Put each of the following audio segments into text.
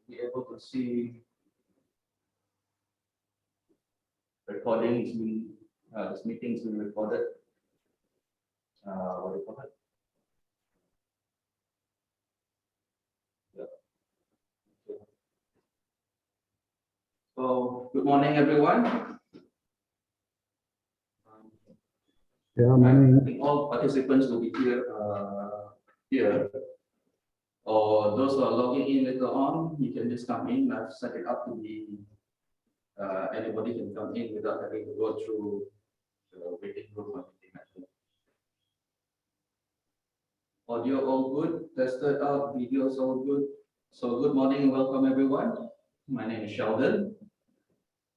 be able to see recordings. This meeting is being recorded. What do you call it? Yeah. Okay. So, good morning, everyone. Yeah, I think all participants will be here. Or those who are logging in later on, you can just come in. I've set it up to be anybody can come in without having to go through the waiting room or anything like that. Audio all good, tested out, videos all good. So good morning and welcome everyone. My name is Sheldon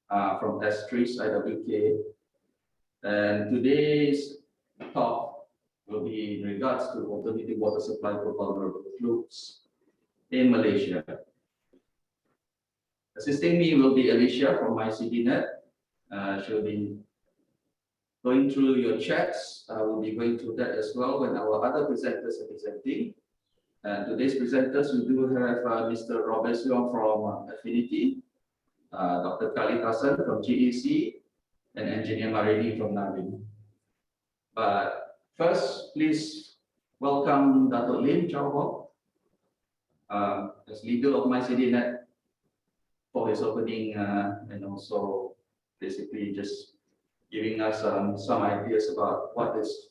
from S3 IWK, and today's talk will be in regards to alternative water supply for vulnerable groups in Malaysia. Assisting me will be Alicia from MyCityNet. She'll be going through your chats. I will be going through that as well when our other presenters are presenting. And today's presenters, we do have Mr. Robert Siong from EFINITY, Dr. Khalid Hassan from GEC, and Engineer Marini from NABIN. But first, please welcome Dr. Lim Chow Hock, as leader of MyCityNet, for his opening and also basically just giving us some ideas about what this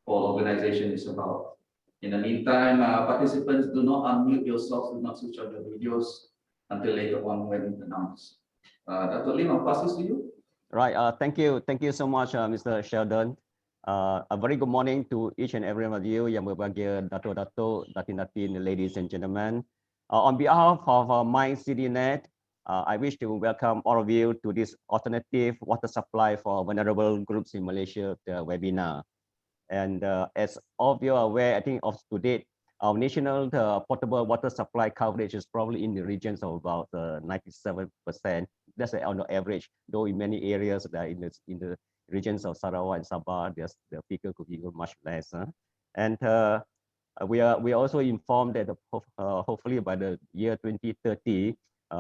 whole organization is about. In the meantime, participants, do not unmute yourselves, do not switch on your videos until later on when announced. Dr. Lim, I'll pass this to you. Right. Thank you so much, Mr. Sheldon. A very good morning to each and every one of you, yang berbahagia, dato-dato, datin-datin, ladies and gentlemen. On behalf of MyCityNet, I wish to welcome all of you to this alternative water supply for vulnerable groups in Malaysia webinar. And as all of you are aware, I think of to date, our national potable water supply coverage is probably in the regions of about 97%. That's on the average, though in many areas that in the regions of Sarawak and Sabah, the figure could be much less. And we are also informed that hopefully by the year 2030,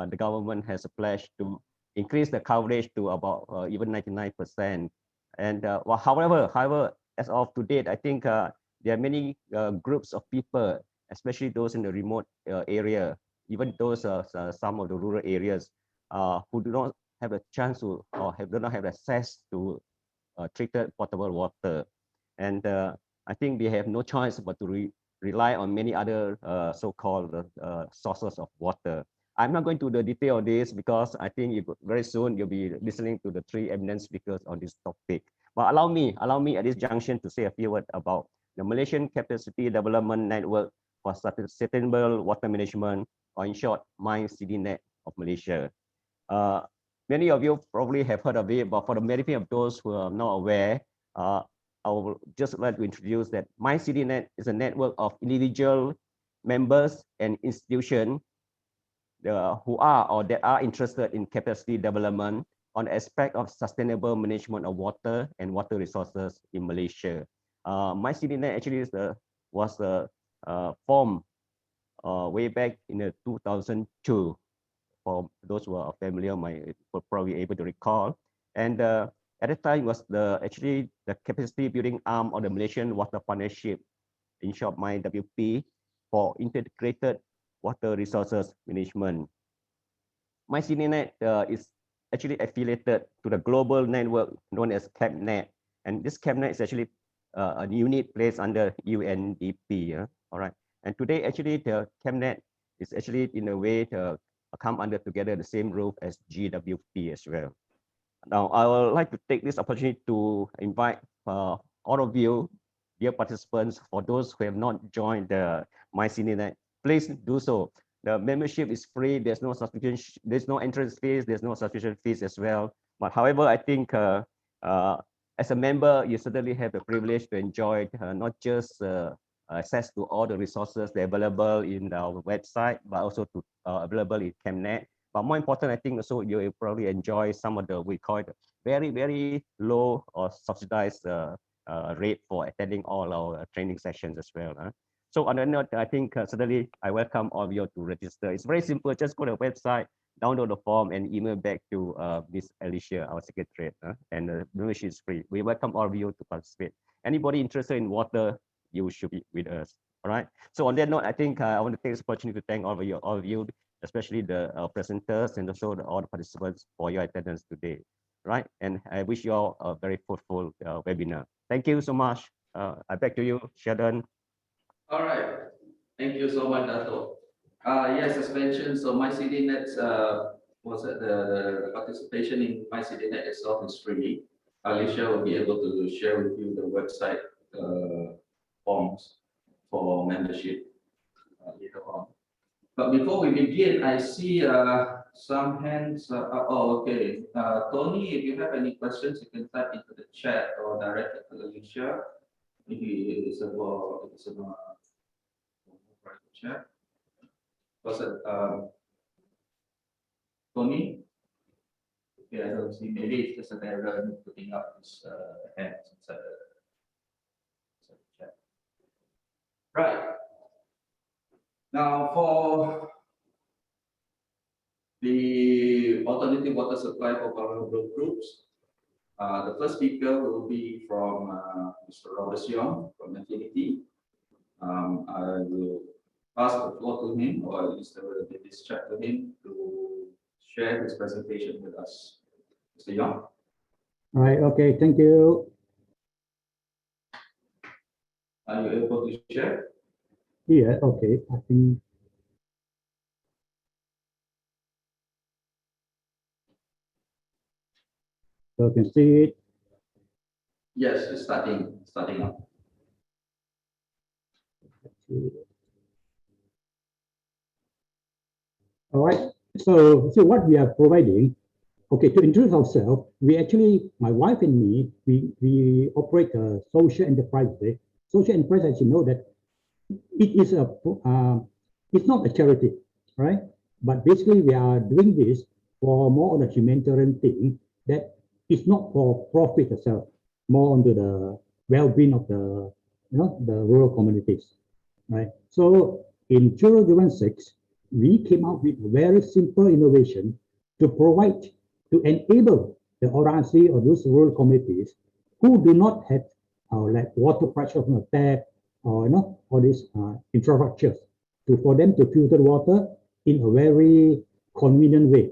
the government has a pledge to increase the coverage to about even 99%. And well, however, as of to date, I think there are many groups of people, especially those in the remote area, even those some of the rural areas, who do not have a chance to or do not have access to treated potable water. And I think they have no choice but to rely on many other so-called sources of water. I'm not going to the detail of this because I think very soon you'll be listening to the three eminent speakers on this topic. But allow me at this junction to say a few words about the Malaysian Capacity Development Network for Sustainable Water Management, or in short, MyCityNet of Malaysia. Many of you probably have heard of it, but for the benefit of those who are not aware, I would just like to introduce that MyCityNet is a network of individual members and institutions who are or that are interested in capacity development on the aspect of sustainable management of water and water resources in Malaysia. MyCityNet actually was formed way back in 2002. For those who are familiar, might probably able to recall. And at the time was actually the capacity building arm of the Malaysian Water Partnership, in short, MyWP, for integrated water resources management. MyCityNet is actually affiliated to the global network known as CapNet, and this CapNet is actually a unit placed under UNDP. All right, and today actually the CapNet is actually in a way to come under together the same roof as GWP as well. Now I would like to take this opportunity to invite all of you, dear participants, for those who have not joined the MyCityNet, please do so. The membership is free. There's no subscription. There's no entrance fees. There's no subscription fees as well. But however, I think as a member, you certainly have the privilege to enjoy not just access to all the resources that are available in our website, but also to available in CapNet. But more important, I think also you will probably enjoy some of the, we call it very, very low or subsidized rate for attending all our training sessions as well. So on that note, I think certainly I welcome all of you to register. It's very simple. Just go to the website, download the form, and email back to Ms. Alicia, our secretary, and the membership is free. We welcome all of you to participate. Anybody interested in water, you should be with us. All right. So on that note, I think I want to take this opportunity to thank all of you, especially the presenters and also all the participants for your attendance today. Right. And I wish you all a very fruitful webinar. Thank you so much. I back to you, Sheldon. All right. Thank you so much, Dato. Yes, as mentioned, so MyCityNet was the participation in MyCityNet itself is free. Alicia will be able to share with you the website forms for membership later on. But before we begin, I see some hands. Okay. Tony, if you have any questions, you can type into the chat or direct it to Alicia. Maybe it's about chat. Was it Tony? Okay, I don't see. Maybe it's just an error in putting up his hands inside the chat. Right. Now for the alternative water supply for vulnerable groups, the first speaker will be from Mr. Robert Siong from EFINITY. I will pass the floor to him, or at least this chat to him to share his presentation with us. Mr. Young. All right. Okay. Thank you. Are you able to share? Yeah. Okay. I think. So you can see it. Yes, it's starting up. All right. So what we are providing. Okay, to introduce ourselves, we actually, my wife and me, we operate a social enterprise. Social enterprise, as you know, that it is it's not a charity, right? But basically, we are doing this for more on a humanitarian thing that is not for profit itself, more onto the well-being of the the rural communities, right? So in 2006, we came out with a very simple innovation to provide, to enable the Organised or those rural communities who do not have like water pressure from the tap or all these infrastructures for them to filter water in a very convenient way.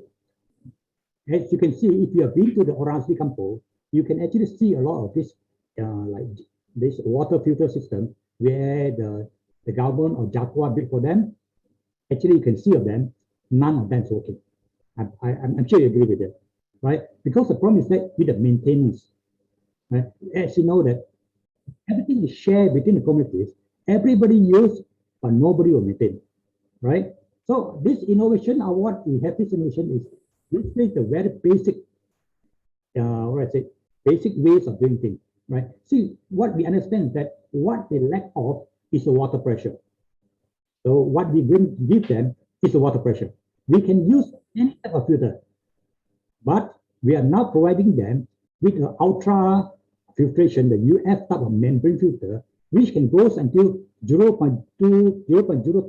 As you can see, if you have been to the Organised Kampung, you can actually see a lot of this like this water filter system where the government or Jakwa built for them. Actually, you can see of them, none of them is working. I'm sure you agree with that, right? Because the problem is that with the maintenance, right? As you know that everything is shared between the communities, everybody use, but nobody will maintain, right? So this innovation, or what we have this innovation is, this is the very basic, what I say, basic ways of doing things, right? See, what we understand is that what they lack of is the water pressure. So what we give them is the water pressure. We can use any type of filter, but we are now providing them with an ultra filtration, the UF type of membrane filter, which can go until 0.02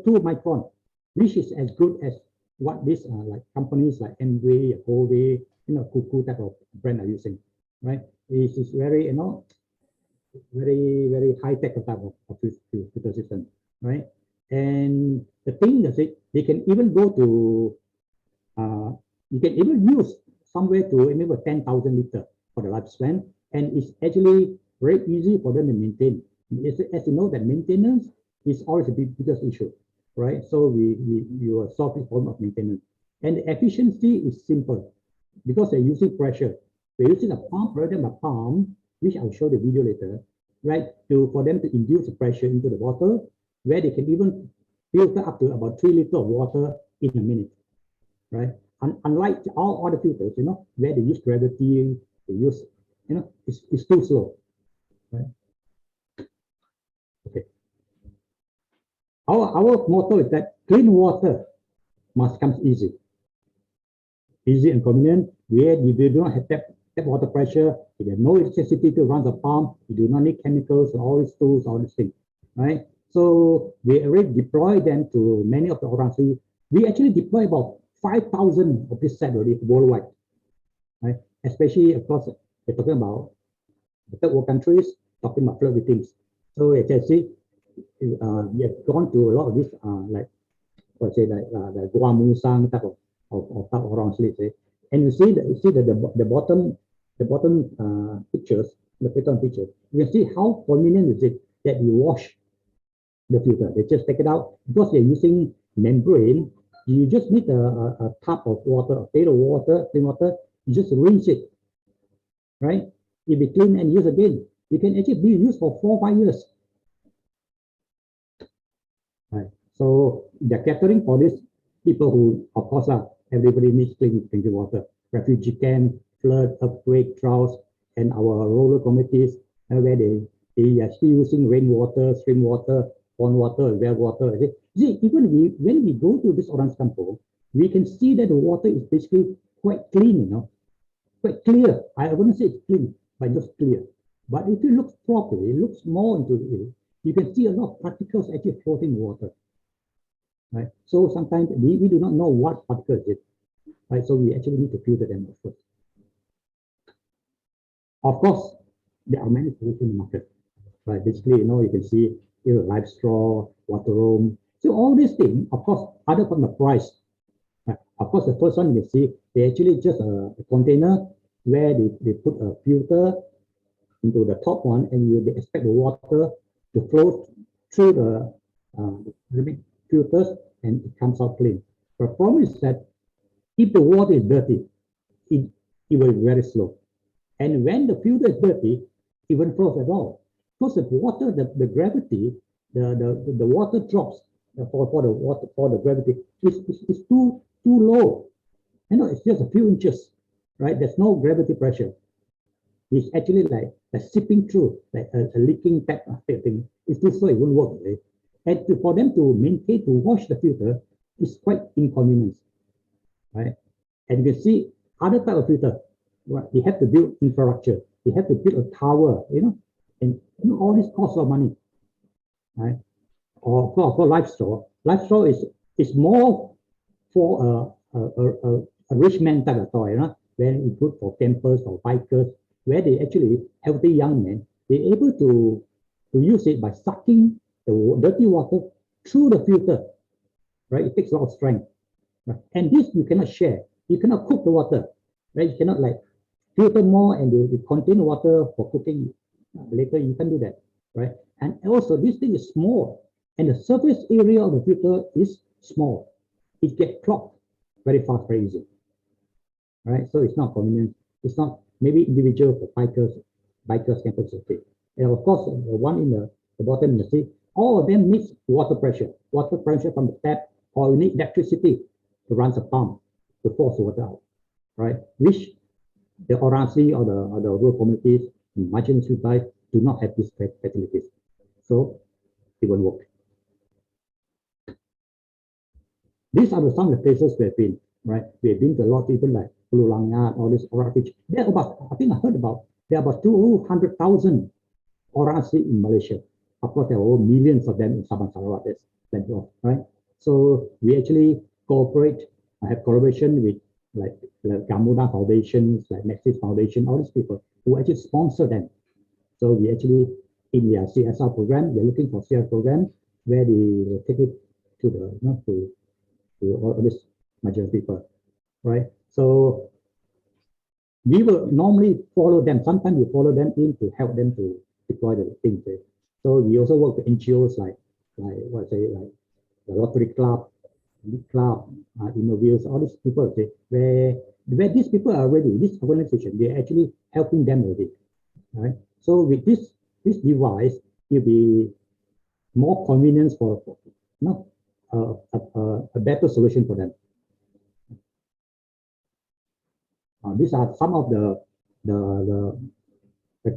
micron, which is as good as what these like companies like Enway, Huawei, Cuckoo type of brand are using, right? This is very, very high tech type of filter system, right? And the thing is, they can even go to, you can even use somewhere to maybe 10,000 liter for the lifespan, and it's actually very easy for them to maintain. As you know, that maintenance is always the biggest issue, right? So we will solve this problem of maintenance. And the efficiency is simple because they're using pressure. We're using a pump rather than a pump, which I'll show the video later, right? For them to induce the pressure into the water, where they can even filter up to about 3 liters of water in a minute, right? Unlike all other filters, where they use gravity, they use, it's too slow, right? Okay. Our motto is that clean water must come easy and convenient, where you do not have tap water pressure, you have no electricity to run the pump, you do not need chemicals, all these tools, all these things, right? So we already deployed them to many of the Organised. We actually deploy about 5,000 of this set already worldwide, right? Especially across, we're talking about the third world countries, talking about flood victims. So as you see, we have gone to a lot of these, like, let's say, like the Gua Musang type of Organised, and you see the bottom pictures, the bottom picture. You can see how convenient is it that you wash the filter. They just take it out because they're using membrane. You just need a tub of water, a pail of water, clean water. You just rinse it, right? It be clean and use again. It can actually be used for 4 or 5 years. Right. So they're catering for these people who, of course, everybody needs clean drinking water. Refugee camp, flood, earthquake, droughts, and our rural communities where they are still using rainwater, stream water, pond water, well water. See, even when we go to this orange kampung, we can see that the water is basically quite clean, quite clear. I wouldn't say it's clean, but just clear. But if you look properly, looks more into it, you can see a lot of particles actually floating in water. Right? So sometimes we do not know what particles it, right? So we actually need to filter them first. Of course, there are many solutions in the market, right? Basically, you can see live straw, water room. So all these things, of course, other from the price. Right? Of course, the first one you see, they actually just a container where they put a filter into the top one, and they expect the water to flow through the filters, and it comes out clean. The problem is that if the water is dirty, it will be very slow. And when the filter is dirty, it won't flow at all. Because the water, the gravity, the water drops for the gravity is too low. It's just a few inches, right? There's no gravity pressure. It's actually like sipping through, like a leaking tap thing. It's too slow, it won't work. Right? And for them to maintain, to wash the filter, is quite inconvenient, right? And you can see other type of filter, right? They have to build infrastructure. They have to build a tower, and all this costs a lot of money, right? Or for live straw. Live straw is more for a rich man type of toy, when it's good for campers or bikers, where they actually, healthy young men, they're able to use it by sucking the dirty water through the filter, right? It takes a lot of strength. Right? And this you cannot share. You cannot cook the water, right? You cannot like filter more and you contain water for cooking later. You can do that, right? And also this thing is small, and the surface area of the filter is small. It gets clogged very fast, very easy, right? So it's not convenient. It's not maybe individual for bikers, campers, okay. And of course, the one in the bottom, you see, all of them needs water pressure from the tap, or you need electricity to run the pump to force the water out, right? Which the Organised or the rural communities in marginal life do not have these facilities. So it won't work. These are some of the places we have been, right? We have been to a lot of people like Pulau Langat, all this Organised. There are about, I think I heard about, there are about 200,000 Organised in Malaysia. Of course, there are millions of them in Sabah Sarawak, right? So we actually have collaboration with like Gamuda Foundations, like Nexus Foundation, all these people who actually sponsor them. So we actually, in their CSR program, we're looking for CSR program where they will take it to to all these major people, right? So we will normally follow them. Sometimes we follow them in to help them to deploy the things. So we also work with NGOs like the Rotary Club, Innovius, all these people, where these people are already, this organization, they're actually helping them already, right? So with this device, it'll be more convenience for a better solution for them. These are some of the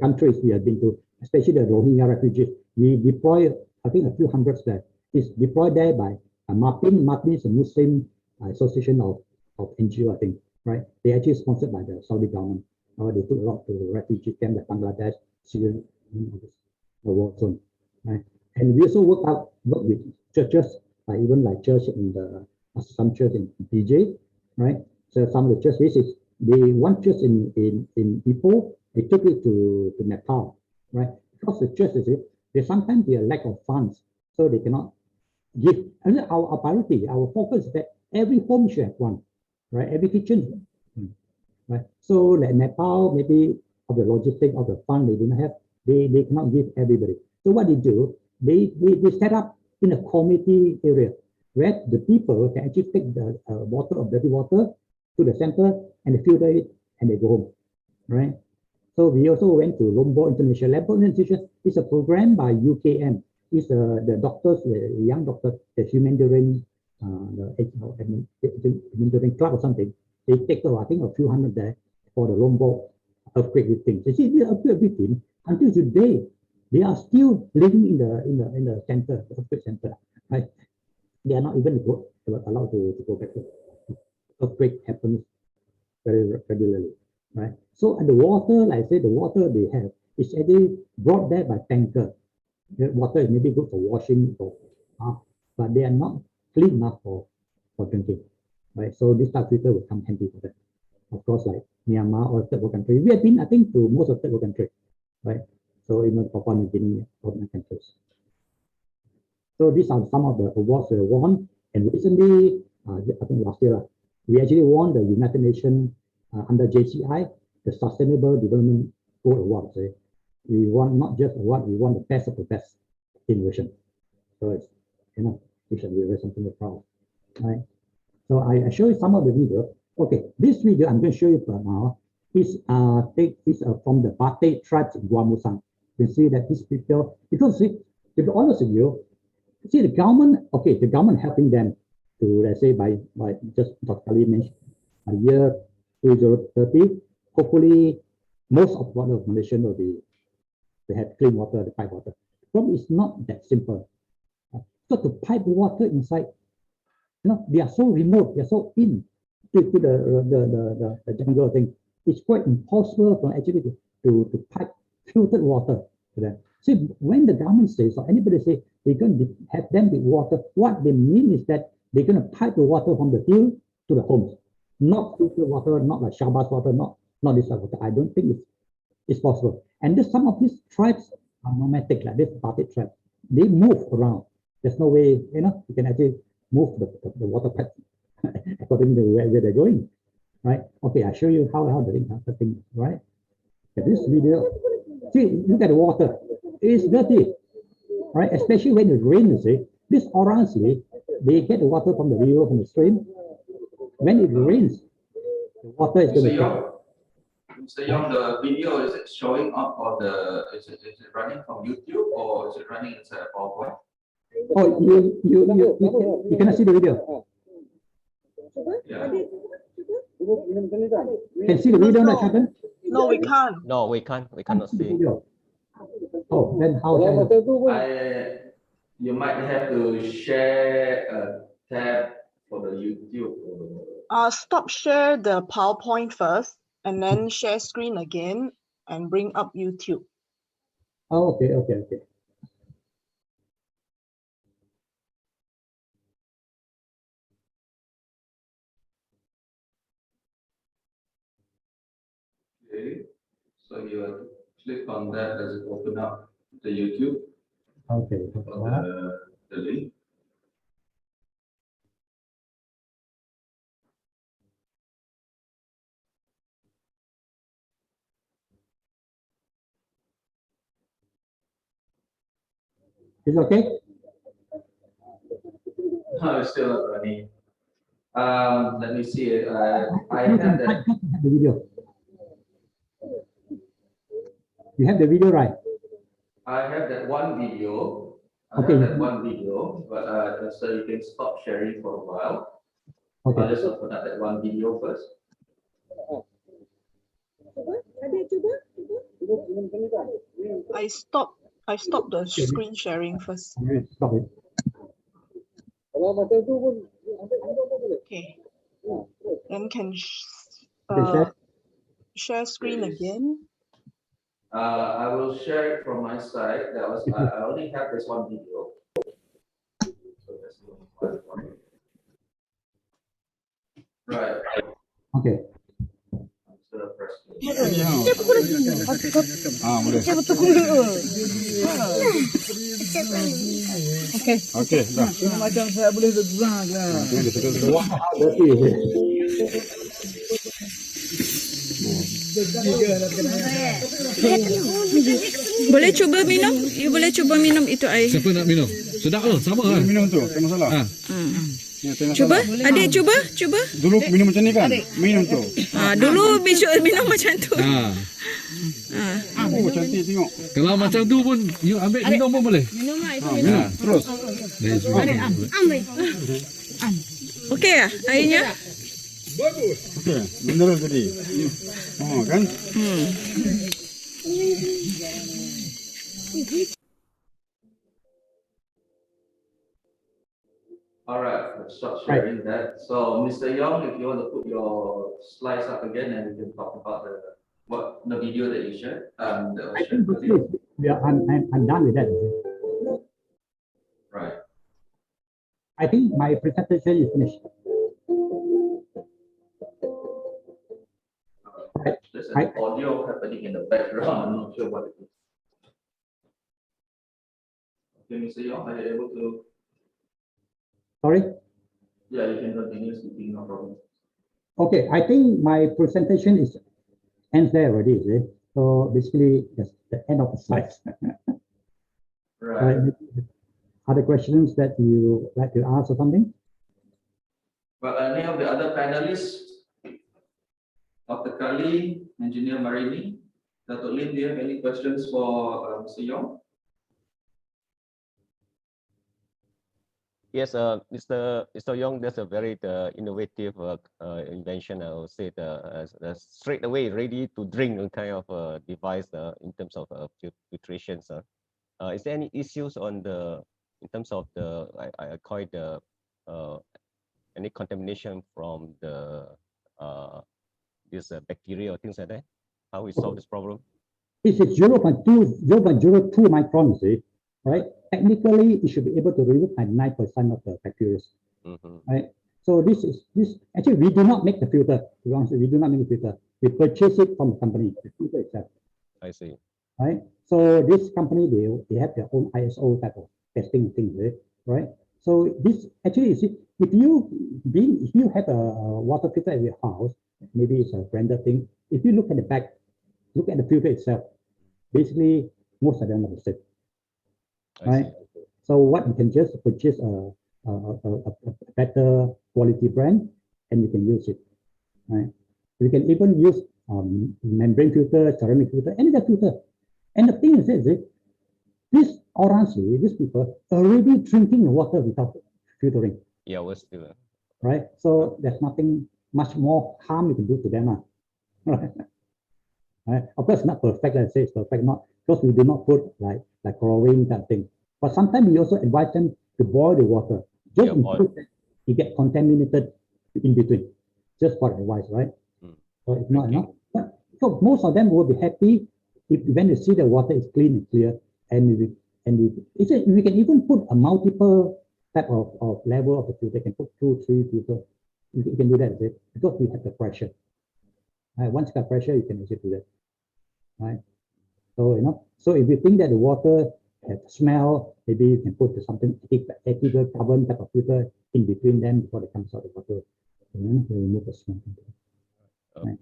countries we have been to, especially the Rohingya refugees. We deploy, I think, a few hundreds there. It's deployed there by MAPIN is a Muslim association of NGO, I think, right? They actually sponsored by the Saudi government. They took a lot to refugee camp like Bangladesh, Syria, the war zone, right? And we also work with churches, even like church in some church in PJ, right? So some of the churches, one church in Ipoh, they took it to Nepal, right? Because the churches, they sometimes they lack of funds, so they cannot give. And our priority, our focus is that every home should have one, right? Every kitchen, right? So like Nepal, maybe of the logistics of the fund they do not have, they cannot give everybody. So what they do, they set up in a community area where the people can actually take the water of dirty water to the center and they filter it and they go home, right? So we also went to Lombok International Lab Institution. It's a program by UKM. It's the doctors, the young doctors, the humanitarian, the humanitarian club or something. They take, I think, a few hundred there for the Lombok earthquake victims. You see, these earthquake victims, until today, they are still living in the center, the earthquake center, right? They are not even allowed to go back. Earthquake happens very regularly, right? So and the water, like I said, the water they have is actually brought there by tanker. The water is maybe good for washing, but they are not clean enough for drinking, right? So this type of filter will come handy for that. Of course, like Myanmar or third world country, we have been, I think, to most of third world country, right? So even Papua New Guinea, other countries. So these are some of the awards we won. And recently, I think last year, we actually won the United Nations under JCI, the Sustainable Development Goal Award. We won not just award, we won the best of the best innovation. So it's, we should be very something to proud, right? So I show you some of the video. Okay, this video I'm going to show you now is from the Batek tribes in Guamusang. You can see that this picture, because see, to be honest with you, see the government, okay, the government helping them to, let's say, by just Dr. Kali mentioned, a year 2030, hopefully most of water of Malaysia will be, they have clean water, the pipe water. The problem is not that simple. So to pipe water inside, they are so remote, they are so in to the jungle thing. It's quite impossible for actually to pipe filtered water to them. See, when the government says or anybody say they're going to have them with water, what they mean is that they're going to pipe the water from the field to the homes, not filtered water, not like Shabas water, not this type of water. I don't think it's possible. And some of these tribes are nomadic, like this Batik tribe. They move around. There's no way, you can actually move the water pipe according to where they're going, right? Okay, I'll show you how the thing, right? Okay, this video, see, look at the water. It's dirty, right? Especially when it rains, see? These orange, they get the water from the river, from the stream. When it rains, the water is going to come. Mr. Young, the video, is it showing up or is it running from YouTube or is it running inside a PowerPoint? Oh, you cannot see the video. Yeah. Can see the video, no. Sheldon? No, we can't. No, we can't. We cannot see. Video. Oh, then how can you might have to share a tab for the YouTube. Stop share the PowerPoint first and then share screen again and bring up YouTube. Oh, okay. Okay, so you have to click on that as it open up the YouTube. Okay. The link. It's okay? No, it's still not running. Let me see. I have that. The video. You have the video, right? I have that one video. Okay. But so you can stop sharing for a while. Okay. I'll just open up that one video first. I stopped the screen sharing first. Stop it. Okay. Then can Okay, share screen again. I will share it from my side. I only have this one video. So that's the only one. Right. Okay. I'm just gonna press play. Boleh. Okey, dah. Macam saya boleh bergerak lah. How dirty is it? Boleh cuba minum? You boleh cuba minum itu air. Siapa nak minum? Sedap tu, sama lah. Minum tu, tak masalah. Ha. Cuba, adik cuba. Dulu minum macam ni kan? Minum tu. Dulu minum macam tu. Ha. Oh, cantik tengok. Kalau macam tu pun, you ambil minum pun boleh. Minum lah itu. Minum, terus. Okey lah airnya? Okey, mineral tadi. Oh, kan? All right, let's start sharing that. So, Mr. Young, if you want to put your slides up again, and we can talk about the video that you shared. I think I'm done with that. Right. I think my presentation is finished. There's an audio happening in the background. I'm not sure what it is. Okay, Mr. Young, are you able to? Sorry? Yeah, you can continue speaking, no problem. Okay, I think my presentation ends there already, is it? So basically, that's the end of the slides. Right. Other questions that you like to ask or something? Well, any of the other panelists, Dr. Kali, Engineer Marini, Dr. Lim, do you have any questions for Mr. Young? Yes, Mr. Young, that's a very innovative invention. I would say straight away ready to drink kind of device in terms of filtration. Is there any issues on in terms of I call it any contamination from this bacteria or things like that? How we solve this problem? It's 0.02 microns, right? Technically, it should be able to remove 99% of the bacteria, right? So this actually we do not make the filter. To be honest, we do not make the filter. We purchase it from the company, the filter itself. I see. Right. So this company they have their own ISO type of testing things, right? So this actually is if you have a water filter at your house, maybe it's a branded thing. If you look at the back, look at the filter itself. Basically, most of them are the same. Right. So what you can just purchase a better quality brand, and you can use it. Right. You can even use membrane filter, ceramic filter, any other filter. And the thing is this orange, these people already drinking the water without filtering. Yeah, we're still. Right. So there's nothing much more harm you can do to them. Right. Right. Of course, not perfect. Let's say it's perfect, not because we do not put like chlorine that thing. But sometimes we also advise them to boil the water, just in case you get contaminated in between. Just for advice, right? So it's not enough. But so most of them will be happy if when you see the water is clean and clear, and we can even put a multiple type of level of the filter. You can put 2, 3 filters. You can do that, because we have the pressure. Right? Once you have pressure, you can actually do that. Right. So so if you think that the water has smell, maybe you can put something ethyl carbon type of filter in between them before it comes out of the water. And then remove the smell. Right.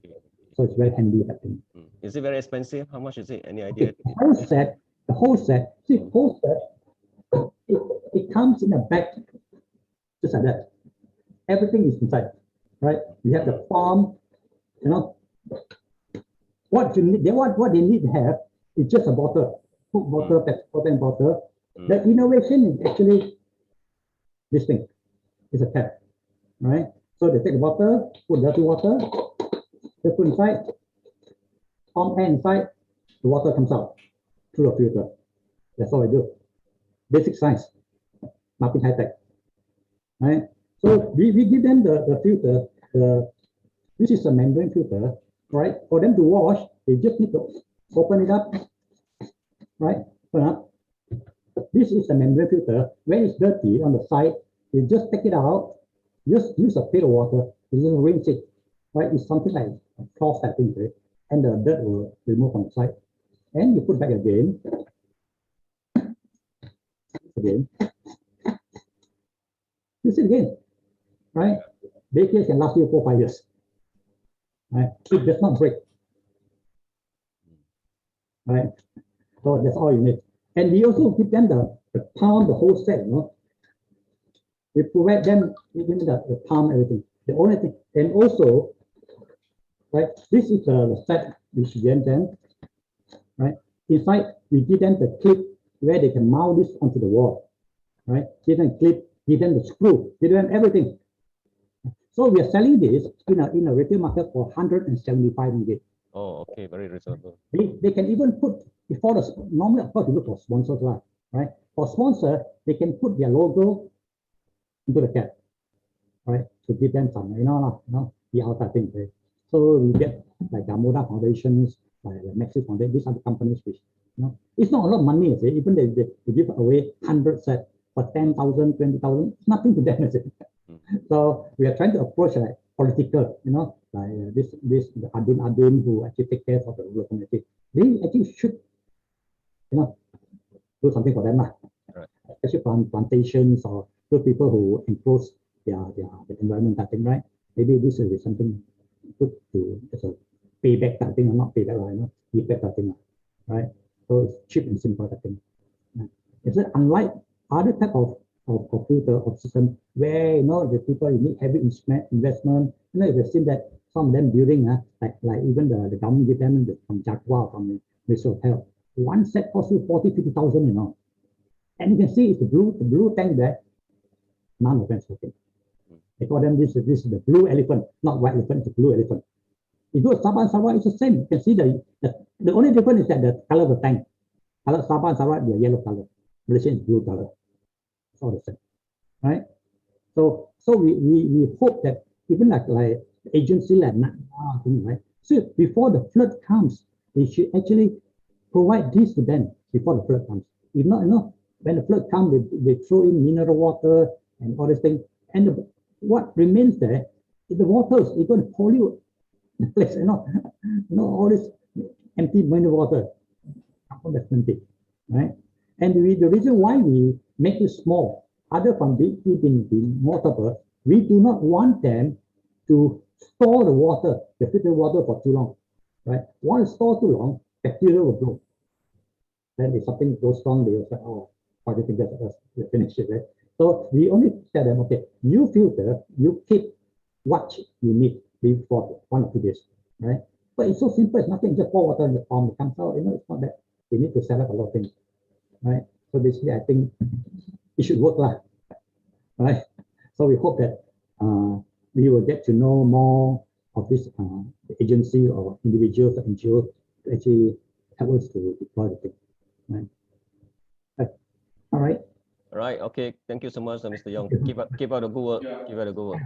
So it's very handy, that thing. Is it very expensive? How much is it? Any idea? Okay. The whole set, it comes in a bag, just like that. Everything is inside, right? You have the form, what you need, what they need to have is just a bottle, Coke bottle, Pepsi bottle. The innovation is actually this thing. It's a tap, right? So they take the bottle, put dirty water, they put inside, pump air inside, the water comes out through a filter. That's all I do. Basic science, nothing high tech, right? So we give them the filter. This is a membrane filter, right? For them to wash, they just need to Open it up, right? Open up. This is the membrane filter. When it's dirty on the side, you just take it out. Just use a pail of water. You just rinse it, right? It's something like a cloth type thing, right? And the dirt will remove from the side. And you put back again. Use it again, right? Baking can last you 4 or 5 years, right? It does not break, right? So that's all you need. And we also give them the palm, the whole set, you know. We provide them even the palm, everything. The only thing, and also, right, this is the set we should give them, right? Inside, we give them the clip where they can mount this onto the wall, right? Give them clip, give them the screw, give them everything. So we are selling this in a retail market for 175 ringgit. Oh, okay, very reasonable. They can even put, before the, normally of course you look for sponsors, right? For sponsor, they can put their logo into the cap, right? To give them some, the outside thing, right? So we get like the Moda Foundations, like the Maxis Foundation, these are the companies which, it's not a lot of money, even they give away 100 sets for 10,000, 20,000, nothing to them, So we are trying to approach like political, like this the Adun who actually take care of the rural community. They actually should, do something for them, right. Especially plantations or those people who enclose their environment, I think, right? Maybe this will be something good to as a payback type thing, or not payback, payback type thing, right? So it's cheap and simple, I think. It's unlike other type of filter or system where the people need heavy investment. If you've seen that some of them building, like even the government give them from Jaguar, from the Malaysia Hotel, one set costs you 40,000-50,000, And you can see it's the blue tank there. None of them is working. They call them this is the blue elephant, not white elephant, it's a blue elephant. You go to Sabah and Sarawak, it's the same. You can see the only difference is that the color of the tank. Color Sabah and Sarawak, they're yellow color. Malaysia is blue color. It's all the same, right? So we hope that even like agency like right? So before the flood comes, they should actually provide this to them before the flood comes. If not, when the flood comes, they throw in mineral water and all these things. And what remains there is the waters. It's going to pollute the place, all this empty mineral water. That's empty, right? And the reason why we make it small, other from being mortable, we do not want them to store the water, the filtered water for too long, right? Once store too long, bacteria will grow. Then if something goes wrong, they will say, oh, why do you think that's us? We finish it, right? So we only tell them, okay, you filter, you keep what you need for 1 or 2 days, right? But it's so simple, it's nothing, just pour water in the palm, it comes out, it's not that. They need to set up a lot of things, right? So basically, I think it should work, right? So we hope that we will get to know more of this agency or individuals or NGOs to actually help us to deploy the thing, right? All right. All right. Okay. Thank you so much, Mr. Yong. Keep up the good work. Yeah. Keep up the good work.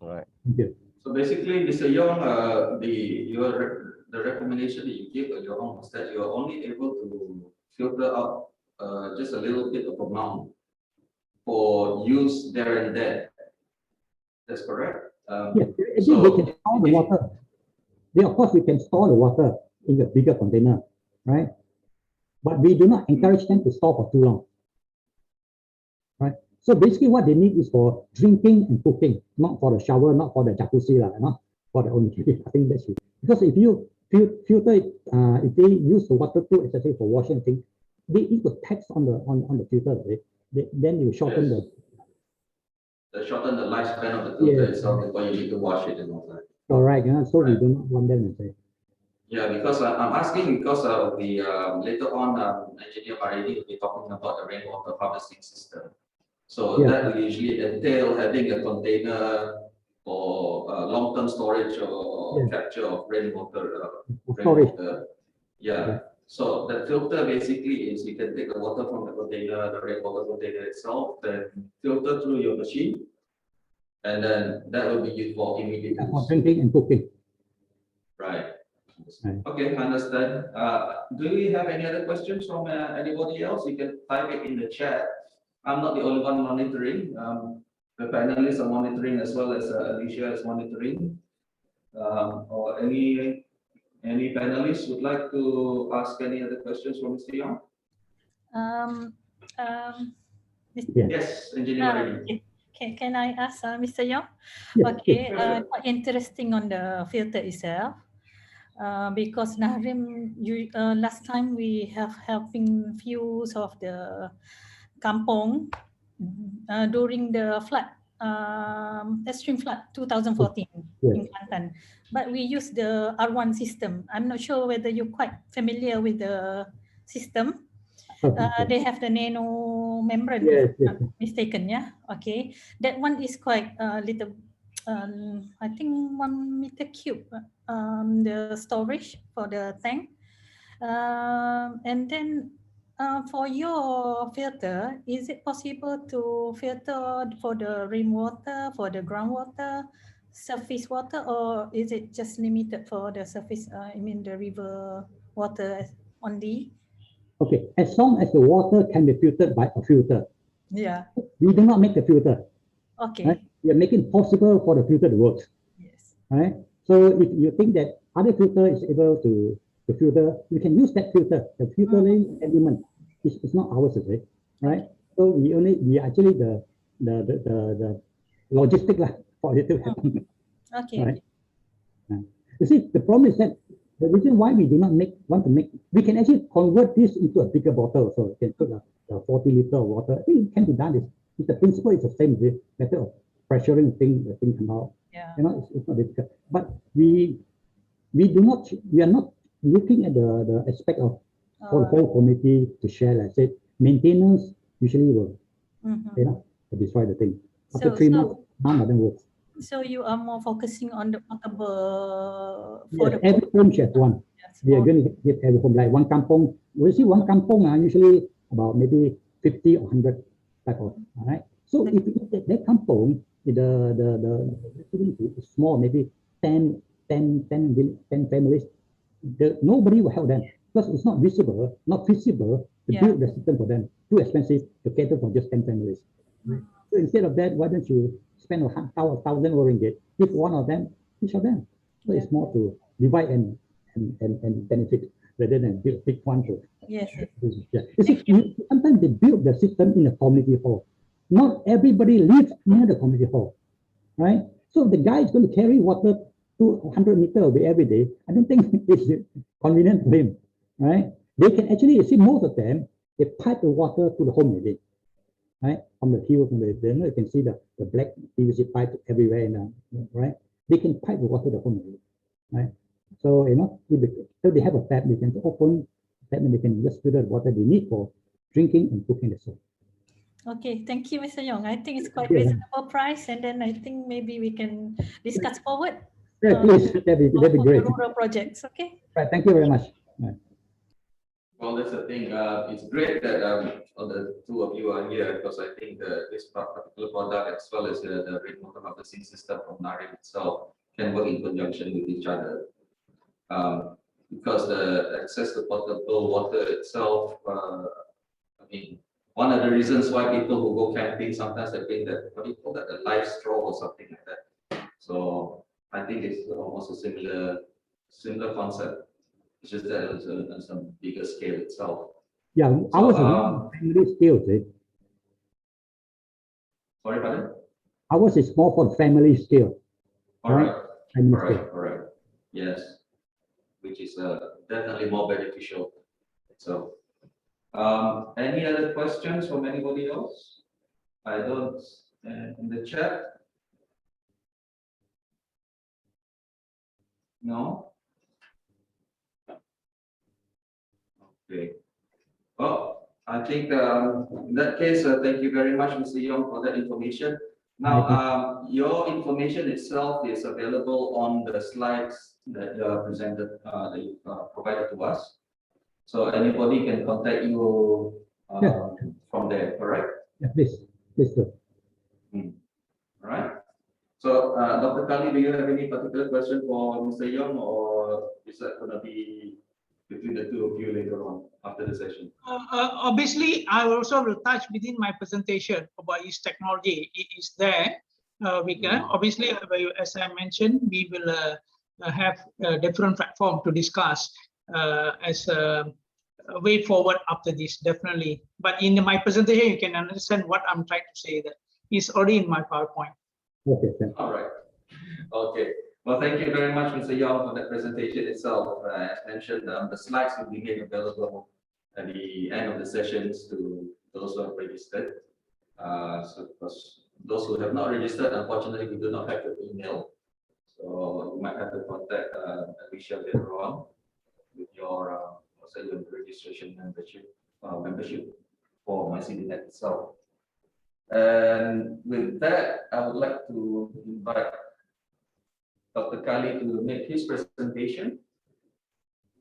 All right. Thank you. So basically, Mr. Yong, the recommendation that you give your own is that you are only able to filter out just a little bit of amount for use there and there. That's correct. Yes, they can store the water. Of course, we can store the water in a bigger container, right? But we do not encourage them to store for too long, right? So basically, what they need is for drinking and cooking, not for the shower, not for the jacuzzi, for the only. I think that's it. Because if you filter it, if they use the water too, especially for washing things, they put tax on the filter, right? Then you shorten shorten the lifespan of the filter itself before you need to wash it and all that. Correct. So we do not want them to say. Yeah, because I'm asking because of the later on Engineer Marini will be talking about the rainwater harvesting system. So that will usually entail having a container for long-term storage or capture of rainwater. Yeah. So the filter basically is you can take the water from the container, the rainwater container itself, then filter through your machine, and then that will be used for immediate use. For drinking and cooking. Right. Right. Okay, understand. Do we have any other questions from anybody else? You can type it in the chat. I'm not the only one monitoring. The panelists are monitoring as well as Alicia is monitoring. Or any panelists would like to ask any other questions from Mr. Young? Um, Yeah. Yes, Engineer Marini. okay. Can I ask Mr. Young? Yeah, Okay, sure. quite interesting on the filter itself. Because Nahrim, last time we have helping views of the kampong during the flood, extreme flood 2014 Yes. in Kelantan. But we use the R1 system. I'm not sure whether you're quite familiar with the system. Okay. They have the nano membrane, Yes, if yes. I'm not mistaken, yeah. Okay, that one is quite little. I think 1 meter cube. The storage for the tank, and then for your filter, is it possible to filter for the rainwater, for the groundwater, surface water, or is it just limited for the surface? I mean the river water only? Okay, as long as the water can be filtered by a filter. Yeah. We do not make the filter. Okay. Right? We are making possible for the filter to work. Yes. Right? So if you think that other filter is able to filter, we can use that filter. The filtering element is not ours, is it? Right? So we actually the logistic for it to happen. Okay. Right? You see, the problem is that the reason why we do not want to make, we can actually convert this into a bigger bottle. So we can put a 40 liter of water. I think it can be done. It's the principle is the same. The method of pressuring the thing come out. Yeah. You know, it's not difficult. But we are not looking at the aspect of for the whole community to share. Like I said, maintenance usually will destroy the thing. After 3 months, none of them works. So you are more focusing on the potable. Yes, every home should have one. We are going to give every home like one kampong. We see one kampong usually about maybe 50 or 100 type of. All right. So if that kampong, the community is small, maybe 10 families, nobody will help them because it's not visible, not feasible to build the system for them. Too expensive to cater for just 10 families. So instead of that, why don't you spend 1,000 ringgit, give one of them, each of them. So it's more to divide and benefit rather than build a big one to. Yes. Yeah. Sometimes they build the system in a community hall. Not everybody lives near the community hall, right? So the guy is going to carry water 200 meters away every day. I don't think it's convenient for him, right? They can actually, you see, most of them, they pipe the water to the home again. Right, from the hill, you can see the black PVC pipe everywhere, right? They can pipe the water to the home, right? So so they have a tap, they can open tap and they can just filter the water they need for drinking and cooking as well. Okay, thank you, Mr. Yong. I think it's quite reasonable price, and then I think maybe we can discuss forward. Right, please, that'd be great. Rural projects, okay? Right, thank you very much. Right. Well, that's the thing. It's great that the two of you are here because I think this particular product as well as the rainwater harvesting system from Nahrim itself can work in conjunction with each other. Because the access to potable water itself, I mean, one of the reasons why people who go camping sometimes they think that, what do you call that, a live straw or something like that. So I think it's almost a similar concept. It's just that it's on some bigger scale itself. Yeah, ours is family scale, see? Sorry, pardon? Ours is more for family scale. All right. Family All right. scale. All right. Yes. Which is definitely more beneficial. So, any other questions from anybody else? I don't, in the chat. No? Okay. Well, I think in that case, thank you very much, Mr. Yong, for that information. Now, your information itself is available on the slides that you presented, that you provided to us. So anybody can contact you from there, correct? Yeah, please do. All right. So, Dr. Kali, do you have any particular question for Mr. Young, or is that going to be between the two of you later on after the session? Obviously, I also will touch within my presentation about his technology. It is there. We can obviously, as I mentioned, we will have a different platform to discuss as a way forward after this, definitely. But in my presentation, you can understand what I'm trying to say. That is already in my PowerPoint. Okay, thank you. All right. Okay. Well, thank you very much, Mr. Young, for that presentation itself. As mentioned, the slides will be made available at the end of the sessions to those who have registered. So those who have not registered, unfortunately, we do not have your email. So you might have to contact Alicia later on with your registration membership for MyCityNet itself. And with that, I would like to invite Dr. Kali to make his presentation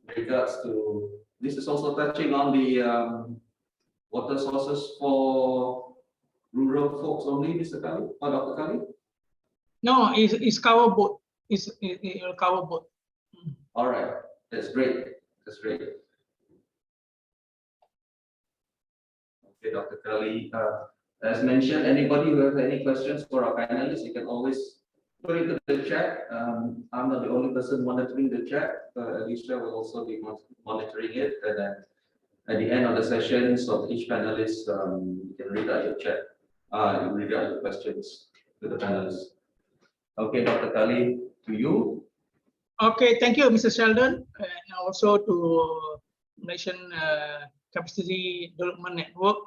in regards to, this is also touching on the water sources for rural folks only, Mr. Kali, or Dr. Kali? No, it's cover both. It'll cover both. All right, that's great. That's great. Okay, Dr. Kali, as mentioned, anybody who has any questions for our panelists, you can always put it into the chat. I'm not the only person monitoring the chat. Alicia will also be monitoring it. And then at the end of the sessions of each panelist, you can read out your chat. You read out your questions to the panelists. Okay, Dr. Kali, to you. Okay, thank you, Mr. Sheldon, and also to Malaysian Capacity Development Network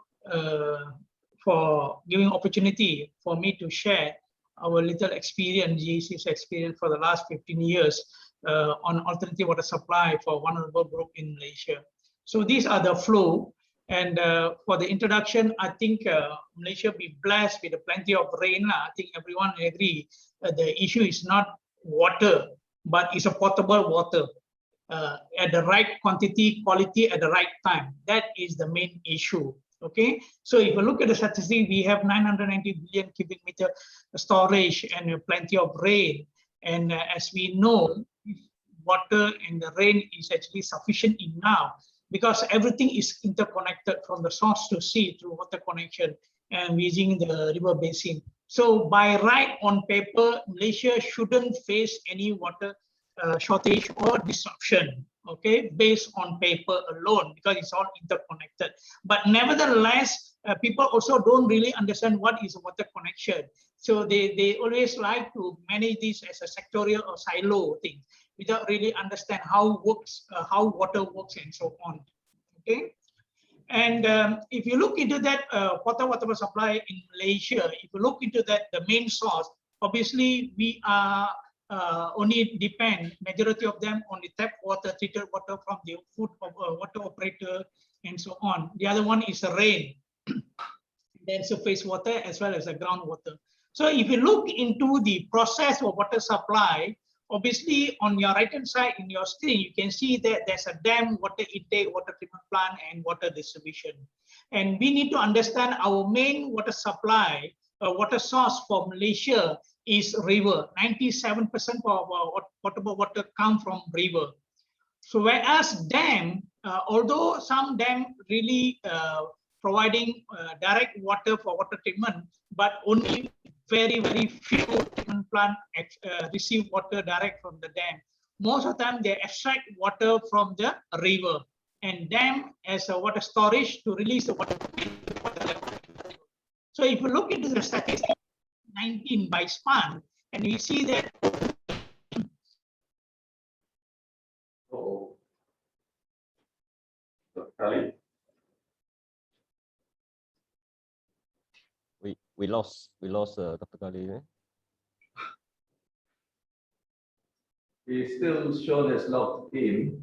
for giving opportunity for me to share our little experience, GEC's experience for the last 15 years on alternative water supply for vulnerable group in Malaysia. So these are the flow. And for the introduction, I think Malaysia be blessed with plenty of rain. I think everyone agree the issue is not water, but it's a potable water at the right quantity, quality at the right time. That is the main issue. Okay, so if you look at the statistic, we have 990 billion cubic meter storage and plenty of rain. And as we know, water and the rain is actually sufficient enough because everything is interconnected from the source to sea through water connection and using the river basin. So by right on paper, Malaysia shouldn't face any water shortage or disruption, okay, based on paper alone, because it's all interconnected. But nevertheless, people also don't really understand what is water connection. So they always like to manage this as a sectorial or silo thing without really understand how water works and so on, okay? And if you look into that water supply in Malaysia, if you look into that, the main source, obviously we are only depend, majority of them on the tap water, treated water from the food water operator and so on. The other one is the rain, then surface water as well as the groundwater. So if you look into the process of water supply, obviously on your right hand side in your screen, you can see that there's a dam, water intake, water treatment plant, and water distribution. And we need to understand our main water supply, water source for Malaysia is river. 97% of our potable water come from river. So whereas dam, although some dam really providing direct water for water treatment, but only very few treatment plant receive water direct from the dam. Most of the time they extract water from the river, and dam as a water storage to release the water. So if you look into the statistics, 19 by span, and we see that we lost Dr. Kali. He still shown as logged in,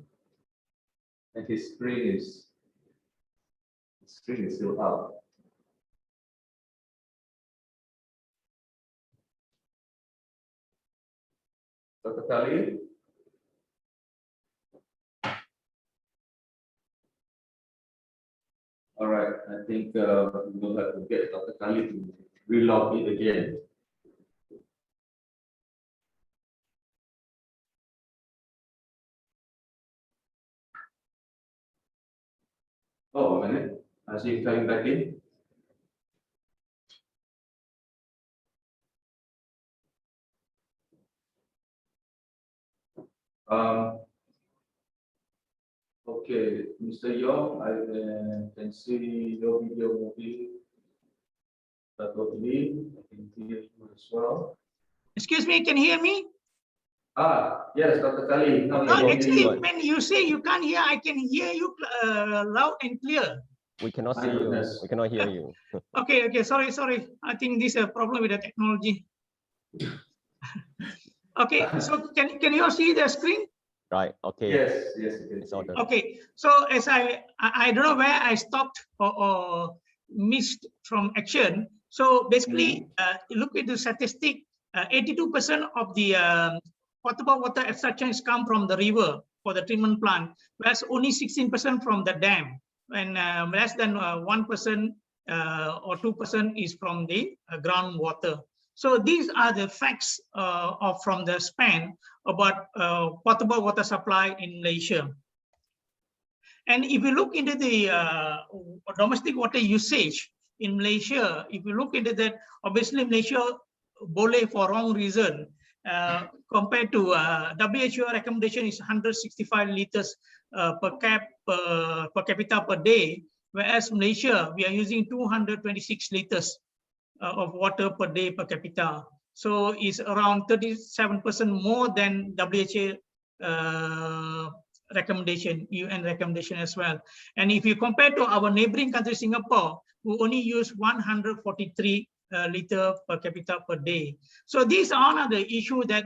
and his screen is still out. Dr. Kali? All right, I think we'll have to get Dr. Kali to relog it again. I see you coming back in. Okay, Mr. Yong, I can see your video moving totally. I can hear you as well. Excuse me, can you hear me? Yes, Dr. Kali. Now No, I can hear actually, you. when you say you can't hear, I can hear you loud and clear. We cannot My see you. goodness. We cannot hear you. Okay, sorry. I think this is a problem with the technology. Okay, so can you all see the screen? Right. Okay. Yes, yes, you can It's see. all done. Okay, so as I don't know where I stopped or missed from action. So basically, look at the statistic. 82% of the potable water extractions come from the river for the treatment plant, whereas only 16% from the dam, and less than 1% or 2% is from the groundwater. So these are the facts from the span about potable water supply in Malaysia. And if you look into the domestic water usage in Malaysia, if you look into that, obviously Malaysia boleh for wrong reason. Compared to WHO recommendation is 165 liters per capita per day, whereas Malaysia, we are using 226 liters of water per day per capita. So it's around 37% more than WHO recommendation, UN recommendation as well. And if you compare to our neighboring country, Singapore, who only use 143 liter per capita per day. So these are the issue that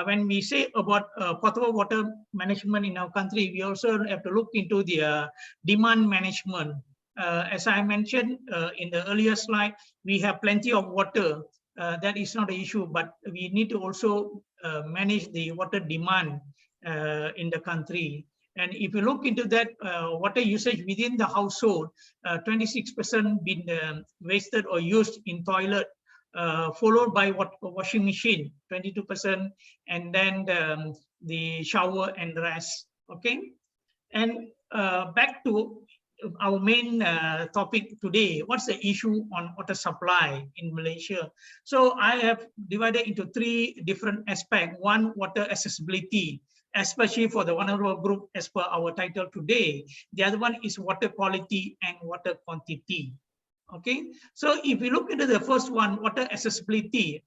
when we say about potable water management in our country, we also have to look into the demand management. As I mentioned in the earlier slide, we have plenty of water. That is not an issue, but we need to also manage the water demand in the country. And if you look into that water usage within the household, 26% been wasted or used in toilet, followed by washing machine, 22%, and then the shower and the rest. Okay, and back to our main topic today. What's the issue on water supply in Malaysia? So I have divided into three different aspects. One, water accessibility, especially for the vulnerable group as per our title today. The other one is water quality and water quantity. Okay, so if we look into the first one, water accessibility,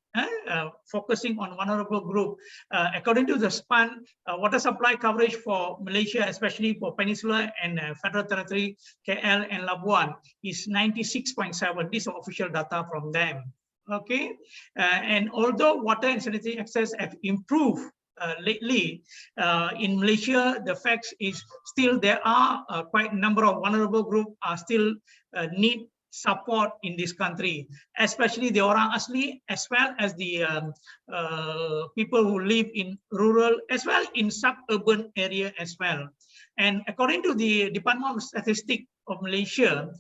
focusing on vulnerable group, according to the span, water supply coverage for Malaysia, especially for Peninsula and Federal Territory, KL and Labuan, is 96.7. These are official data from them. Okay, and although water and sanitary access have improved lately in Malaysia, the fact is still there are quite a number of vulnerable groups are still need support in this country, especially the orang asli as well as the people who live in rural as well in suburban area as well. And according to the Department of Statistics of Malaysia,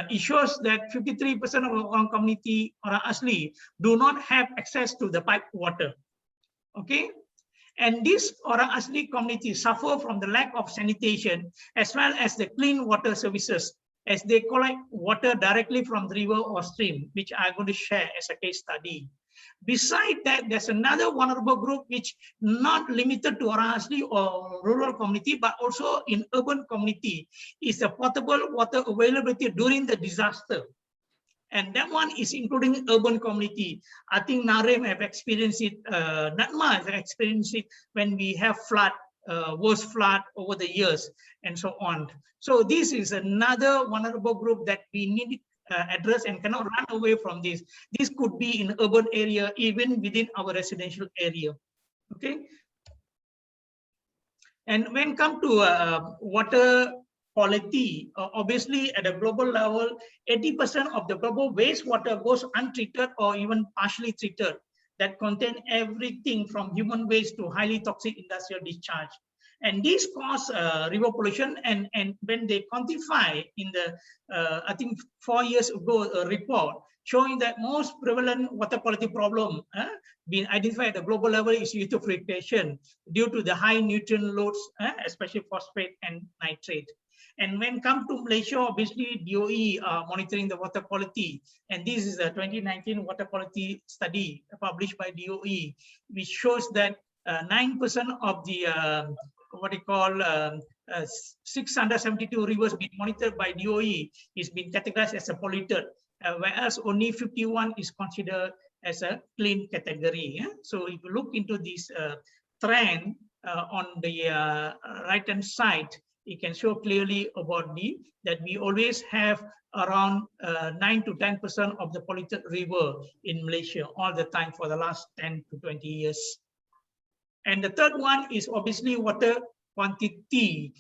it shows that 53% of orang community orang asli do not have access to the piped water. Okay, and this orang asli community suffer from the lack of sanitation as well as the clean water services, as they collect water directly from the river or stream, which I'm going to share as a case study. Besides that, there's another vulnerable group which not limited to orang asli or rural community, but also in urban community, is the potable water availability during the disaster. And that one is including urban community. I think Narem have experienced it, Natma has experienced it when we have flood, worst flood over the years and so on. So this is another vulnerable group that we need to address and cannot run away from this. This could be in urban area, even within our residential area. Okay. And when come to water quality, obviously at a global level, 80% of the global wastewater goes untreated or even partially treated, that contain everything from human waste to highly toxic industrial discharge. And this cause river pollution, and when they quantify in the, I think 4 years ago, a report showing that most prevalent water quality problem being identified at the global level is eutrophication due to the high nutrient loads, especially phosphate and nitrate. And when come to Malaysia, obviously DOE are monitoring the water quality. And this is a 2019 water quality study published by DOE, which shows that 9% of the what you call 672 rivers being monitored by DOE is being categorized as a polluted, whereas only 51 is considered as a clean category. Yeah? So if you look into this trend on the right-hand side, you can show clearly about that we always have around 9 to 10% of the polluted river in Malaysia all the time for the last 10 to 20 years. And the third one is obviously water quantity.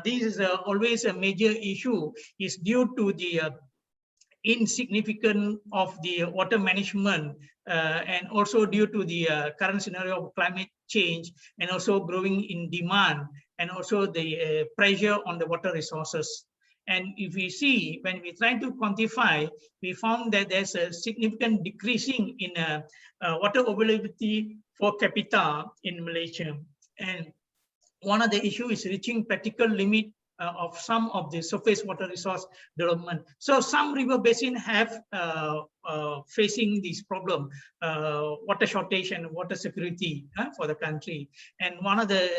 This is always a major issue, is due to the insignificance of the water management and also due to the current scenario of climate change and also growing in demand and also the pressure on the water resources. And if we see, when we try to quantify, we found that there's a significant decreasing in water availability per capita in Malaysia. And one of the issues is reaching practical limit of some of the surface water resource development. So some river basin have facing this problem, water shortage and water security for the country. And one of the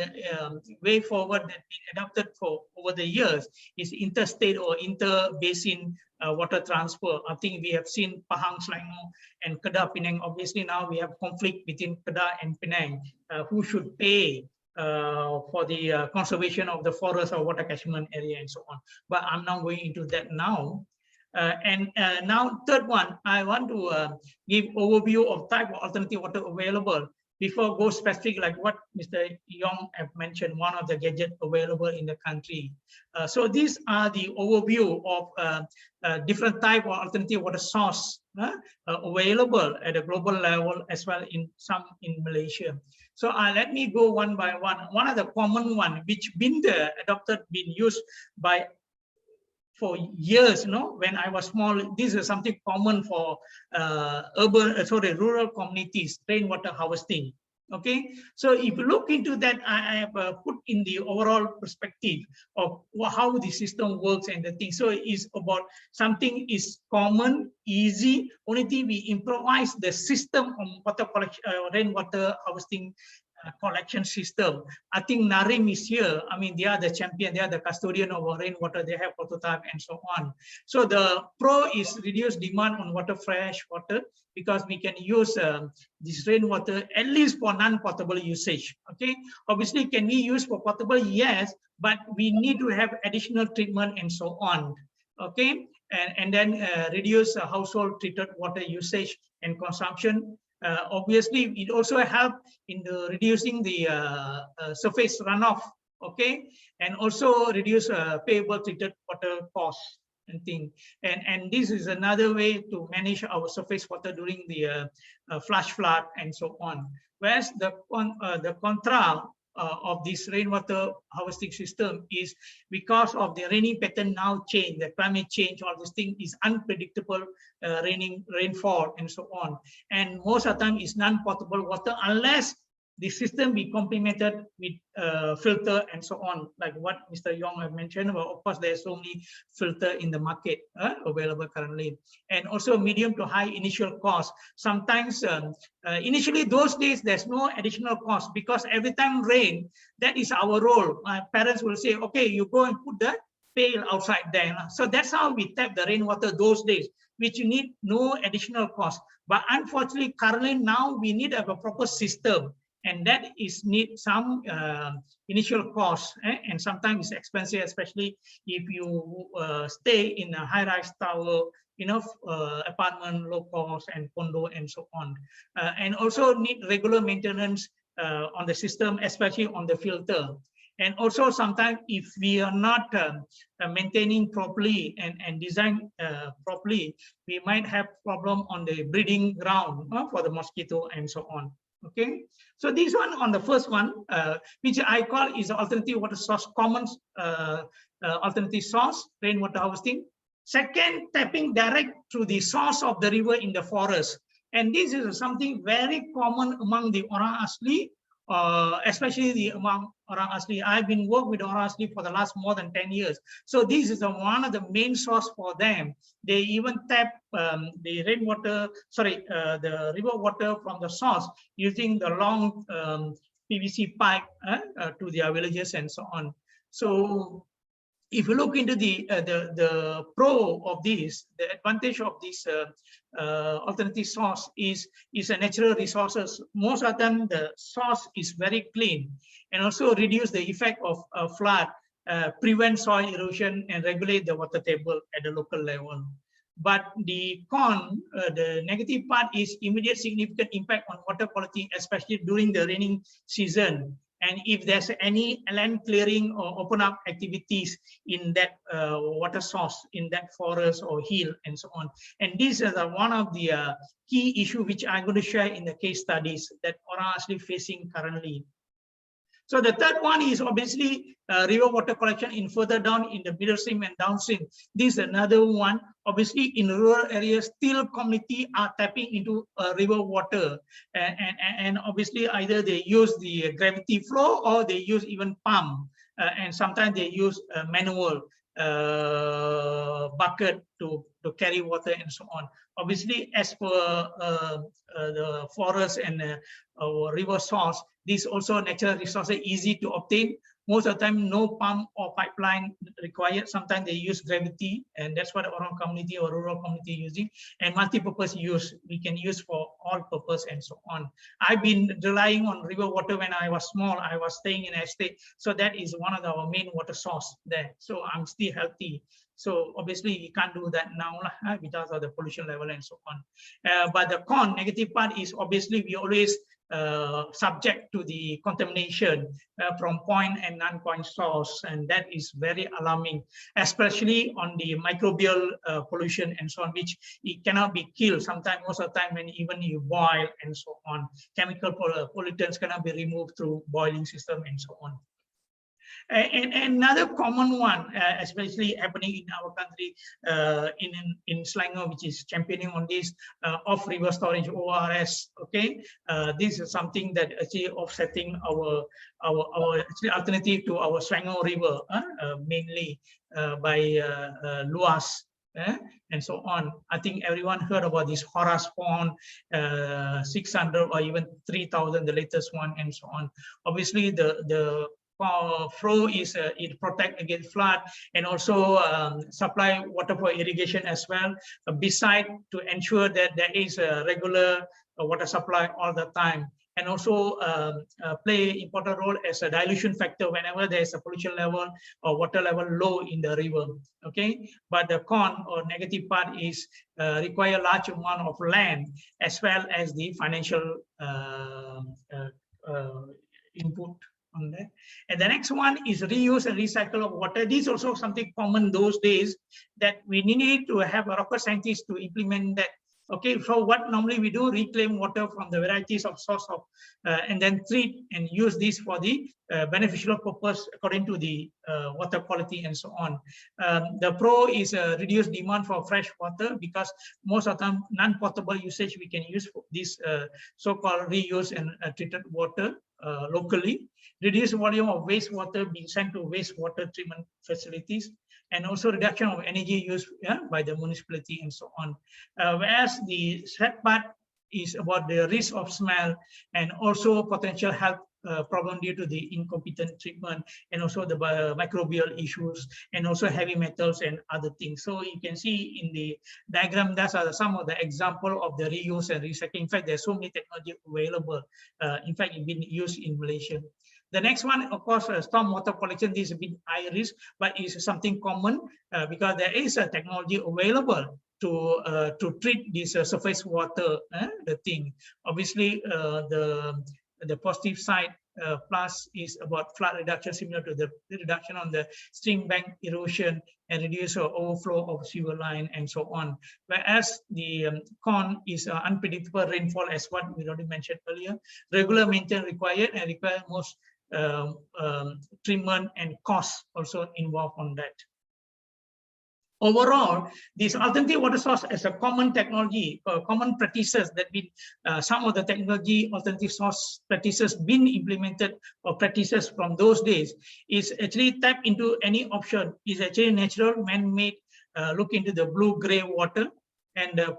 way forward that been adopted for over the years is interstate or inter-basin water transfer. I think we have seen Pahang, Selangor, and Kedah, Penang. Obviously now we have conflict between Kedah and Penang. Who should pay for the conservation of the forest or water catchment area and so on. But I'm not going into that now. Now third one, I want to give overview of type of alternative water available before go specific like what Mr. Yong have mentioned, one of the gadgets available in the country. So these are the overview of different type of alternative water source available at a global level as well in some in Malaysia. So let me go one by one. One of the common one which been adopted, been used by for years, when I was small, this is something common for rural communities, rainwater harvesting. Okay, so if you look into that, I have put in the overall perspective of how the system works and the thing. So it's about something is common, easy. Only thing we improvise the system on water collection, rainwater harvesting collection system. I think Narim is here. I mean, they are the champion, they are the custodian of rainwater, they have prototype and so on. So the pro is reduced demand on water, fresh water, because we can use this rainwater at least for non-potable usage. Okay, obviously can we use for potable? Yes, but we need to have additional treatment and so on. Okay, and then reduce household treated water usage and consumption. Obviously, it also help in the reducing the surface runoff. Okay, and also reduce payable treated water costs and thing. And this is another way to manage our surface water during the flash flood and so on. Whereas the contra of this rainwater harvesting system is because of the raining pattern now change, the climate change, all this thing is unpredictable rainfall and so on. And most of the time is non-potable water unless the system be complemented with filter and so on, like what Mr. Yong have mentioned. Well, of course, there's so many filter in the market available currently. And also medium to high initial cost. Sometimes initially those days, there's no additional cost because every time rain, that is our role. My parents will say, okay, you go and put the pail outside there. So that's how we tap the rainwater those days, which you need no additional cost. But unfortunately, currently now we need to have a proper system. And that is need some initial cost, and sometimes it's expensive, especially if you stay in a high-rise tower, apartment, low cost, and condo, and so on. And also need regular maintenance on the system, especially on the filter. And also sometimes if we are not maintaining properly and design properly, we might have problem on the breeding ground for the mosquito and so on. Okay, so this one on the first one, which I call is alternative water source, common alternative source, rainwater harvesting. Second, tapping direct through the source of the river in the forest. And this is something very common among the orang asli especially among Orang Asli. I've been working with Orang Asli for the last more than 10 years. So this is one of the main source for them. They even tap the the river water from the source using the long PVC pipe to their villages and so on. So if you look into the pro of this, the advantage of this alternative source is a natural resources. Most of them, the source is very clean and also reduce the effect of flood, prevent soil erosion and regulate the water table at the local level. But the the negative part is immediate significant impact on water quality, especially during the raining season. And if there's any land clearing or open up activities in that water source, in that forest or hill and so on. And this is one of the key issue which I'm going to share in the case studies that Orang Asli facing currently. So the third one is obviously river water collection in further down in the middle stream and downstream. This is another one. Obviously, in rural areas, still community are tapping into river water, and obviously either they use the gravity flow or they use even pump, and sometimes they use manual bucket to carry water and so on. Obviously, as per the forest and river source, these also natural resources easy to obtain. Most of the time, no pump or pipeline required. Sometimes they use gravity, and that's what our community or rural community using. And multi-purpose use, we can use for all purpose and so on. I've been relying on river water when I was small. I was staying in estate, so that is one of our main water source there. So I'm still healthy. So obviously we can't do that now because of the pollution level and so on. But the negative part is obviously we always subject to the contamination from point and non-point source, and that is very alarming, especially on the microbial pollution and so on, which it cannot be killed. Sometimes, most of the time, when even you boil and so on, chemical pollutants cannot be removed through boiling system and so on. And another common one, especially happening in our country, in Selangor, which is championing on this off-river storage (ORS). Okay, this is something that actually offsetting our actually alternative to our Selangor River, mainly by luas. And so on. I think everyone heard about this Horas Pond, 600 or even 3,000, the latest one, and so on. Obviously, the flow is it protect against flood and also supply water for irrigation as well. Beside to ensure that there is a regular water supply all the time, and also play important role as a dilution factor whenever there is a pollution level or water level low in the river. Okay, but the or negative part is require large amount of land as well as the financial input on that. And the next one is reuse and recycle of water. This is also something common those days that we need to have a rocket scientist to implement that. Okay, so what normally we do, reclaim water from the varieties of source of, and then treat and use this for the beneficial purpose according to the water quality and so on. The pro is reduced demand for fresh water because most of the time non-potable usage we can use for this so-called reuse and treated water locally. Reduce volume of wastewater being sent to wastewater treatment facilities, and also reduction of energy use by the municipality and so on. Whereas the sad part is about the risk of smell and also potential health problem due to the incompetent treatment, and also the microbial issues, and also heavy metals and other things. So you can see in the diagram, those are some of the example of the reuse and recycling. In fact, there's so many technology available. In fact, it's been used in Malaysia. The next one, of course, storm water collection. This is a bit high risk, but it's something common because there is a technology available to treat this surface water. The thing, obviously, the positive side plus is about flood reduction, similar to the reduction on the stream bank erosion and reduce overflow of sewer line and so on. Whereas the con is unpredictable rainfall, as what we already mentioned earlier. Regular maintenance required and require most treatment and cost also involved on that. Overall, these alternative water source as a common technology, common practices that been some of the technology alternative source practices been implemented or practices from those days is actually tap into any option is actually natural man-made. Look into the blue-gray water, and the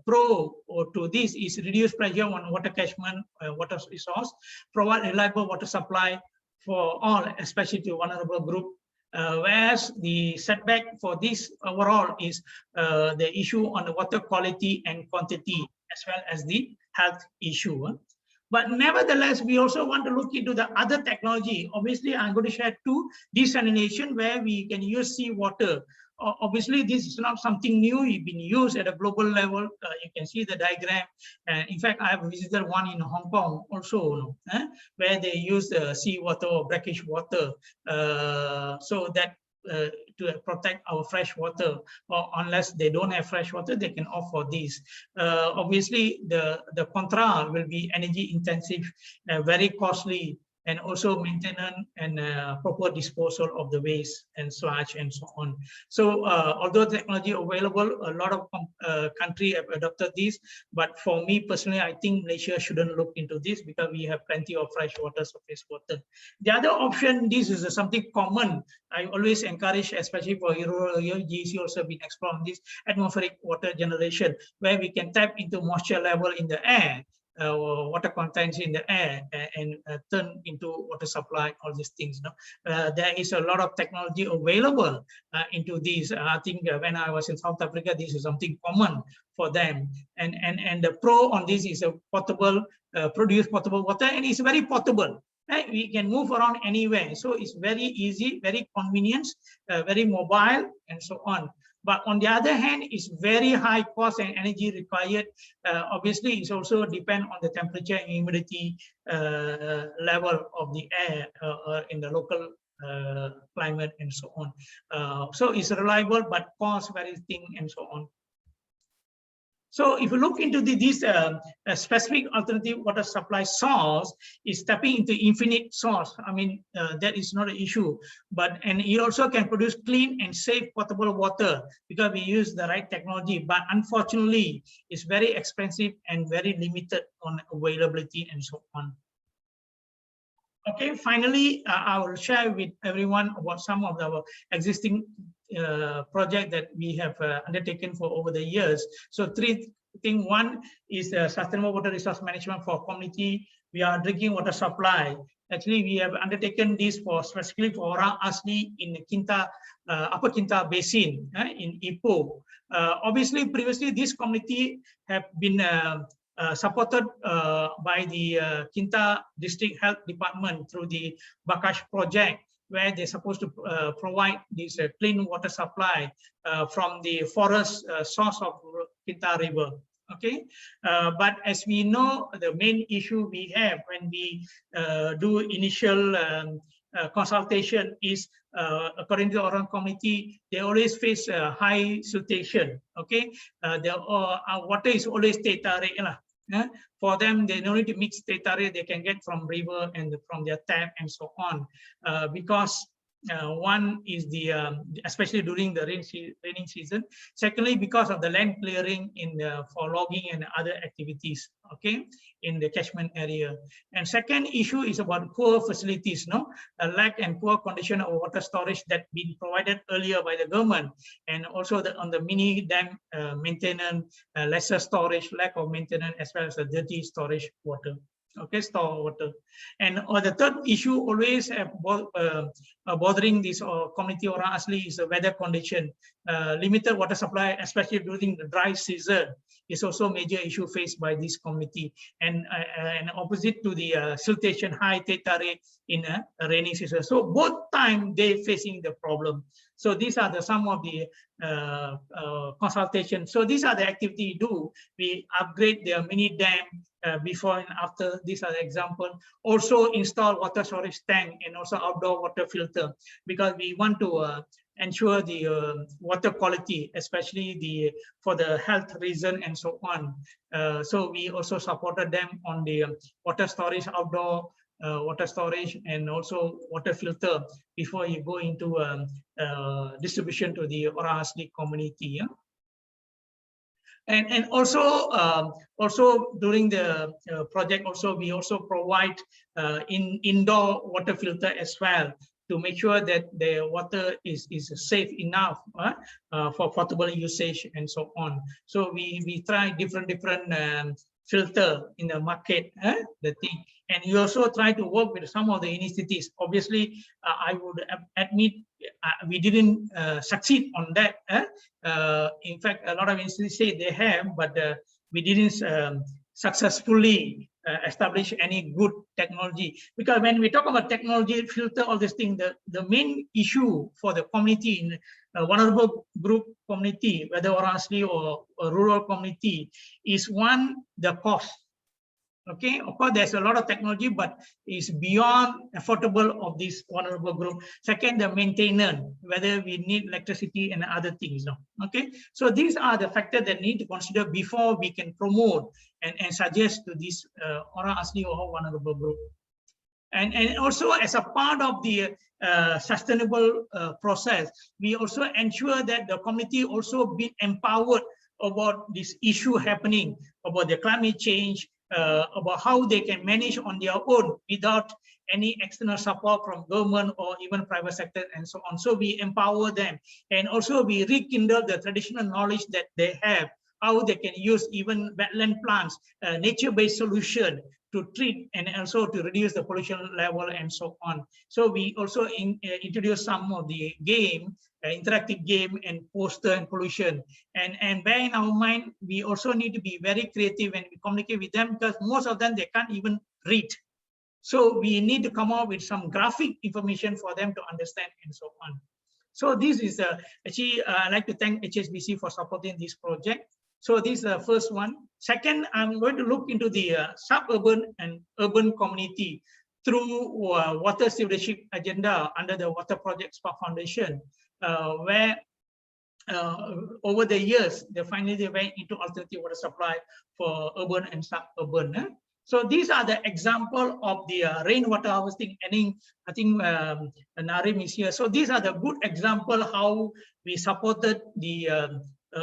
pro to this is reduce pressure on water catchment, water resource, provide reliable water supply for all, especially to vulnerable group. Whereas the setback for this overall is the issue on the water quality and quantity, as well as the health issue. But nevertheless, we also want to look into the other technology. Obviously, I'm going to share two: desalination, where we can use seawater. Obviously, this is not something new. It's been used at a global level. You can see the diagram. In fact, I have visited one in Hong Kong also, where they use seawater or brackish water, so that to protect our fresh water, or unless they don't have fresh water, they can opt for this. Obviously, the contra will be energy intensive, very costly, and also maintenance and proper disposal of the waste and sludge and so on. So although technology available, a lot of countries have adopted this, but for me personally, I think Malaysia shouldn't look into this because we have plenty of fresh water, surface water. The other option, this is something common. I always encourage, especially for rural area, GC also been exploring this atmospheric water generation, where we can tap into moisture level in the air, water contents in the air, and turn into water supply, all these things. There is a lot of technology available into these. I think when I was in South Africa, this is something common for them. And the pro on this is a portable, produce portable water, and it's very portable. We can move around anywhere. So it's very easy, very convenient, very mobile, and so on. But on the other hand, it's very high cost and energy required. Obviously, it's also depend on the temperature and humidity level of the air in the local climate and so on. So it's reliable, but cost very thin and so on. So if you look into this specific alternative water supply source, is tapping into infinite source. I mean, that is not an issue, and it also can produce clean and safe potable water because we use the right technology. But unfortunately, it's very expensive and very limited on availability and so on. Okay, finally, I will share with everyone about some of the existing project that we have undertaken for over the years. So three things. One is sustainable water resource management for community. We are drinking water supply. Actually, we have undertaken this for specifically for orang asli in Kinta, Upper Kinta Basin in Ipoh. Obviously, previously this community have been supported by the Kinta District Health Department through the Bakash project, where they're supposed to provide this clean water supply from the forest source of Kinta River. Okay, but as we know, the main issue we have when we do initial consultation is, according to our own community, they always face high siltation. Okay, our water is always teh tarik lah. For them, they don't need to mix teh tarik, they can get from river and from their tap and so on, because one is the especially during the raining season. Secondly, because of the land clearing in for logging and other activities, okay, in the catchment area. And second issue is about poor facilities, a lack and poor condition of water storage that been provided earlier by the government, and also on the mini dam maintenance, lesser storage, lack of maintenance, as well as the dirty storage water. Okay, store water. And the third issue always bothering this community orang asli is the weather condition. Limited water supply, especially during the dry season, is also a major issue faced by this community. And opposite to the siltation, high teh tarik in a rainy season. So both time they facing the problem. So these are some of the consultation. So these are the activity we do. We upgrade the mini dam before and after. These are the example. Also install water storage tank and also outdoor water filter, because we want to ensure the water quality, especially for the health reason and so on. So we also supported them on the water storage outdoor water storage and also water filter before you go into distribution to the orang asli community. Yeah? And also during the project also we also provide indoor water filter as well to make sure that the water is safe enough for potable usage and so on. So we try different filter in the market, the thing, and we also try to work with some of the initiatives. Obviously, I would admit we didn't succeed on that. In fact, a lot of institutes say they have, but we didn't successfully establish any good technology. Because when we talk about technology, filter, all these things, the main issue for the community in vulnerable group community, whether orang asli or rural community, is one, the cost. Okay, of course, there's a lot of technology, but it's beyond affordable of this vulnerable group. Second, the maintenance, whether we need electricity and other things. No? Okay, so these are the factors that need to consider before we can promote and suggest to this orang asli or vulnerable group. And also as a part of the sustainable process, we also ensure that the community also be empowered about this issue happening, about the climate change, about how they can manage on their own without any external support from government or even private sector and so on. So we empower them, and also we rekindle the traditional knowledge that they have, how they can use even wetland plants, nature-based solution to treat and also to reduce the pollution level and so on. So we also introduce some of the game, interactive game and poster and pollution. And bear in our mind, we also need to be very creative when we communicate with them, because most of them, they can't even read. So we need to come up with some graphic information for them to understand and so on. So this is actually, I'd like to thank HSBC for supporting this project. So this is the first one. Second, I'm going to look into the suburban and urban community through water stewardship agenda under the Water Project Spark Foundation, where over the years, they finally went into alternative water supply for urban and suburban. So these are the example of the rainwater harvesting. And I think Narim is here. So these are the good example how we supported the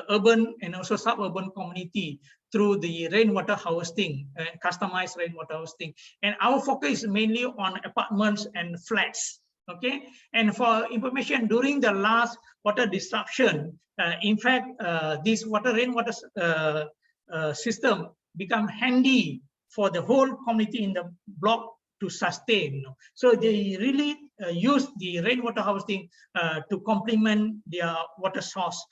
urban and also suburban community through the rainwater harvesting and customized rainwater harvesting. And our focus is mainly on apartments and flats. Okay, and for information, during the last water disruption, in fact, this rainwater system become handy for the whole community in the block to sustain. So they really use the rainwater harvesting to complement their water source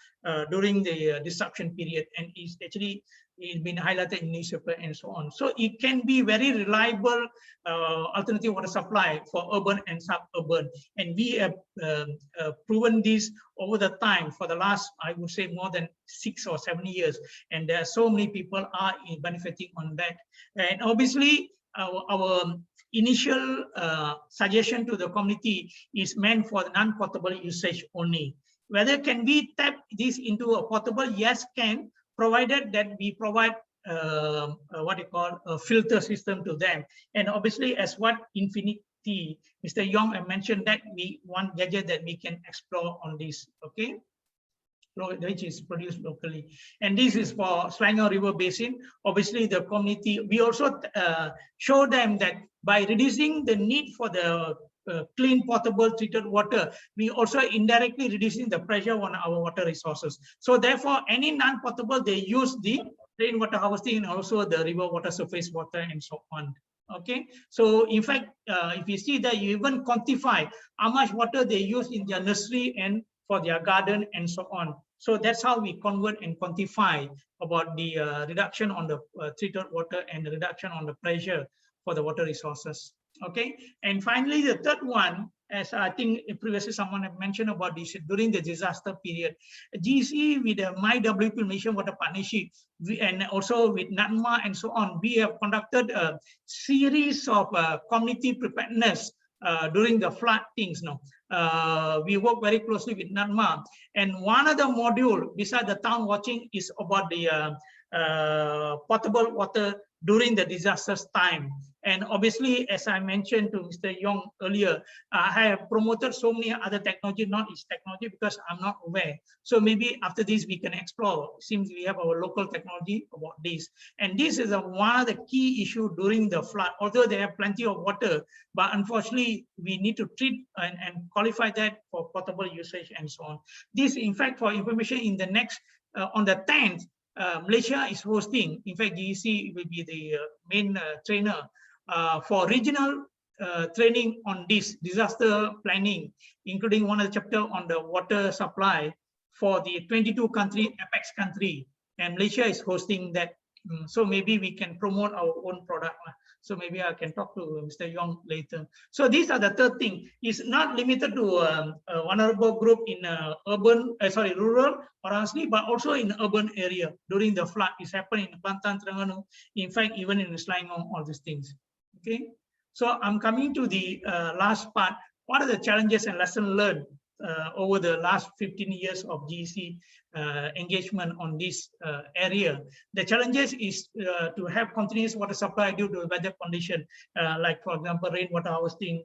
during the disruption period, and is actually it's been highlighted in newspaper and so on. So it can be very reliable alternative water supply for urban and suburban, and we have proven this over the time for the last, I would say, more than 6 or 7 years, and there are so many people are benefiting on that. And obviously our initial suggestion to the community is meant for the non-potable usage only. Whether can we tap this into a potable? Yes, can, provided that we provide what you call a filter system to them. And obviously, as what EFINITY, Mr. Yong mentioned, that we one gadget that we can explore on this, okay, which is produced locally. And this is for Selangor River Basin. Obviously, the community, we also show them that by reducing the need for the clean, potable, treated water, we also indirectly reducing the pressure on our water resources. So therefore, any non-potable, they use the rainwater harvesting and also the river water, surface water, and so on. Okay, so in fact, if you see that, you even quantify how much water they use in their nursery and for their garden and so on. So that's how we convert and quantify about the reduction on the treated water and the reduction on the pressure for the water resources. Okay, and finally, the third one, as I think previously someone had mentioned about this, during the disaster period, GC with the MyWP Malaysian Water Partnership, and also with NADMA and so on, we have conducted a series of community preparedness during the flood things. We work very closely with NADMA, and one of the module beside the town watching is about the potable water during the disasters time. And obviously, as I mentioned to Mr. Yong earlier, I have promoted so many other technology, not each technology, because I'm not aware. So maybe after this, we can explore. Seems we have our local technology about this. And this is one of the key issue during the flood. Although they have plenty of water, but unfortunately, we need to treat and qualify that for potable usage and so on. This, in fact, for information, in the next, on the 10th, Malaysia is hosting, in fact, GEC will be the main trainer for regional training on this disaster planning, including one of the chapter on the water supply for the 22 country, apex country, and Malaysia is hosting that. So maybe we can promote our own product. So maybe I can talk to Mr. Yong later. So these are the third thing. It's not limited to a vulnerable group in rural or honestly, but also in urban area during the flood. It's happened in Kelantan, Terengganu, in fact, even in Selangor, all these things. Okay. So I'm coming to the last part. What are the challenges and lessons learned over the last 15 years of GEC engagement on this area? The challenges is to have continuous water supply due to weather condition, like for example, rainwater harvesting.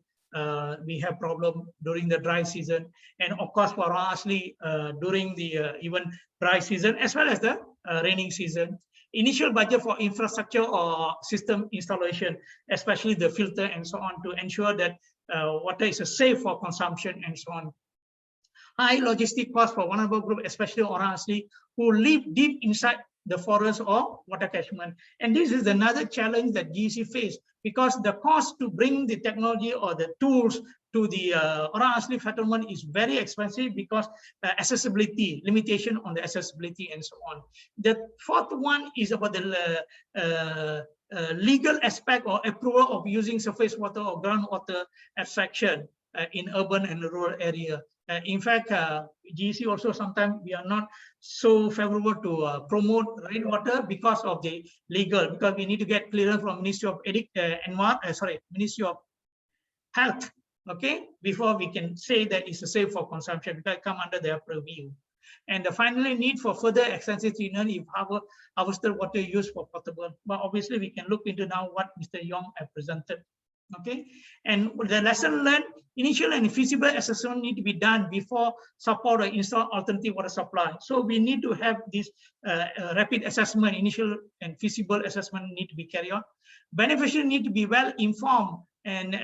We have problem during the dry season, and of course for Asli during the even dry season as well as the raining season. Initial budget for infrastructure or system installation, especially the filter and so on, to ensure that water is safe for consumption and so on. High logistic costs for vulnerable group, especially orang asli who live deep inside the forest or water catchment. And this is another challenge that GEC face, because the cost to bring the technology or the tools to the orang asli settlement is very expensive, because accessibility, limitation on the accessibility and so on. The fourth one is about the legal aspect or approval of using surface water or groundwater abstraction in urban and rural area. In fact, GEC also sometimes we are not so favorable to promote rainwater because of the legal, because we need to get clearance from Ministry of Ministry of Health, okay, before we can say that it's safe for consumption, because it come under their purview. And the finally need for further extensive treatment if harvested water used for potable. But obviously we can look into now what Mr. Yong has presented. Okay, and the lesson learned, initial and feasible assessment need to be done before support or install alternative water supply. So we need to have this rapid assessment, initial and feasible assessment need to be carried out. Beneficiaries need to be well informed and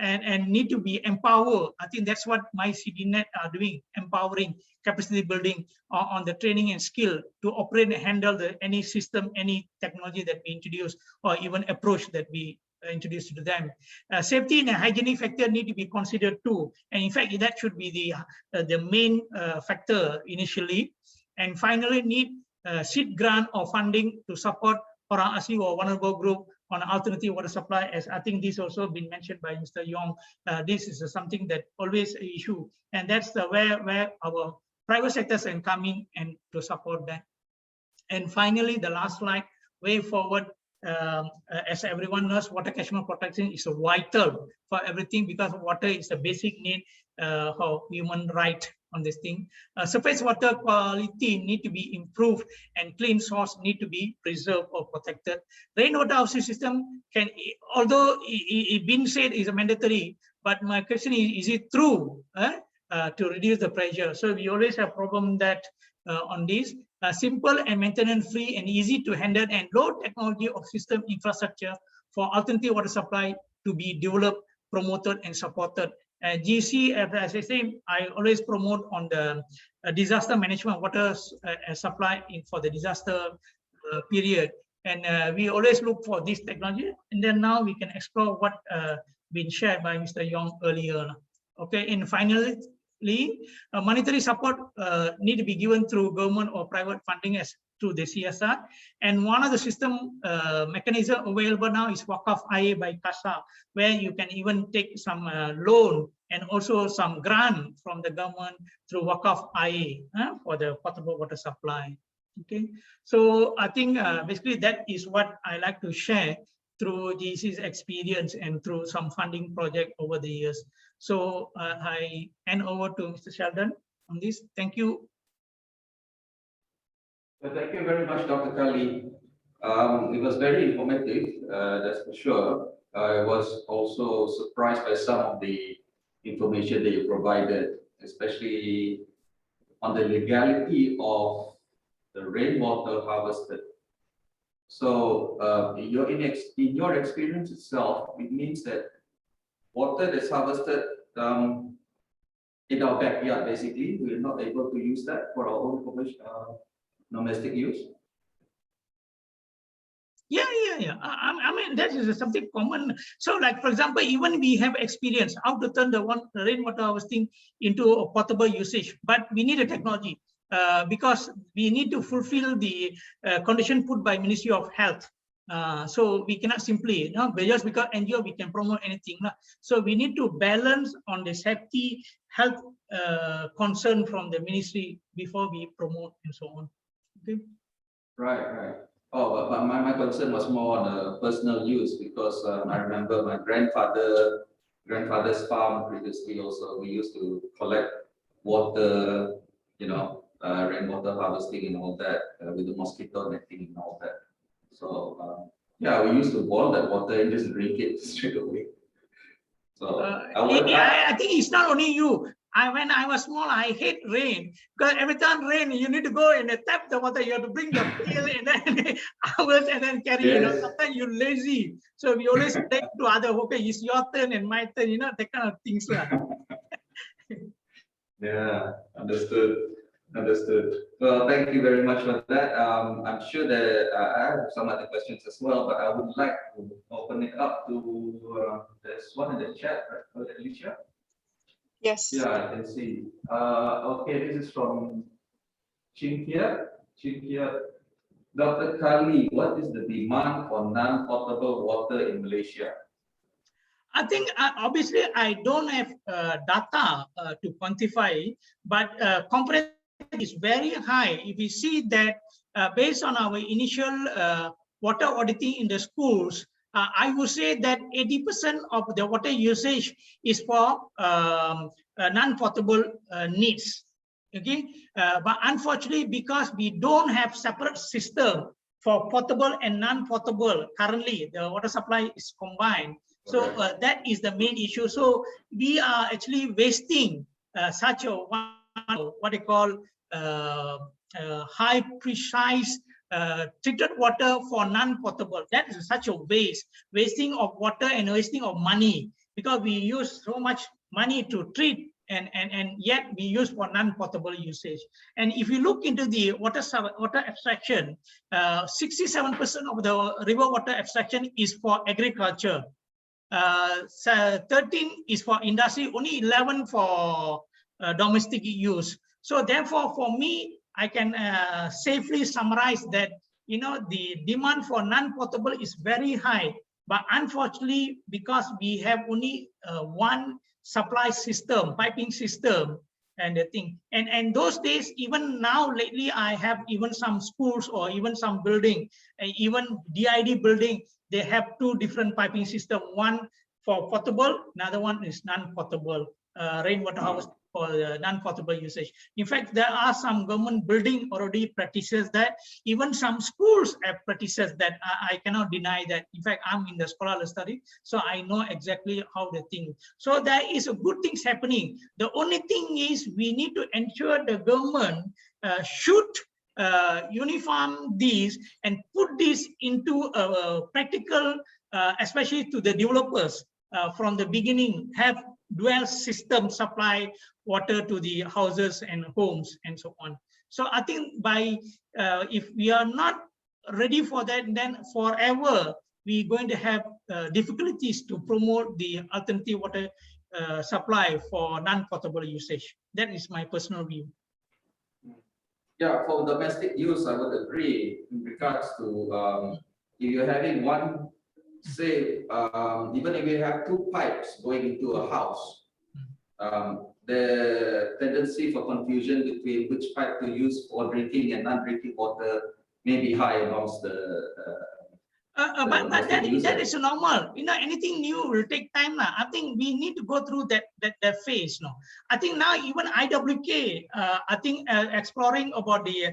need to be empowered. I think that's what my CDNet are doing, empowering, capacity building on the training and skill to operate and handle any system, any technology that we introduce, or even approach that we introduced to them. Safety and hygienic factor need to be considered too, and in fact that should be the main factor initially. And finally, need seed grant or funding to support orang asli or vulnerable group on alternative water supply, as I think this also been mentioned by Mr. Yong. This is something that always an issue, and that's where our private sectors can come in and to support that. And finally, the last slide, way forward. As everyone knows, water catchment protection is vital for everything, because water is a basic need for human right on this thing. Surface water quality need to be improved, and clean source need to be preserved or protected. Rainwater harvesting system can, although it been said is a mandatory, but my question is it true to reduce the pressure? So we always have problem that on this. Simple and maintenance free and easy to handle and low technology of system infrastructure for alternative water supply to be developed, promoted and supported. GC, as I say, I always promote on the disaster management water supply for the disaster period. And we always look for this technology. And then now we can explore what been shared by Mr. Yong earlier. Okay, and finally, monetary support need to be given through government or private funding as through the CSR. And one of the system mechanism available now is Wakaf IA by CASA, where you can even take some loan and also some grant from the government through Wakaf IA for the potable water supply. Okay, so I think basically that is what I like to share through GEC's experience and through some funding project over the years. So I hand over to Mr. Sheldon on this. Thank you. Thank you very much, Dr. Kali. It was very informative, that's for sure. I was also surprised by some of the information that you provided, especially on the legality of the rainwater harvested. So in your experience itself, it means that water that's harvested in our backyard, basically, we're not able to use that for our own domestic use. Yeah. I mean, that is something common. So, like, for example, even we have experience how to turn the rainwater harvesting into a potable usage, but we need a technology because we need to fulfill the condition put by Ministry of Health. So we cannot simply, just because NGO we can promote anything. So we need to balance on the safety, health concern from the ministry before we promote and so on. Okay. Right. Oh, but my concern was more on the personal use because I remember my grandfather's farm previously also, we used to collect water, rainwater harvesting and all that with the mosquito netting and all that. So yeah, we used to boil that water and just drink it straight away. So I think it's not only you. When I was small, I hate rain because every time rain, you need to go and tap the water. You have to bring your pail and then hours and then carry. Yes. Sometimes you're lazy, so we always play to other. Okay, it's your turn and my turn. That kind of things, lah. Yeah, understood. Well, thank you very much for that. I'm sure that I have some other questions as well, but I would like to open it up to there's one in the chat, right, Alicia? Yes. Yeah, I can see. Okay, this is from Chinkia. Dr. Kali, what is the demand for non-potable water in Malaysia? I think obviously I don't have data to quantify, but comparatively is very high. If we see that based on our initial water auditing in the schools, I would say that 80% of the water usage is for non-potable needs. Okay, but unfortunately, because we don't have separate system for potable and non-potable, currently the water supply is combined. So that is the main issue. So we are actually wasting such a what they call high precise treated water for non-potable. That is such a wasting of water and wasting of money because we use so much money to treat and yet we use for non-potable usage. And if you look into the water abstraction, 67% of the river water abstraction is for agriculture. 13 is for industry, only 11 for domestic use. So therefore, for me, I can safely summarize that the demand for non-potable is very high, but unfortunately, because we have only one supply system, piping system, and the thing, and those days, even now, lately, I have even some schools or even some building, even DID building, they have two different piping system, one for potable, another one is non-potable, rainwater harvesting for non-potable usage. In fact, there are some government building already practices that, even some schools have practices that. I cannot deny that. In fact, I'm in the scholar study, so I know exactly how the thing. So there is a good things happening. The only thing is we need to ensure the government should uniform these and put this into a practical, especially to the developers from the beginning, have dual system supply water to the houses and homes and so on. So I think by if we are not ready for that, then forever we're going to have difficulties to promote the alternative water supply for non-potable usage. That is my personal view. Yeah, for domestic use, I would agree in regards to if you're having one, say, even if you have two pipes going into a house, the tendency for confusion between which pipe to use for drinking and non-drinking water may be high amongst the But that is normal. You know, anything new will take time now. I think we need to go through that phase. No, I think now even IWK, I think exploring about the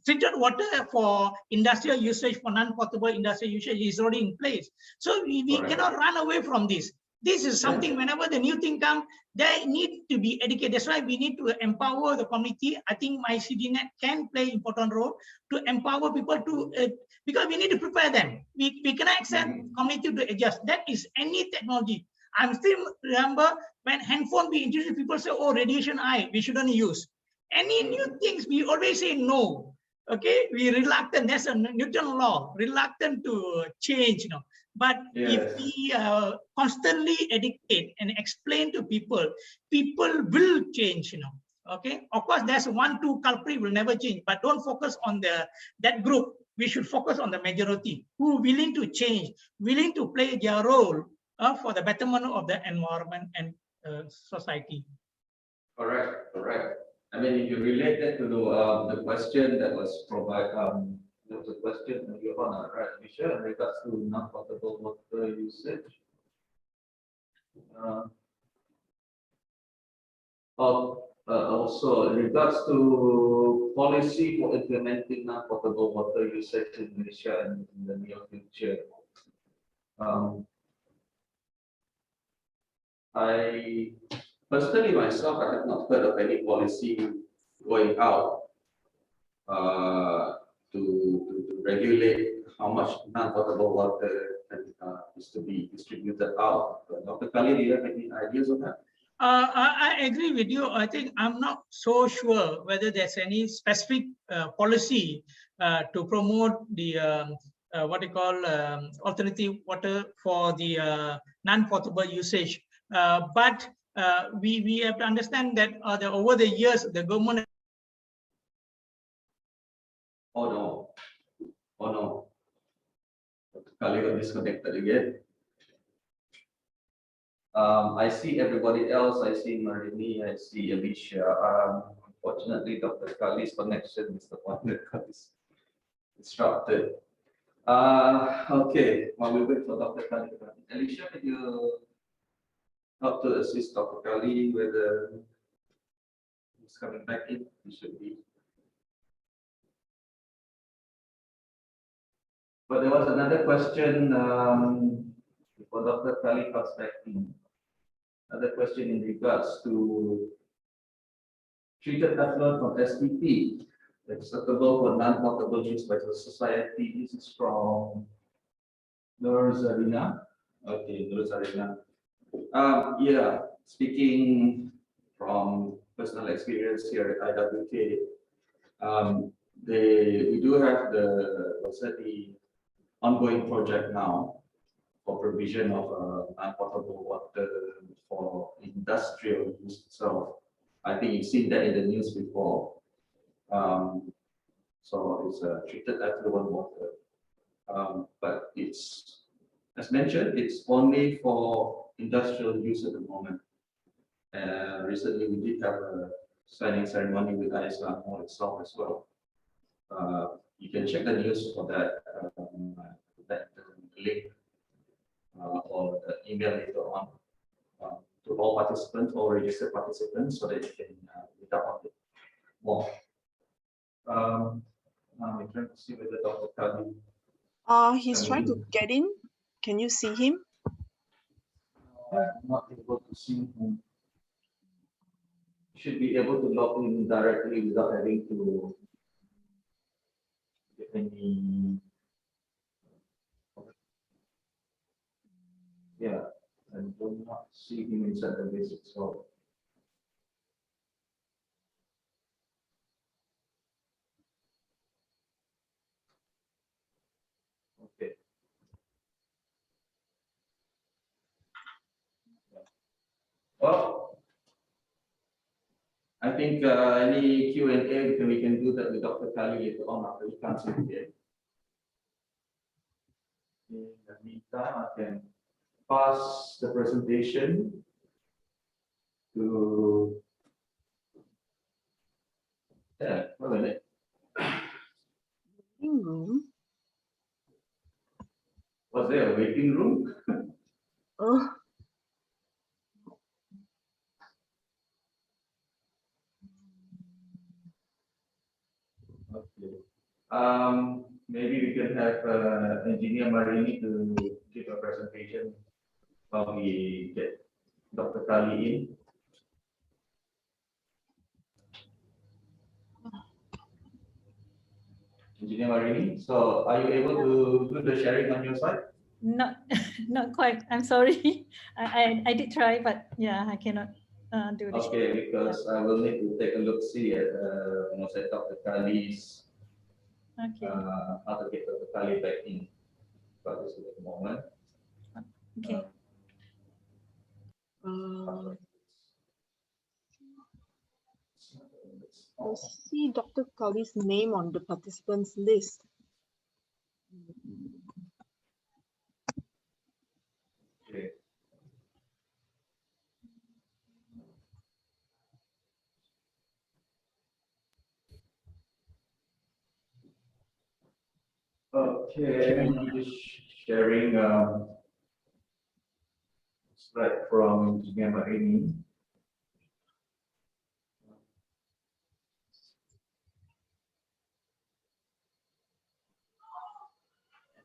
treated water for industrial usage, for non-potable industrial usage is already in place. So we cannot run away from this. This is something, whenever the new thing comes, they need to be educated. That's why we need to empower the community. I think my CDNet can play important role to empower people to, because we need to prepare them. We cannot accept community to adjust. That is any technology. I'm still remember when handphone we introduced, people say, oh, radiation high, we shouldn't use. Any new things, we always say no. Okay, we reluctant, that's a Newton law, reluctant to change, you know. But if we constantly educate and explain to people, people will change, you know. Okay, of course, there's 1-2 culprit will never change, but don't focus on that group. We should focus on the majority who are willing to change, willing to play their role for the betterment of the environment and society. Correct, correct. I mean, if you relate that to the question that was provided, there was a question earlier on, right, Michelle, in regards to non-potable water usage. Also, in regards to policy for implementing non-potable water usage in Malaysia and in the near future. I personally myself, I have not heard of any policy going out to regulate how much non-potable water is to be distributed out. Dr. Khalil, do you have any ideas on that? I agree with you. I think I'm not so sure whether there's any specific policy to promote the what you call alternative water for the non-potable usage. But we have to understand that over the years, the government. Oh no! Oh no! Dr. Khalil got disconnected again. I see everybody else. I see Marini. I see Alicia. Unfortunately, Dr. Khalil's connection is the one that got disrupted. Okay, while we wait for Dr. Khalil, Alicia, can you help to assist Dr. Khalil whether he's coming back in? He should be. But there was another question before Dr. Khalil comes back in. Another question in regards to treated effluent from SPP, acceptable for non-potable use by the society. This is from Nur Zarina. Okay, Nur Zarina. Yeah, speaking from personal experience here at IWK, we do have the ongoing project now for provision of non-potable water for industrial use itself. I think you've seen that in the news before. So it's a treated effluent water. But it's, as mentioned, it's only for industrial use at the moment. Recently we did have a signing ceremony with Islam itself as well. You can check the news for that, that link or the email later on to all participants or registered participants so that you can read up on it more. Now I'm trying to see whether Dr. Khalil. He's trying to get in. Can you see him? I'm not able to see him. Should be able to log in directly without having to get any. Yeah, I do not see him inside the basic. So okay. Well, I think any Q&A we can do that with Dr. Khalil later on after he comes in here. In the meantime, I can pass the presentation to one minute. Room. Was there a waiting room? Oh, Okay. Maybe we can have Engineer Marini to give a presentation while we get Dr. Kali in. Engineer Marini, so are you able to do the sharing on your side? Not not quite. I'm sorry. I did try, but yeah, I cannot do this. Okay, because I will need to take a look, see at set Dr. Kali's Okay. how to get Dr. Kali back in. But this is a moment. Okay. I see Dr. Kali's name on the participants list. Okay. Okay, I'm just sharing slide from Engineer Marini.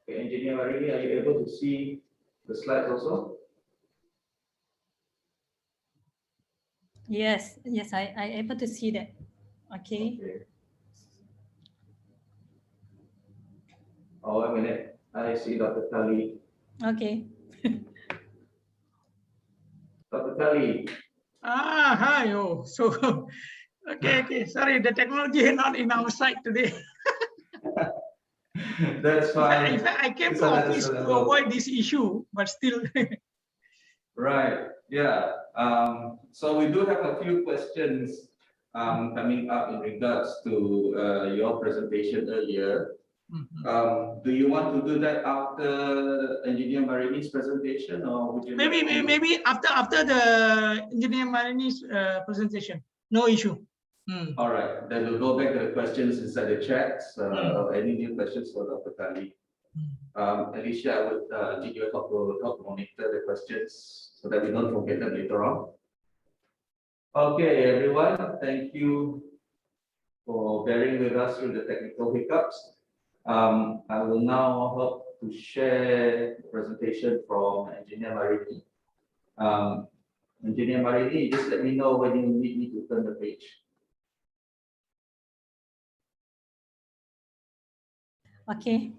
Okay, Engineer Marini, are you able to see the slides also? Yes, yes, I able to see that. Okay. Okay. Oh, a minute. I see Dr. Kali. Okay. Dr. Kali. Hi. Oh, so okay. Sorry, the technology is not in our side today. That's fine. In fact, I came It's to office to understandable. avoid this issue, but still. Right. Yeah. So we do have a few questions coming up in regards to your presentation earlier. Do you want to do that after Engineer Marini's presentation, or would you Maybe after the Engineer Marini's presentation. No issue. All right. Then we'll go back to the questions inside the chat. Any new questions for Dr. Kali? Alicia, I would need your help to help monitor the questions so that we don't forget them later on. Okay, everyone. Thank you for bearing with us through the technical hiccups. I will now help to share the presentation from Engineer Marini. Engineer Marini, just let me know when you need me to turn the page. Okay.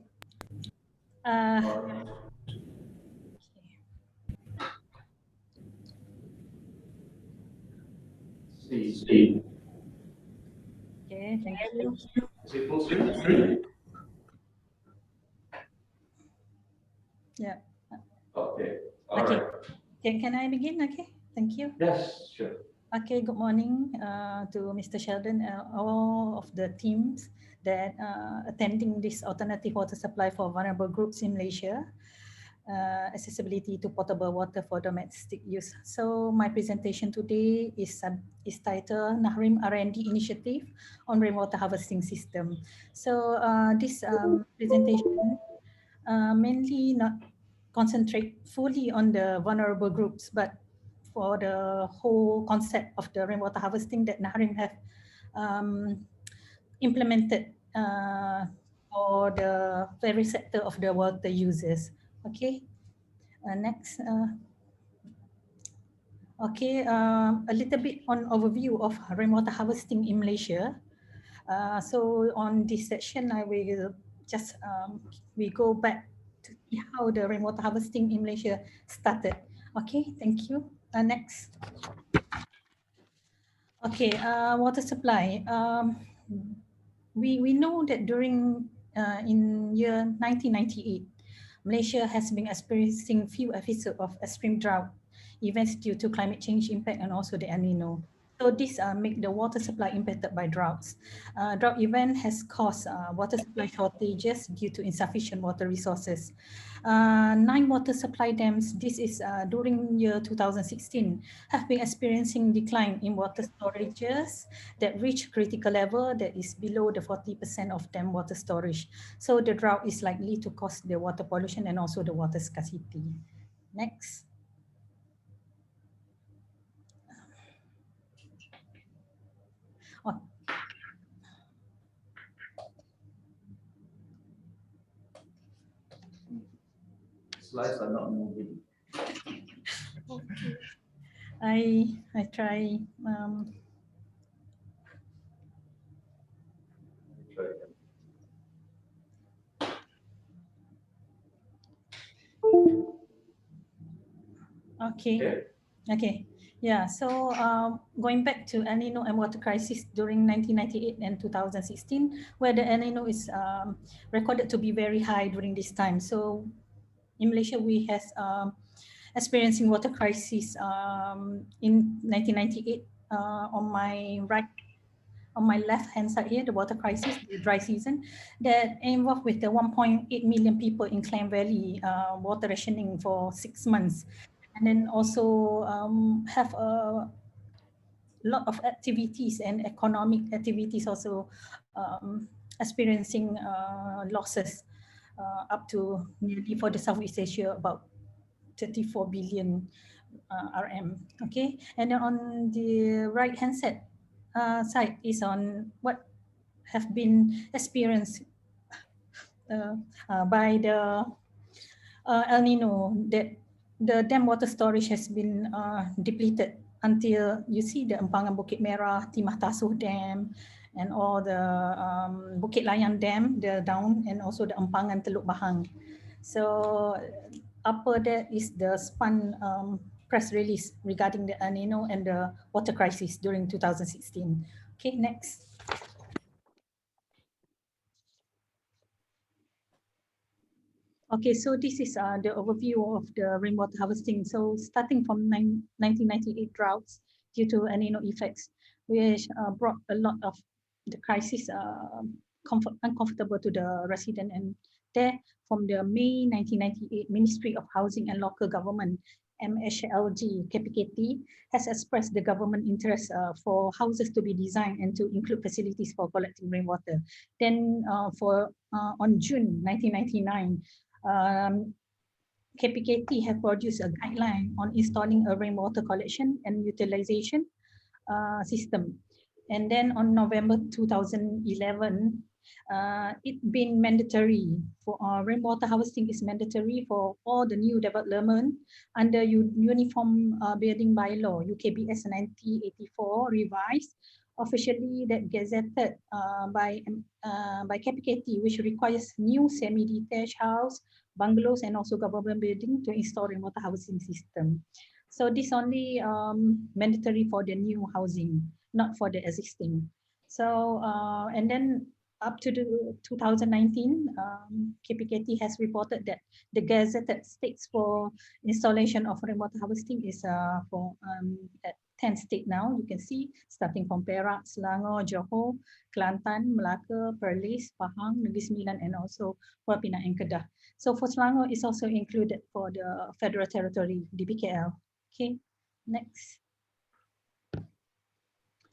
See. Okay, thank you. Is it full screen? Yeah. Okay. All Okay. right. Can I begin? Okay. Thank you. Yes, sure. Okay, good morning to Mr. Sheldon and all of the teams that attending this alternative water supply for vulnerable groups in Malaysia, accessibility to potable water for domestic use. So my presentation today is titled Nahrim R&D Initiative on Rainwater Harvesting System. So this presentation mainly not concentrate fully on the vulnerable groups, but for the whole concept of the rainwater harvesting that Nahrim have implemented for the very sector of the water users. Okay, next. Okay, a little bit on overview of rainwater harvesting in Malaysia. So on this section, I will just we go back to see how the rainwater harvesting in Malaysia started. Okay, thank you. Next. Okay, water supply. We know that during in year 1998, Malaysia has been experiencing few episodes of extreme drought events due to climate change impact and also the El Nino. So this make the water supply impacted by droughts. Drought event has caused water supply shortages due to insufficient water resources. 9 water supply dams, this is during year 2016, have been experiencing decline in water storages that reach critical level that is below the 40% of dam water storage. So the drought is likely to cause the water pollution and also the water scarcity. Next. Oh. Slides are not moving. I try. Okay. Okay. Yeah. So going back to El Nino and water crisis during 1998 and 2016, where the El Nino is recorded to be very high during this time. So in Malaysia, we has experiencing water crisis in 1998 on my right. On my left hand side here, the water crisis, the dry season, that involved with the 1.8 million people in Klang Valley, water rationing for 6 months. And then also have a lot of activities and economic activities also experiencing losses up to nearly for the Southeast Asia about 34 billion RM. Okay, and then on the right hand side is on what have been experienced by the El Nino, that the dam water storage has been depleted until you see the Empangan Bukit Merah, Timah Tasuh Dam, and all the Bukit Layang Dam, the down, and also the Empangan Teluk Bahang. So upper there is the SPAN press release regarding the El Nino and the water crisis during 2016. Okay, next. Okay, so this is the overview of the rainwater harvesting. So starting from 1998 droughts due to El Nino effects, which brought a lot of the crisis uncomfortable to the resident. And there, from the May 1998 Ministry of Housing and Local Government, MHLG KPKT, has expressed the government interest for houses to be designed and to include facilities for collecting rainwater. Then on June 1999, KPKT have produced a guideline on installing a rainwater collection and utilization system. And then on November 2011, it been mandatory for rainwater harvesting is mandatory for all the new development under Uniform Building Bylaw UKBS 1984 revised, officially that gazetted by KPKT, which requires new semi-detached house, bungalows, and also government building to install rainwater harvesting system. So this only mandatory for the new housing, not for the existing. So and then up to the 2019, KPKT has reported that the gazetted states for installation of rainwater harvesting is for at 10 states now. You can see starting from Perak, Selangor, Johor, Kelantan, Melaka, Perlis, Pahang, Negeri Sembilan, and also Pulau Pinang and Kedah. So for Selangor is also included for the Federal Territory, DBKL. Okay, next.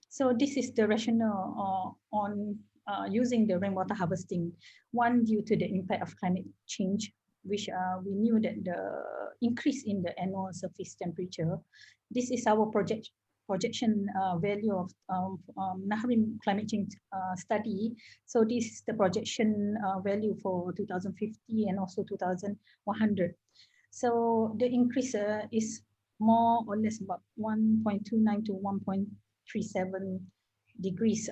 So this is the rationale on using the rainwater harvesting. One, due to the impact of climate change, which we knew that the increase in the annual surface temperature. This is our projection value of Nahrim climate change study. So this is the projection value for 2050 and also 2100. So the increase is more or less about 1.29 to 1.37 degrees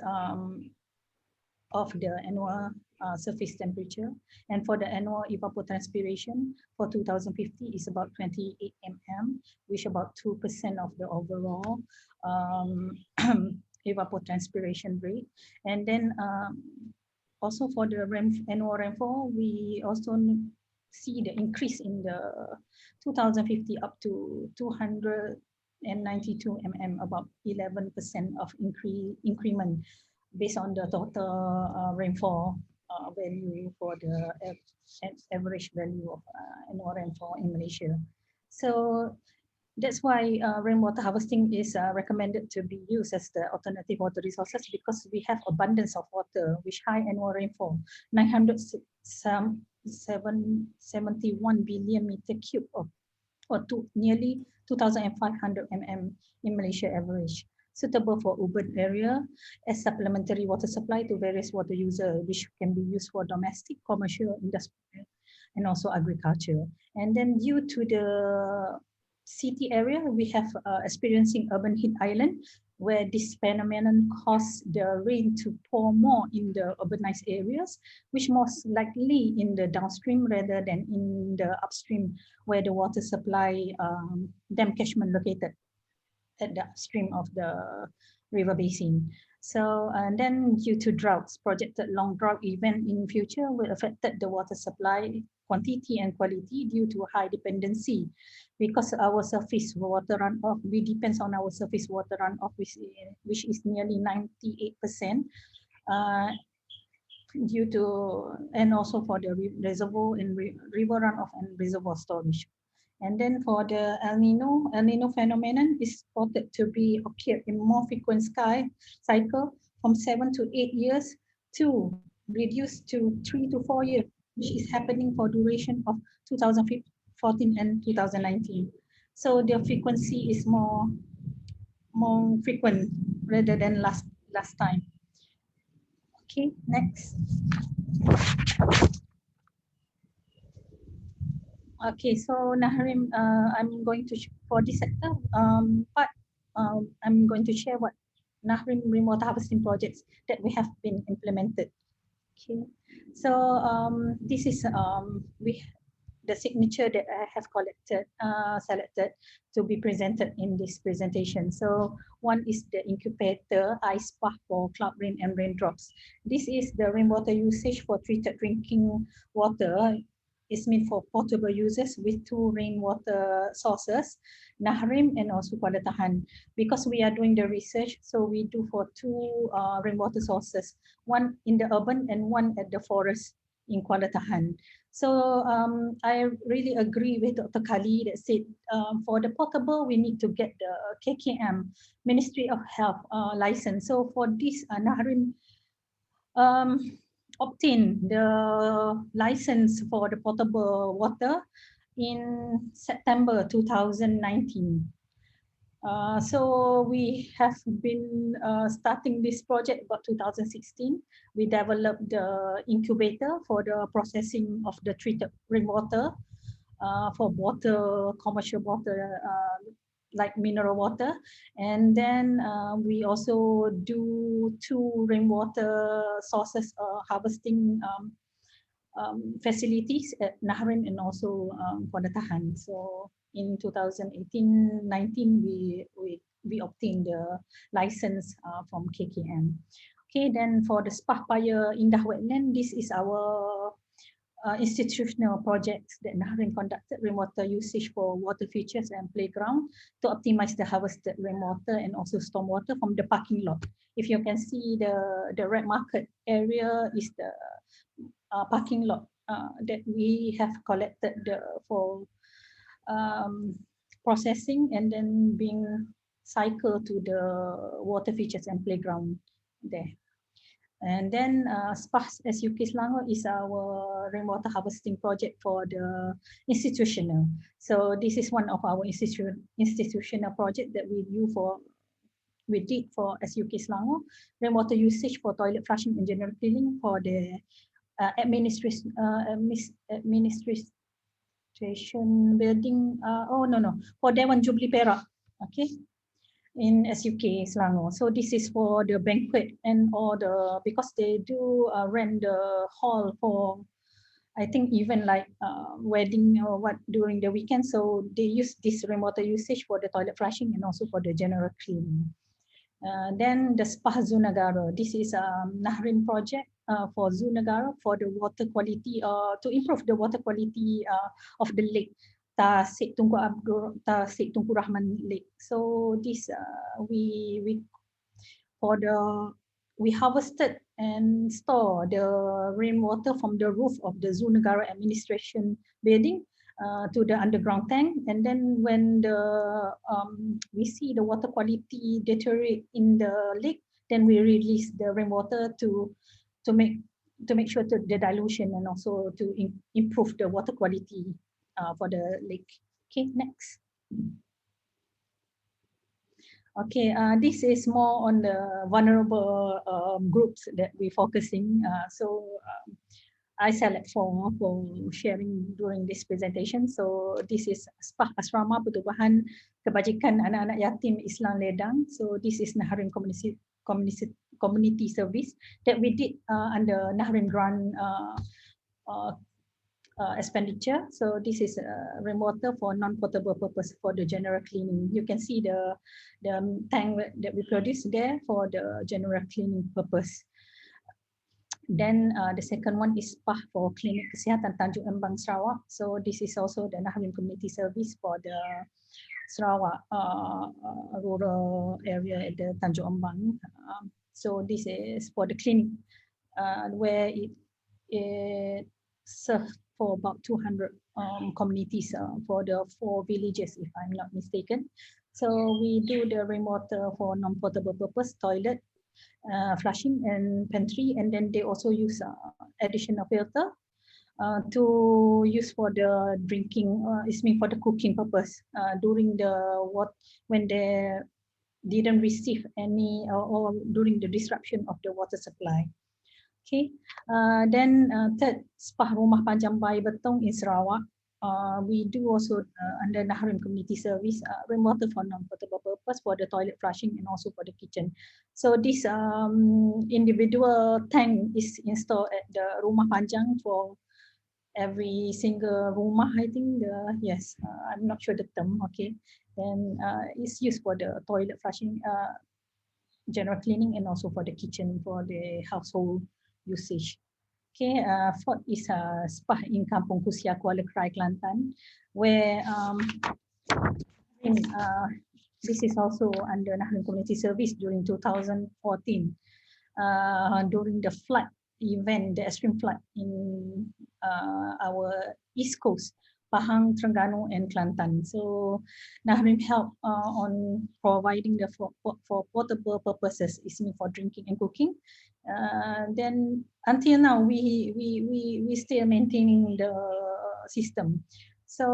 of the annual surface temperature. And for the annual evapotranspiration for 2050 is about 28 mm, which about 2% of the overall evapotranspiration rate. And then also for the annual rainfall, we also see the increase in the 2050 up to 200 and 92 mm, about 11% of increment based on the total rainfall value for the average value of annual rainfall in Malaysia. So that's why rainwater harvesting is recommended to be used as the alternative water resources, because we have abundance of water with high annual rainfall, 971 billion meter cube of, or nearly 2,500 mm in Malaysia average, suitable for urban area as supplementary water supply to various water users, which can be used for domestic, commercial, industrial, and also agriculture. And then due to the city area, we have experiencing urban heat island, where this phenomenon causes the rain to pour more in the urbanized areas, which most likely in the downstream rather than in the upstream, where the water supply dam catchment located at the upstream of the river basin. So, and then due to droughts, projected long drought event in future will affect the water supply quantity and quality due to high dependency, because our surface water runoff, we depends on our surface water runoff, which is nearly 98%, due to, and also for the reservoir and river runoff and reservoir storage. And then for the El Nino phenomenon is spotted to be occur in more frequent sky cycle from 7 to 8 years to reduced to 3 to 4 years, which is happening for duration of 2014 and 2019. So the frequency is more frequent rather than last time. Okay, next. Okay, so Nahrim, I'm going to, for this sector, I'm going to share what Nahrim rainwater harvesting projects that we have been implemented. Okay, so this is the signature that I have selected to be presented in this presentation. So one is the incubator ice bath for cloud rain and raindrops. This is the rainwater usage for treated drinking water. It's meant for portable users with 2 rainwater sources, Nahrim and also Kuala Tahan. Because we are doing the research, so we do for 2 rainwater sources, one in the urban and one at the forest in Kuala Tahan. So I really agree with Dr. Kali that said for the portable, we need to get the KKM, Ministry of Health license. So for this, Nahrim obtain the license for the potable water in September 2019. So we have been starting this project about 2016. We developed the incubator for the processing of the treated rainwater for water, commercial water, like mineral water. And then we also do 2 rainwater sources harvesting facilities at Nahrim and also Kuala Tahan. So in 2018-19, we obtained the license from KKM. Okay, then for the Spahpaya Indah Wetland, this is our institutional projects that Nahrim conducted rainwater usage for water features and playground to optimize the harvested rainwater and also stormwater from the parking lot. If you can see the red market area is the parking lot that we have collected for processing and then being cycled to the water features and playground there. And then SPAS SUK Selangor is our rainwater harvesting project for the institutional. So this is one of our institutional project that we did for SUK Selangor, rainwater usage for toilet flushing and general cleaning for the administration building. For Dewan Jubilee Perak. Okay. In SUK Selangor. So this is for the banquet and all the, because they do rent the hall for, I think even like wedding or what during the weekend. So they use this rainwater usage for the toilet flushing and also for the general cleaning. Then the Spa Zunagara. This is a Nahrim project for Zunagara for the water quality, to improve the water quality of the lake Tasik Tunku Rahman Lake. So this we harvested and store the rainwater from the roof of the Zoo Negara Administration building to the underground tank, and then when we see the water quality deteriorate in the lake, then we release the rainwater to make sure to the dilution and also to improve the water quality for the lake. Okay, next. Okay, this is more on the vulnerable groups that we're focusing. I select for sharing during this presentation. So this is SPAH Asrama Pertubuhan Kebajikan Anak-anak Yatim Islam Ledang. So this is Nahrim community service that we did under Nahrim grant expenditure. So this is rainwater for non-potable purpose for the general cleaning. You can see the tank that we produce there for the general cleaning purpose. Then the second one is SPAH for Klinik Kesihatan Tanjung Embang Sarawak. So this is also the Nahrim community service for the Sarawak rural area at the Tanjung Embang. So this is for the clinic where it serves for about 200 communities for the 4 villages, if I'm not mistaken. So we do the rainwater for non-potable purpose, toilet, flushing and pantry, and then they also use additional filter to use for the drinking, it's mean for the cooking purpose during when they didn't receive any or during the disruption of the water supply. Okay, then third, SPAH Rumah Panjang Bayi Betong in Sarawak. We do also under Nahrim Community Service rainwater for non-potable purpose for the toilet flushing and also for the kitchen. So this individual tank is installed at the Rumah Panjang for every single rumah. I think yes, I'm not sure the term. Okay, then it's used for the toilet flushing, general cleaning, and also for the kitchen for the household usage. Okay, fourth is SPAH in Kampung Kusia, Kuala Krai, Kelantan, where this is also under Nahrim Community Service during 2014, during the flood event, the extreme flood in our East Coast, Pahang, Terengganu, and Kelantan. So Nahrim helped on providing the for portable purposes, is mean for drinking and cooking. Then until now, we still maintaining the system. So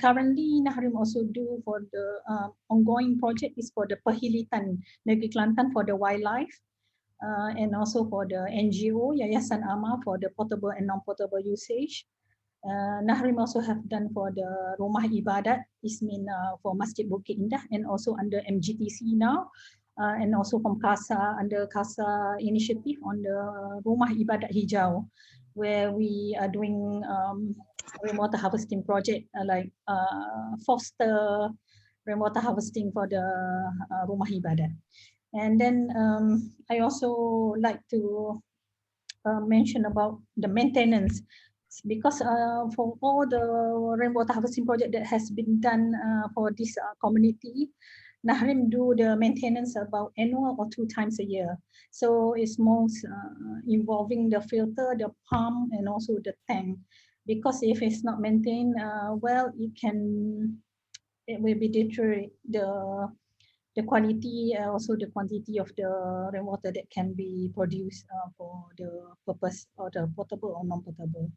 currently Nahrim also do for the ongoing project is for the Perhilitan Negeri Kelantan for the wildlife, and also for the NGO Yayasan Amal for the portable and non-portable usage. Nahrim also have done for the Rumah Ibadat, is mean for Masjid Bukit Indah, and also under MGTC now, and also from CASA, under CASA initiative on the Rumah Ibadat Hijau, where we are doing rainwater harvesting project like foster rainwater harvesting for the Rumah Ibadat. And then I also like to mention about the maintenance, because for all the rainwater harvesting project that has been done for this community, Nahrim do the maintenance about annual or 2 times a year. So it's most involving the filter, the pump, and also the tank. Because if it's not maintained well, it will be deteriorate the quality, also the quantity of the rainwater that can be produced for the purpose or the potable or non-potable.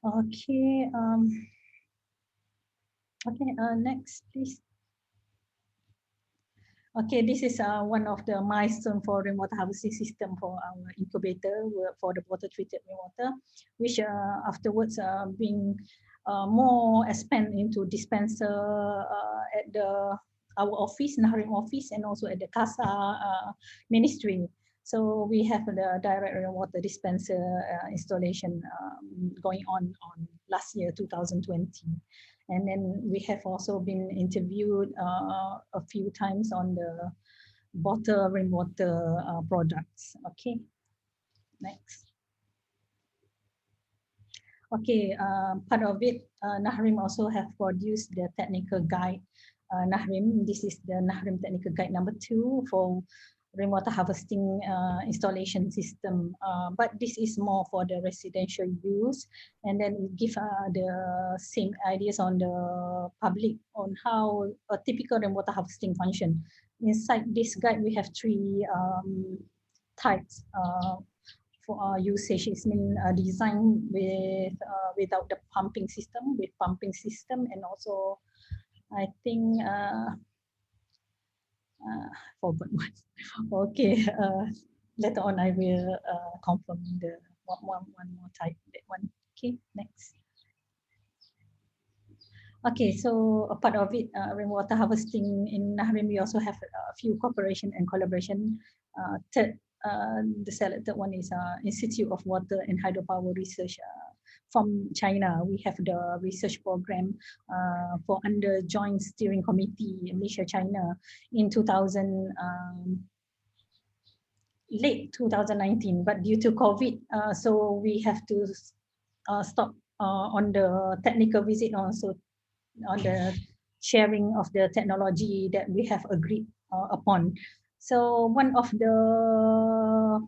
Okay. Okay. Next, please. Okay, this is one of the milestone for rainwater harvesting system for our incubator for the water treated rainwater, which afterwards being more expand into dispenser at our office, Nahrim office, and also at the CASA ministry. So we have the direct rainwater dispenser installation going on last year, 2020. And then we have also been interviewed a few times on the bottled rainwater products. Okay, next. Okay, part of it, Nahrim also have produced the technical guide. Nahrim, this is the Nahrim technical guide number 2 for rainwater harvesting installation system. But this is more for the residential use, and then it give the same ideas on the public on how a typical rainwater harvesting function. Inside this guide, we have 3 types for usage. It's been designed with without the pumping system, with pumping system, and also I think forgot one. Okay, later on I will confirm the one more type, that one. Okay, next. Okay, so a part of it, rainwater harvesting in Nahrim, we also have a few cooperation and collaboration. Third, the selected one is Institute of Water and Hydropower Research from China. We have the research program for under Joint Steering Committee Malaysia-China in late 2019, but due to COVID, so we have to stop on the technical visit also, on the sharing of the technology that we have agreed upon. So one of the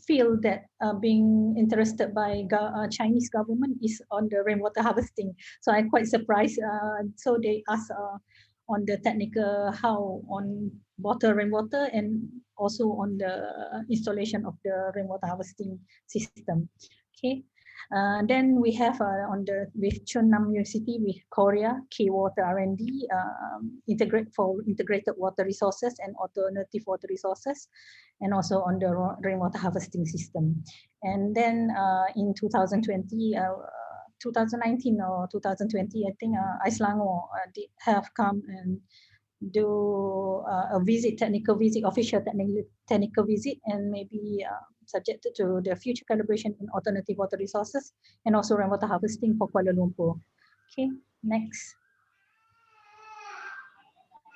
field that being interested by Chinese government is on the rainwater harvesting. So I'm quite surprised. So they ask on the technical, how on rainwater, and also on the installation of the rainwater harvesting system. Okay. Then we have with Chunnam University, with Korea, K-Water R&D, integrated water resources and alternative water resources, and also on the rainwater harvesting system. And then in 2020, 2019 or 2020, I think Icelango have come and do a visit, official technical visit, and maybe subjected to the future collaboration in alternative water resources and also rainwater harvesting for Kuala Lumpur. Okay, next.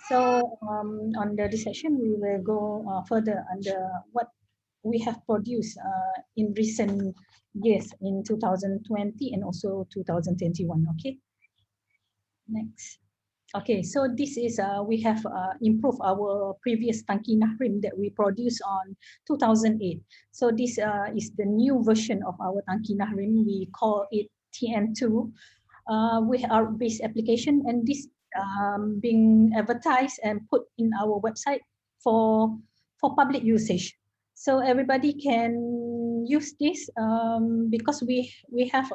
So on this session, we will go further under what we have produced in recent years in 2020 and also 2021. Okay, next. Okay, so this is, we have improved our previous Tangki Nahrim that we produced on 2008. So this is the new version of our Tangki Nahrim. We call it TN2 with our base application, and this being advertised and put in our website for public usage. So everybody can use this because we have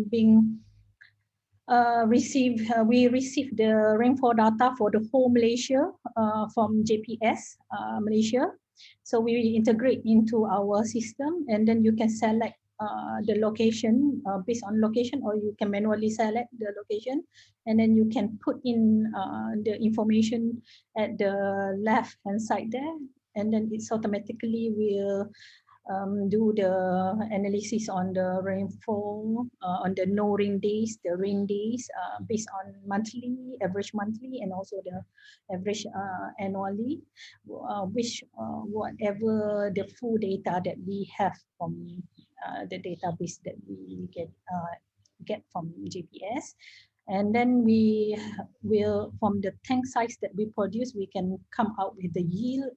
been we received the rainfall data for the whole Malaysia from JPS Malaysia. So we integrate into our system, and then you can select the location based on location, or you can manually select the location, and then you can put in the information at the left hand side there, and then it's automatically will do the analysis on the rainfall, on the no rain days, the rain days, based on monthly, average monthly, and also the average annually, which whatever the full data that we have from the database that we get from GPS. And then we will, from the tank size that we produce, we can come out with the yield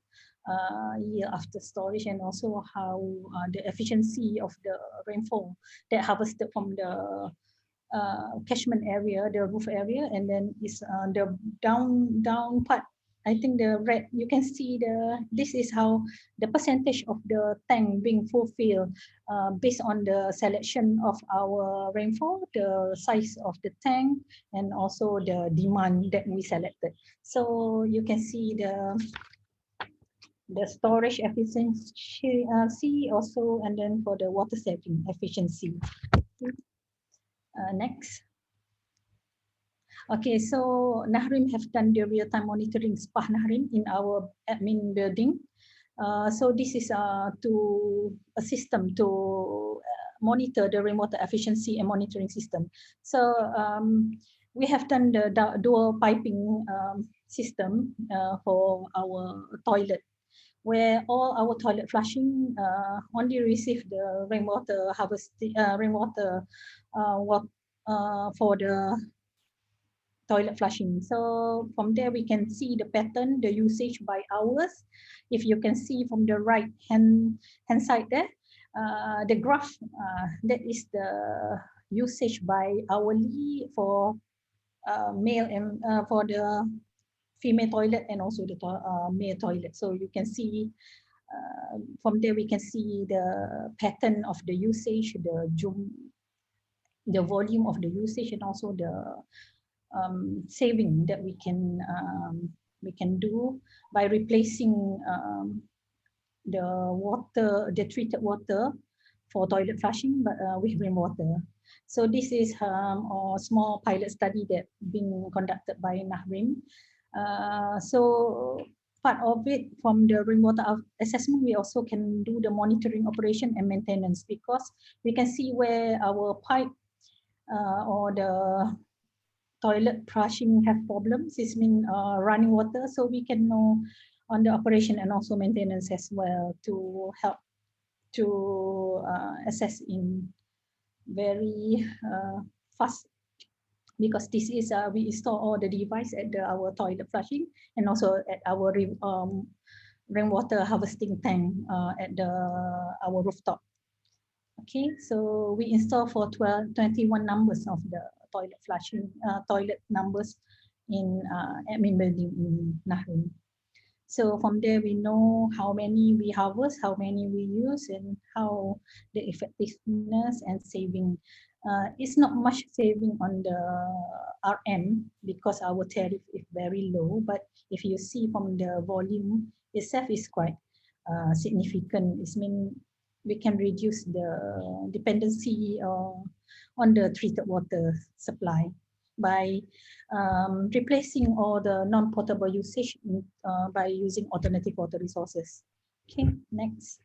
year after storage, and also how the efficiency of the rainfall that harvested from the catchment area, the roof area, and then is the down part. I think the red, you can see this is how the percentage of the tank being fulfilled based on the selection of our rainfall, the size of the tank, and also the demand that we selected. So you can see the storage efficiency also, and then for the water saving efficiency. Next. Okay, so Nahrim have done the real-time monitoring SPAH Nahrim in our admin building. So this is to a system to monitor the rainwater efficiency and monitoring system. So we have done the dual piping system for our toilet. where all our toilet flushing only receive the rainwater harvesting, for the toilet flushing. So from there we can see the pattern, the usage by hours. If you can see from the right hand side there, the graph, that is the usage by hourly for male and for the female toilet and also the male toilet. So you can see from there we can see the pattern of the usage, the volume of the usage, and also the saving that we can do by replacing the water, the treated water for toilet flushing, but with rainwater. So this is a small pilot study that been conducted by Nahrim. So part of it, from the rainwater assessment, we also can do the monitoring, operation, and maintenance, because we can see where our pipe or the toilet flushing have problems. This means running water, so we can know on the operation and also maintenance as well, to help to assess in very fast, because this is we install all the device at our toilet flushing and also at our rainwater harvesting tank at our rooftop. Okay, so we install for 21 numbers of the toilet flushing, toilet numbers in admin building in Nahrim. So from there we know how many we harvest, how many we use, and how the effectiveness and saving. It's not much saving on the RM because our tariff is very low, but if you see from the volume itself is quite significant. It means we can reduce the dependency on the treated water supply by replacing all the non-potable usage by using alternative water resources. Okay, next.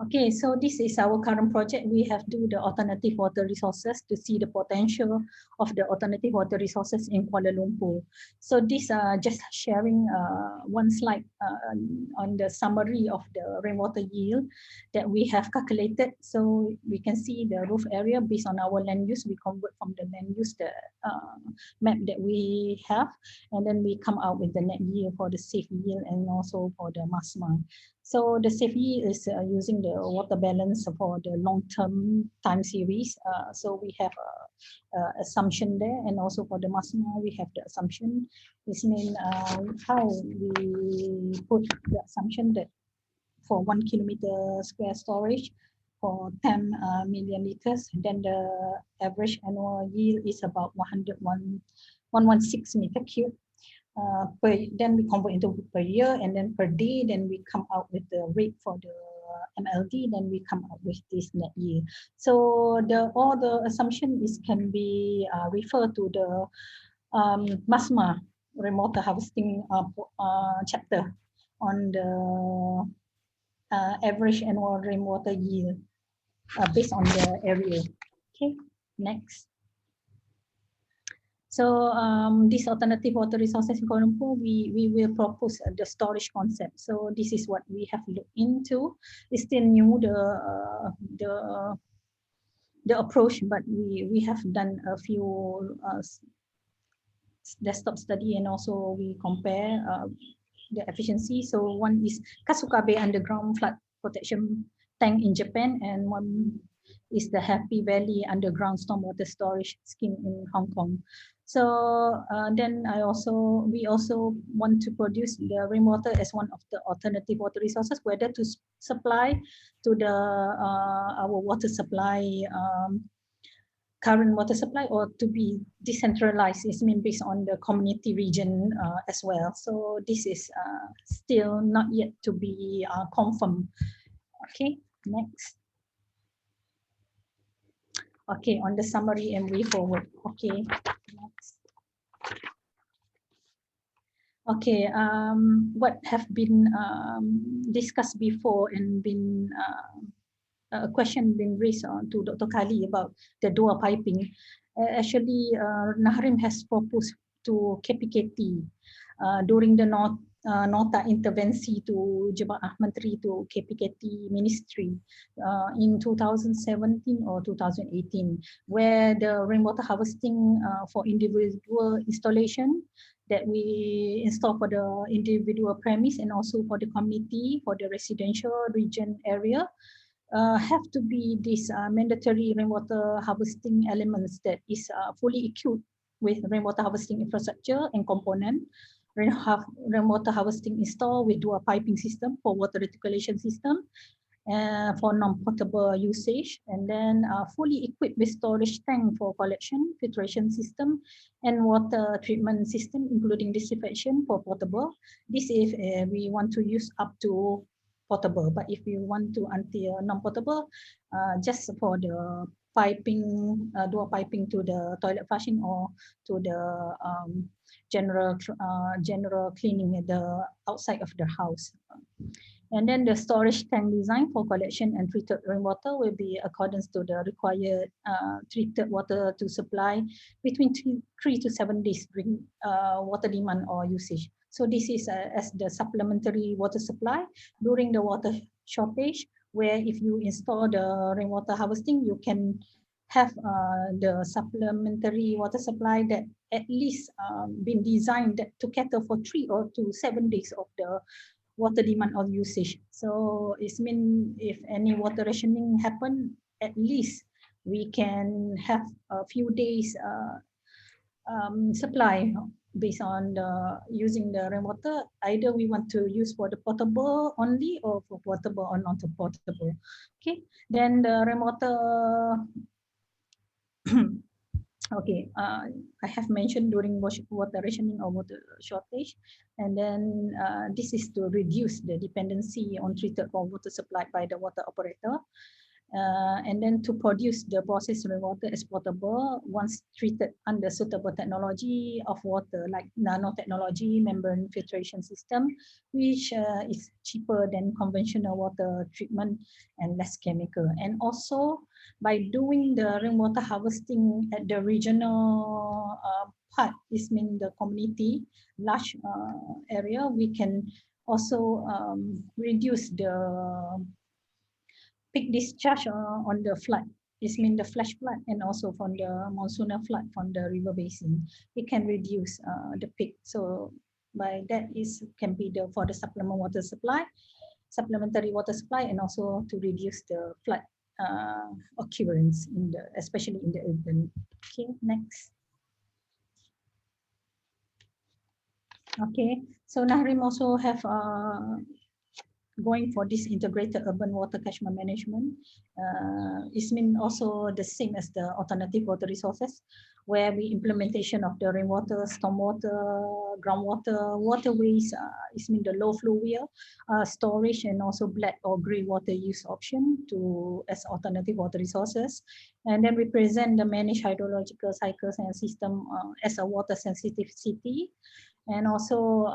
Okay, so this is our current project. We have do the alternative water resources to see the potential of the alternative water resources in Kuala Lumpur. So this just sharing one slide on the summary of the rainwater yield that we have calculated. So we can see the roof area based on our land use. We convert from the land use, the map that we have, and then we come out with the net yield for the safe yield and also for the MASMA. So the safe yield is using the water balance for the long-term time series. So we have a assumption there, and also for the MASMA we have the assumption. This means how we put the assumption that for 1 kilometer square storage for 10 million liters, then the average annual yield is about 116 meter cube. Then we convert into per year, and then per day, then we come out with the rate for the MLD, then we come out with this net yield. So all the assumption is can be referred to the MASMA rainwater harvesting chapter on the average annual rainwater yield based on the area. Okay, next. So this alternative water resources in Kuala Lumpur, we will propose the storage concept. So this is what we have looked into. It's still new, the approach, but we have done a few desktop study, and also we compare the efficiency. So one is Kasukabe underground flood protection tank in Japan, and one is the Happy Valley underground stormwater storage scheme in Hong Kong. So then we also want to produce the rainwater as one of the alternative water resources, whether to supply to the our water supply, current water supply, or to be decentralized. It's mean based on the community region as well. So this is still not yet to be confirmed. Okay, next. Okay, on the summary and way forward. Okay, next. Okay, what have been discussed before and been a question been raised to Dr. Kali about the dual piping. Actually, Nahrim has proposed to KPKT during the Nota Intervensi to Jemaah Menteri to KPKT Ministry in 2017 or 2018, where the rainwater harvesting for individual installation that we install for the individual premise and also for the community, for the residential region area, have to be this mandatory rainwater harvesting elements that is fully equipped with rainwater harvesting infrastructure and component, rainwater harvesting installed with dual piping system for water reticulation system, for non-potable usage, and then fully equipped with storage tank for collection, filtration system, and water treatment system, including disinfection for potable. This if we want to use up to potable, but if you want to until non-potable, just for the piping, dual piping to the toilet flushing or to the general cleaning at the outside of the house. And then the storage tank design for collection and treated rainwater will be accordance to the required treated water to supply between 3 to 7 days during water demand or usage. So this is as the supplementary water supply during the water shortage, where if you install the rainwater harvesting, you can have the supplementary water supply that at least been designed to cater for 3 or to 7 days of the water demand or usage. So it's mean if any water rationing happen, at least we can have a few days supply based on the using the rainwater. Either we want to use for the potable only or for potable or non-potable. Okay, then the rainwater. Okay, I have mentioned during water rationing or water shortage, and then this is to reduce the dependency on treated water supplied by the water operator, and then to produce the processed rainwater as potable once treated under suitable technology of water like nanotechnology, membrane filtration system, which is cheaper than conventional water treatment and less chemical. And also by doing the rainwater harvesting at the regional part, this means the community large area, we can also reduce the peak discharge on the flood. This means the flash flood and also from the monsoonal flood from the river basin. It can reduce the peak. So by that is can be the for the supplementary water supply, and also to reduce the flood occurrence in the especially in the urban. Okay, next. Okay, so Nahrim also have going for this integrated urban water catchment management. It means also the same as the alternative water resources, where we implementation of the rainwater, stormwater, groundwater, waterways, it means the low flow storage, and also black or grey water use option to as alternative water resources. And then we present the managed hydrological cycles and system as a water sensitive city, and also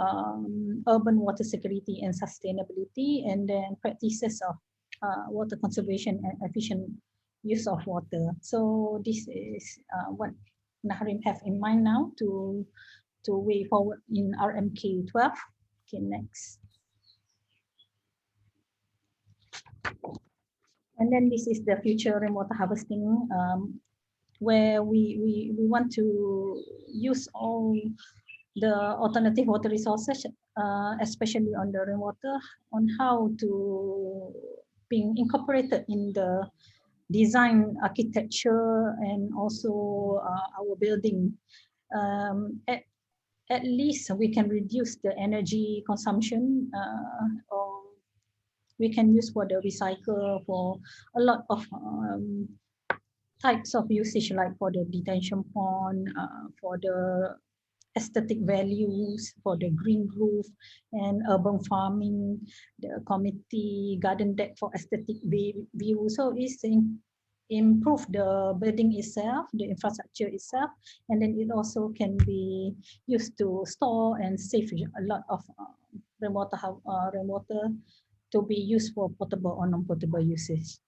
urban water security and sustainability, and then practices of water conservation and efficient use of water. So this is what Nahrim have in mind now to way forward in RMK 12. Okay, next. And then this is the future rainwater harvesting, where we want to use all the alternative water resources, especially on the rainwater, on how to being incorporated in the design architecture and also our building. At least we can reduce the energy consumption, or we can use for the recycle for a lot of types of usage, like for the detention pond, for the aesthetic values, for the green roof and urban farming, the community garden deck for aesthetic view. So it's improve the building itself, the infrastructure itself, and then it also can be used to store and save a lot of rainwater to be used for potable or non-potable usage.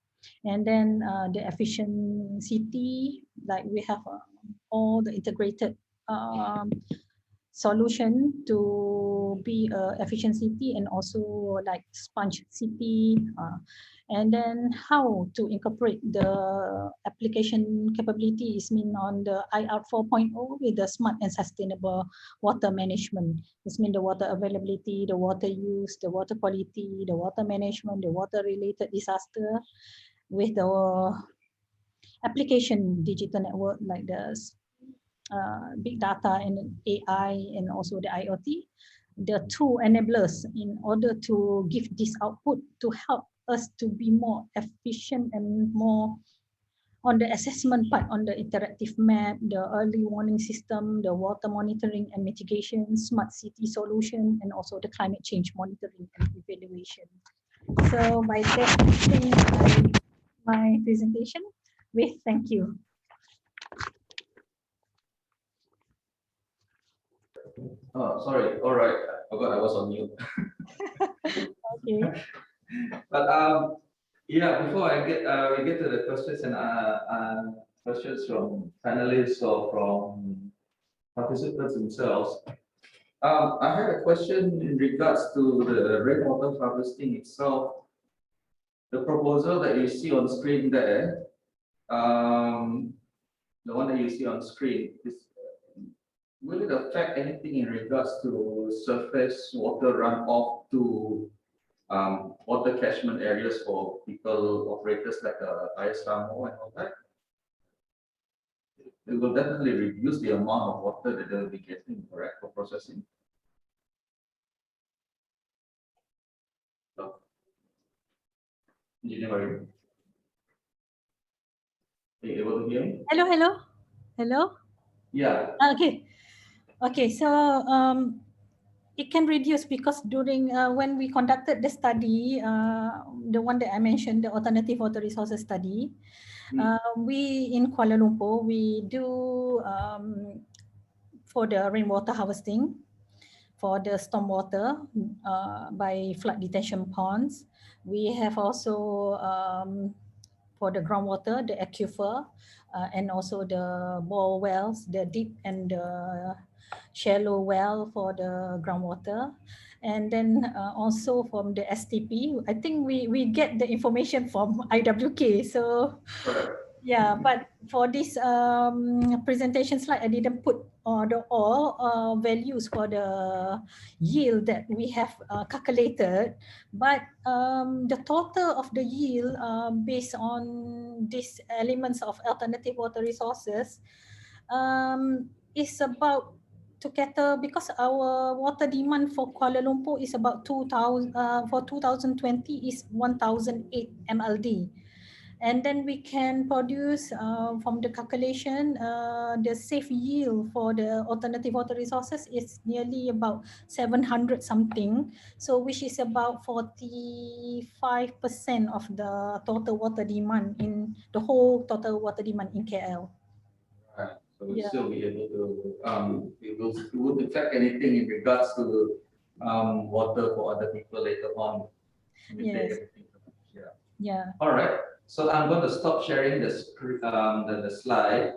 And then the efficient city, like we have all the integrated solution to be a efficient city and also like sponge city, and then how to incorporate the application capabilities on the IR 4.0 with the smart and sustainable water management. This means the water availability, the water use, the water quality, the water management, the water related disaster with the application digital network like the big data and AI and also the IoT, the two enablers in order to give this output to help us to be more efficient and more on the assessment part, on the interactive map, the early warning system, the water monitoring and mitigation, smart city solution, and also the climate change monitoring and evaluation. So by that, I think my presentation with thank you. Oh, sorry. All right. I forgot I was on mute. Okay. But yeah, before I get we get to the questions and questions from panelists or from participants themselves. I had a question in regards to the rainwater harvesting itself. The proposal that you see on screen there, the one that you see on screen, will it affect anything in regards to surface water runoff to water catchment areas for people, operators like ISRAMO and all that? It will definitely reduce the amount of water that they'll be getting, correct, for processing. So, Engineer Marie, are you able to hear me? Hello, hello, hello. Yeah. Okay, okay. So it can reduce because during when we conducted the study, the one that I mentioned, the alternative water resources study, we in Kuala Lumpur we do for the rainwater harvesting, for the stormwater by flood detention ponds. We have also for the groundwater, the aquifer, and also the bore wells, the deep and the shallow well for the groundwater. And then also from the STP, I think we get the information from IWK. So yeah, but for this presentation slide, I didn't put all values for the yield that we have calculated, but the total of the yield based on these elements of alternative water resources is about to cater, because our water demand for Kuala Lumpur is about 2000 for 2020 is 1008 MLD. And then we can produce from the calculation, the safe yield for the alternative water resources is nearly about 700 something. So which is about 45% of the total water demand in the whole total water demand in KL. Right. So we'll still be able to, it won't affect anything in regards to water for other people later on. Yes. Yeah. Yeah. All right. So I'm going to stop sharing the slide.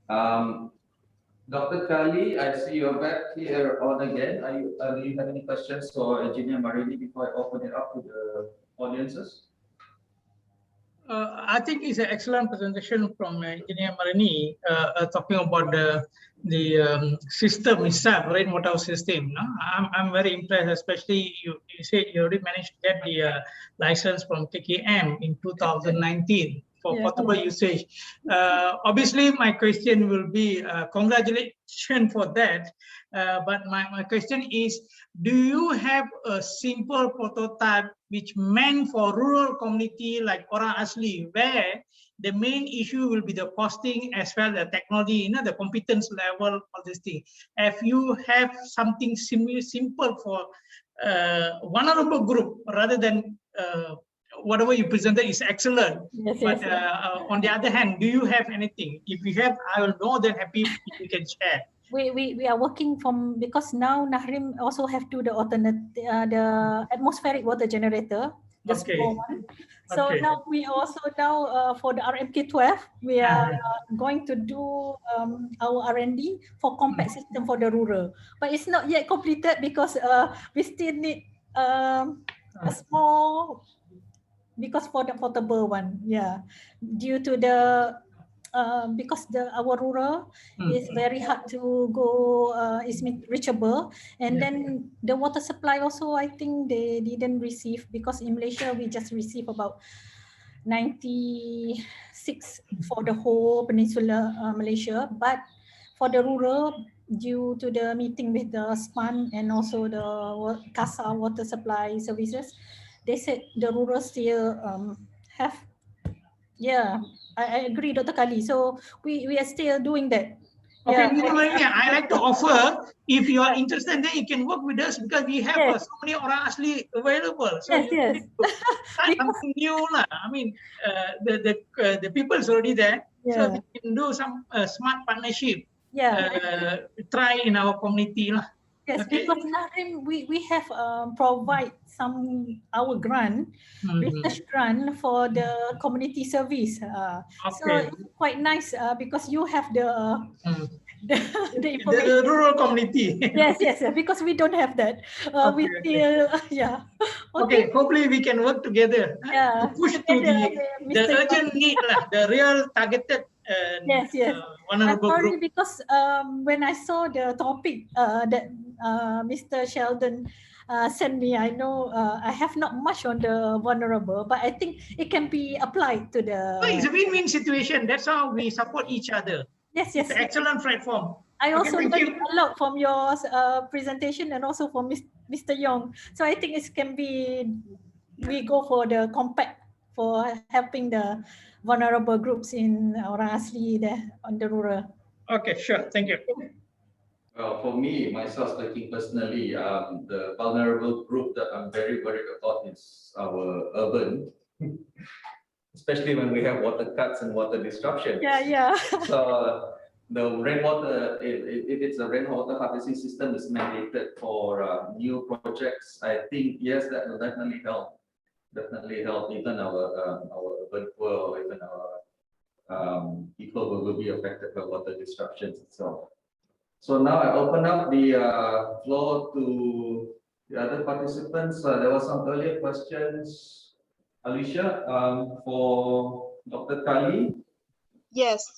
Dr. Kali, I see you're back here on again. Do you have any questions for Engineer Marini before I open it up to the audiences? I think it's an excellent presentation from Engineer Marini, talking about the system itself, rainwater system. No? I'm very impressed, especially you said you already managed to get the license from TKM in 2019 for potable usage. Obviously, my question will be congratulations for that. But my question is, do you have a simple prototype which meant for rural community like Orang Asli, where the main issue will be the costing as well as the technology, the competence level, all this thing. If you have something simple for vulnerable group, rather than whatever you presented is excellent. Yes, but on the other hand, do you have anything? If you have, I will more than happy if you can share. We are working from, because now Nahrim also have to the alternate the atmospheric water generator. the Okay. small one. So Okay. now we also for the RMK12, we are going to do our R&D for compact system for the rural, but it's not yet completed because we still need a small, because for the portable one, due to the because our rural is very hard to go, is reachable, and then the water supply also, I think they didn't receive, because in Malaysia we just receive about 96 for the whole peninsula Malaysia, but for the rural, due to the meeting with the SPAN and also the CASA water supply services, they said the rural still have. I agree, Dr. Kali. So we are still doing that. Okay, I like to offer, if you are interested, then you can work with us, because we have so many orang asli available. So yes. Start something new lah. I mean, the people is already there, so we can do some smart partnership. Try in our community lah. Yes, because Narim, we have provide our grant, research grant for the community service. So it's quite nice because you have the information. The rural community. Yes, because we don't have that. We still, Okay, hopefully we can work together to push to the urgent need lah, the real targeted. Yes. I'm sorry group. because when I saw the topic that Mr. Sheldon sent me, I know I have not much on the vulnerable, but I think it can be applied to the. It's a win-win situation. That's how we support each other. Yes. It's an excellent platform. I also learned a lot from your presentation and also from Mr. Yong. So I think it can be, we go for the compact for helping the vulnerable groups in orang asli there on the rural. Okay, sure. Thank you. Well, for me, myself speaking personally, the vulnerable group that I'm very worried about is our urban, especially when we have water cuts and water disruption. Yeah. So the rainwater, if it's a rainwater harvesting system is mandated for new projects, I think yes, that will definitely help. Even our urban poor, or even our people will be affected by water disruptions itself. So now I open up the floor to the other participants. There were some earlier questions, Alicia, for Dr. Kali. Yes.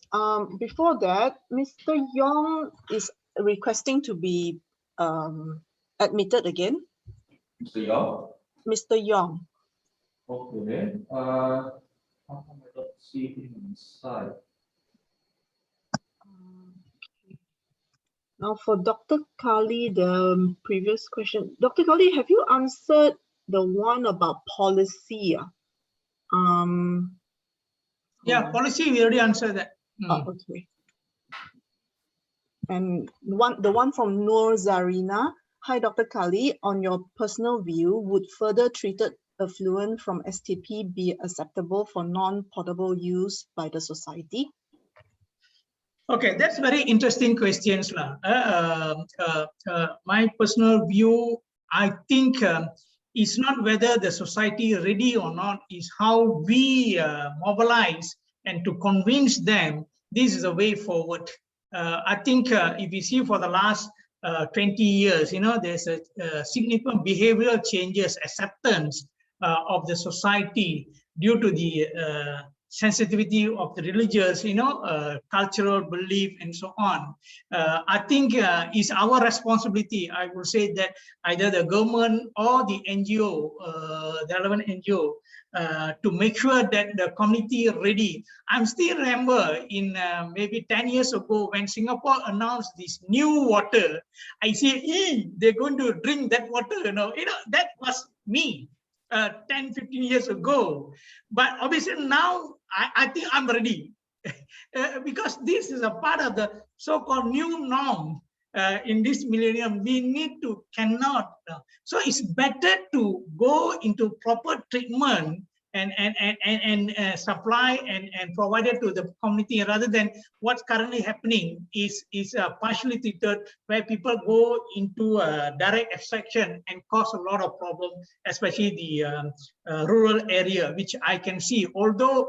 Before that, Mr. Yong is requesting to be admitted again. Mr. Yong? Mr. Yong. Okay. How come I don't see him inside? Now for Dr. Kali, the previous question. Dr. Kali, have you answered the one about policy? Yeah, policy, we already answered that. Okay. And the one from Noor Zarina. Hi, Dr. Kali. On your personal view, would further treated effluent from STP be acceptable for non-potable use by the society? Okay, that's very interesting questions lah. My personal view, I think it's not whether the society is ready or not, is how we mobilize and to convince them this is the way forward. I think if you see for the last 20 years, there's a significant behavioral changes, acceptance of the society due to the sensitivity of the religious, cultural belief and so on. I think it's our responsibility. I would say that either the government or the NGO, the relevant NGO, to make sure that the community is ready. I still remember in maybe 10 years ago when Singapore announced this new water, I say, they're going to drink that water, that was me 10, 15 years ago. But obviously now I think I'm ready because this is a part of the so-called new norm in this millennium. We cannot. So it's better to go into proper treatment supply and provided to the community, rather than what's currently happening is partially treated, where people go into direct extraction and cause a lot of problem, especially the rural area, which I can see. Although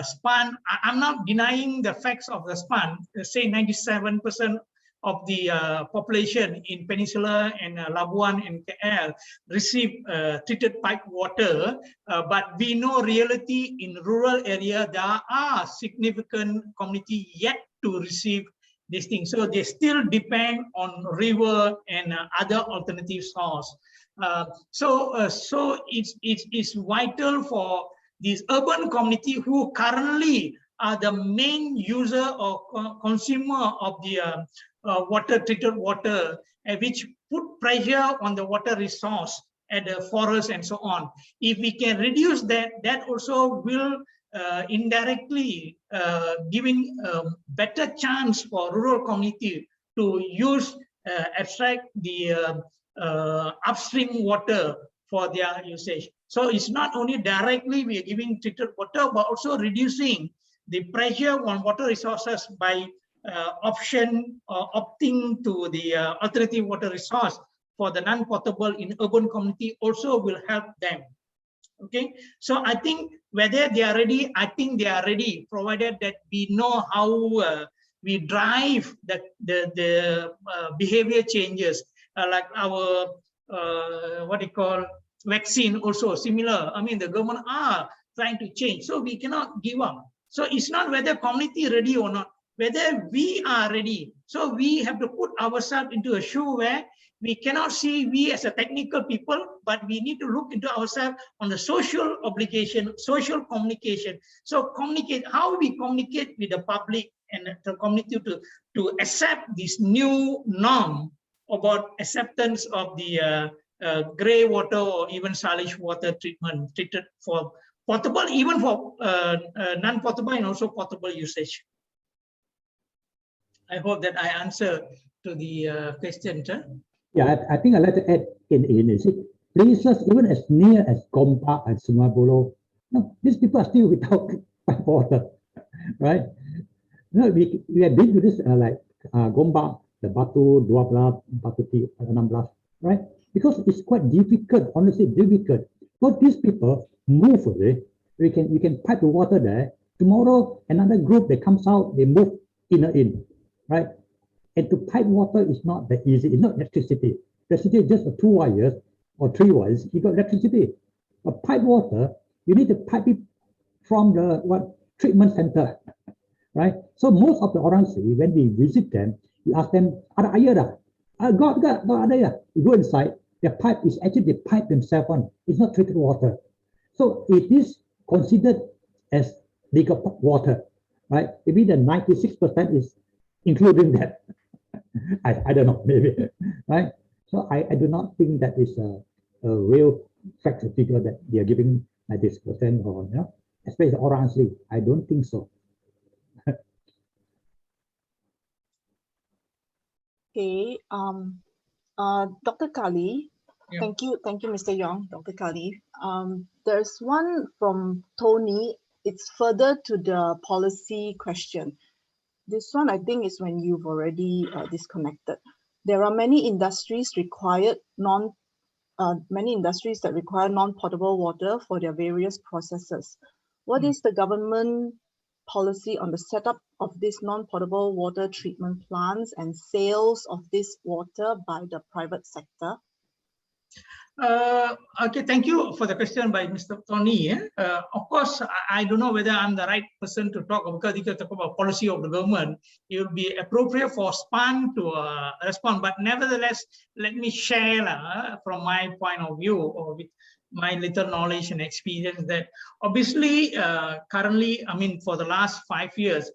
span, I'm not denying the facts of the span, say 97% of the population in Peninsula and Labuan and KL receive treated pipe water, but we know reality in rural area, there are significant community yet to receive these things. So they still depend on river and other alternative source. So it's vital for this urban community who currently are the main user or consumer of the treated water, which put pressure on the water resource at the forest and so on. If we can reduce that, that also will indirectly giving better chance for rural community to use extract the upstream water for their usage. So it's not only directly we are giving treated water, but also reducing the pressure on water resources by opting to the alternative water resource for the non-potable in urban community also will help them. Okay, so I think whether they are ready, I think they are ready, provided that we know how we drive the behavior changes, like our what you call vaccine also similar. I mean, the government are trying to change, so we cannot give up. So it's not whether community ready or not, whether we are ready. So we have to put ourselves into a shoe where we cannot see we as a technical people, but we need to look into ourselves on the social obligation, social communication. So communicate, how we communicate with the public and the community to accept this new norm about acceptance of the gray water or even salish water treatment, treated for potable, even for non-potable and also potable usage. I hope that I answer to the question. Huh? Yeah, I think I'd like to add in places even as near as Gombak and Sumabolo, no, these people are still without pipe water, right? No, we have been to this like Gombak, the Batu 12, Batu 16, right? Because it's quite difficult, honestly difficult. But these people move away. We can pipe the water there. Tomorrow, another group that comes out, they move in, right? And to pipe water is not that easy. It's not electricity. Electricity is just 2 wires or 3 wires. You got electricity. But pipe water, you need to pipe it from the treatment center, right? So most of the orang, when we visit them, we ask them, "Ada air dah? God, no ada ya." You go inside. The pipe is actually the pipe themselves on. It's not treated water. So it is considered as legal water, right? Maybe the 96% is including that. I don't know, maybe, right? So I do not think that is a real fact figure that they are giving 96% or, you know, especially orang asli. I don't think so. Okay, Dr. Kali, Yeah. thank you, Mr. Yong, Dr. Kali. There's one from Tony. It's further to the policy question. This one, I think, is when you've already disconnected. There are many industries that require non-potable water for their various processes. What is the government policy on the setup of these non-potable water treatment plants and sales of this water by the private sector? Okay, thank you for the question by Mr. Tony. Of course, I don't know whether I'm the right person to talk, because if you talk about policy of the government, it will be appropriate for SPAN to respond. But nevertheless, let me share from my point of view, or with my little knowledge and experience, that obviously currently, I mean, for the last 5 years,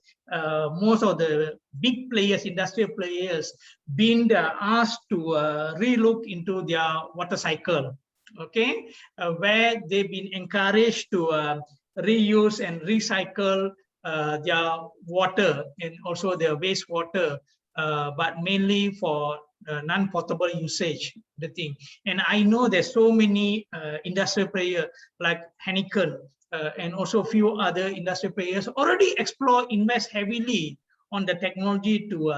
most of the big players, industrial players, been asked to relook into their water cycle, okay, where they've been encouraged to reuse and recycle their water and also their wastewater, but mainly for non-potable usage, the thing. And I know there's so many industrial players like Heineken, and also a few other industry players already invest heavily on the technology to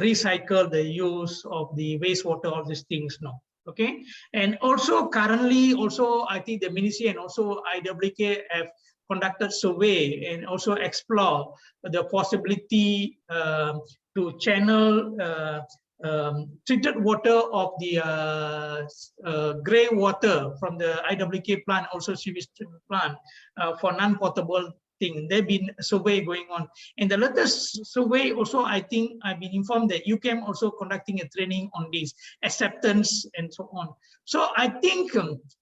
recycle the use of the wastewater, all these things now. Okay, and also currently, also I think the ministry and also IWK have conducted survey and also explore the possibility to channel treated water of the grey water from the IWK plant, also sewage treatment plant for non-potable thing. There've been a survey going on. And the latest survey also, I think I've been informed that UCAM also conducting a training on this acceptance and so on. So I think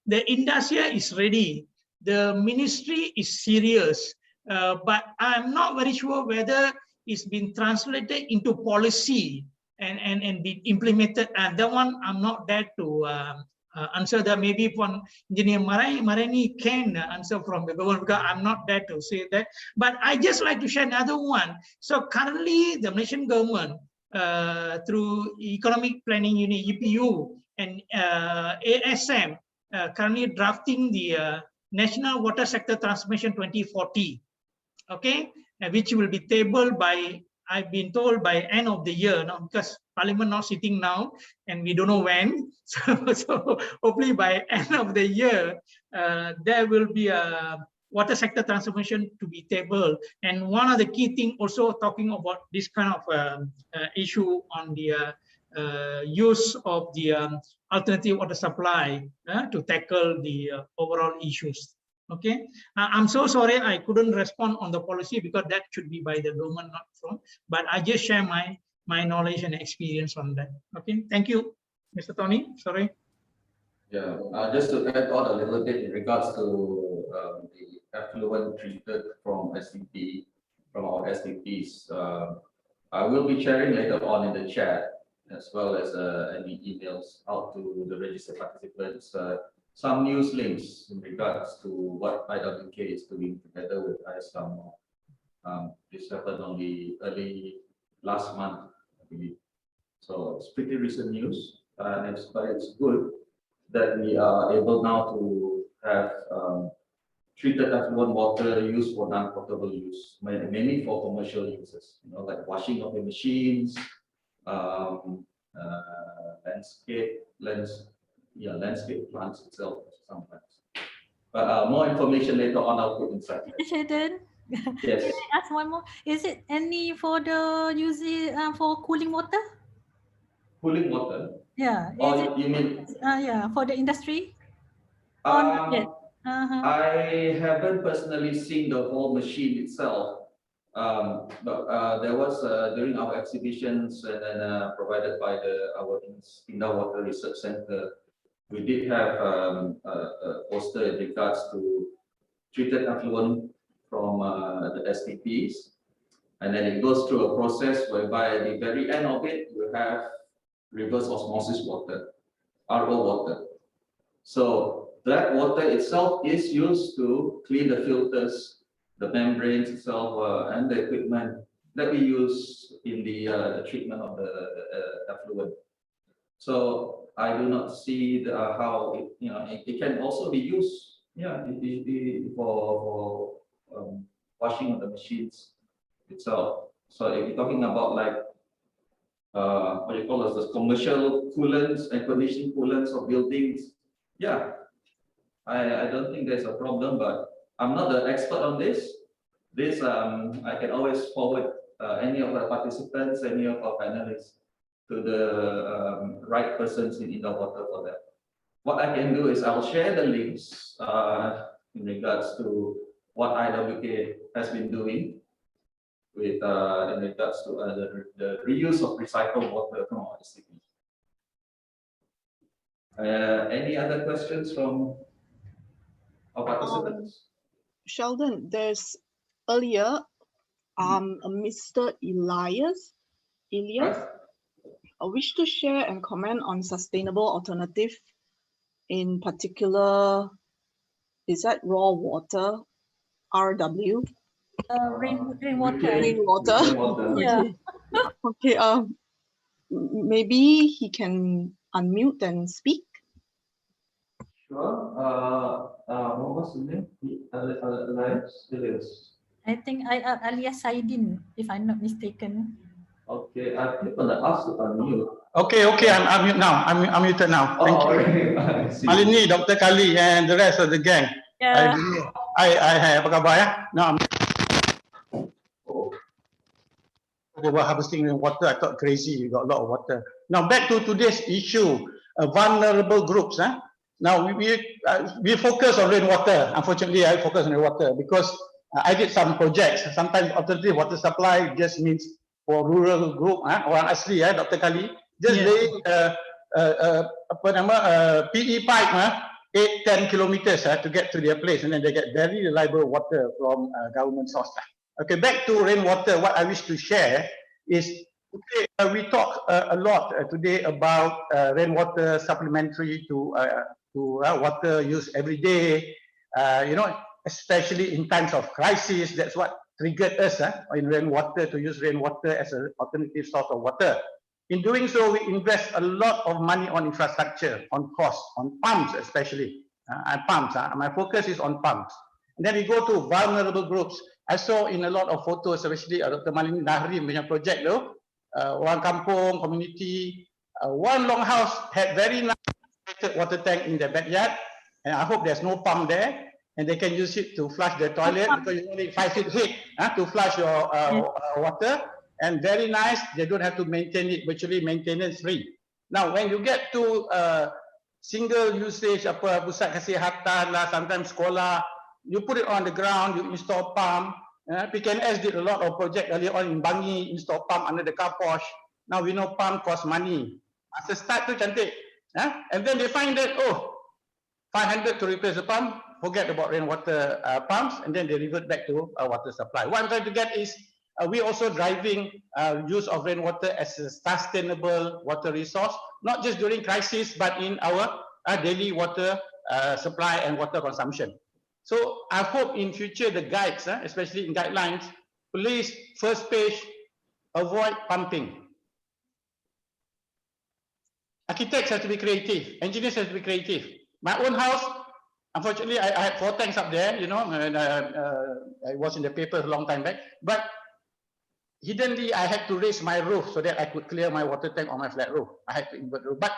the industry is ready. The ministry is serious, but I'm not very sure whether it's been translated into policy and be implemented. And that one I'm not there to answer that. Maybe one engineer Marani can answer from the government, because I'm not there to say that. But I just like to share another one. So currently the Malaysian government through Economic Planning Unit (EPU) and ASM currently drafting the National Water Sector Transformation 2040. Okay, which will be tabled by, I've been told, by end of the year now, because Parliament not sitting now and we don't know when. So hopefully by end of the year, there will be a water sector transformation to be tabled. And one of the key things also talking about this kind of issue on the use of the alternative water supply to tackle the overall issues. Okay, I'm so sorry I couldn't respond on the policy, because that should be by the government, not from. But I just share my knowledge and experience on that. Okay, thank you, Mr. Tony. Sorry. Yeah, just to add on a little bit in regards to the effluent treated from SDP, from our STPs. I will be sharing later on in the chat, as well as any emails out to the registered participants, some news links in regards to what IWK is doing together with ISAM. This happened only early last month, I believe. So it's pretty recent news, and it's good that we are able now to have treated effluent water used for non-potable use, mainly for commercial uses, like washing of the machines, landscape plants itself sometimes. But more information later on, I'll put inside. Sheldon, yes. Can I ask one more? Is it any for the using for cooling water? Cooling water? Yeah. You mean? Yeah, for the industry? I haven't personally seen the whole machine itself, but there was during our exhibitions and then provided by our Indah Water Research Center, we did have a poster in regards to treated effluent from the STPs, and then it goes through a process whereby at the very end of it, you have reverse osmosis water, RO water. So that water itself is used to clean the filters, the membranes itself, and the equipment that we use in the treatment of the effluent. So I do not see how it can also be used, for washing of the machines itself. So if you're talking about like what you call as the commercial coolants and conditioning coolants of buildings, yeah, I don't think there's a problem, but I'm not the expert on this. I can always forward any of the participants, any of our panelists to the right persons in Indah Water for that. What I can do is I'll share the links in regards to what IWK has been doing with in regards to the reuse of recycled water from our STP. Any other questions from our participants? Sheldon, there's earlier a Mr. Elias. Right. I wish to share and comment on sustainable alternative, in particular, is that raw water, RW? Rainwater. Rainwater. Yeah. Okay. Maybe he can unmute and speak. Sure. What was the name? Elias. I think alias Saidin, if I'm not mistaken. Okay, I click on the ask to unmute. Okay, I'm mute now. I'm muted now. Thank you. I see. Malini, Dr. Kali, and the rest of the gang. Yeah. I apa khabar ya? Now I'm over harvesting water. I thought crazy. You got a lot of water. Now back to today's issue, vulnerable groups. Now we focus on rainwater. Unfortunately, I focus on rainwater because I did some projects. Sometimes alternative water supply just means for rural group. Orang asli Dr. Kali just lay PE pipe 8-10 kilometers to get to their place, and then they get very reliable water from government source. Okay, back to rainwater. What I wish to share is today we talk a lot today about rainwater supplementary to water use every day. You know, especially in times of crisis. That's what triggered us in rainwater to use rainwater as an alternative source of water. In doing so, we invest a lot of money on infrastructure, on costs, on pumps especially. My focus is on pumps. And then we go to vulnerable groups. I saw in a lot of photos, especially Dr. Malini Nahri punya project tu, orang kampung, community, one long house had very nice water tank in their backyard, and I hope there's no pump there, and they can use it to flush their toilet because you only 5 feet height to flush your water, and very nice. They don't have to maintain it, virtually maintenance free. Now, when you get to single usage, pusat kesihatan lah, sometimes sekolah, you put it on the ground, you install pump. PKNS did a lot of project earlier on in Bangi, install pump under the car wash. Now we know pump cost money. As a start tu cantik. And then they find that, 500 to replace the pump, forget about rainwater pumps, and then they revert back to water supply. What I'm trying to get is, we also driving use of rainwater as a sustainable water resource, not just during crisis, but in our daily water supply and water consumption. So I hope in future the guides, especially in guidelines, please first page, avoid pumping. Architects have to be creative, engineers have to be creative. My own house, unfortunately, I had 4 tanks up there, you know, and I was in the paper a long time back, but hiddenly I had to raise my roof so that I could clear my water tank on my flat roof. I had to invert roof, but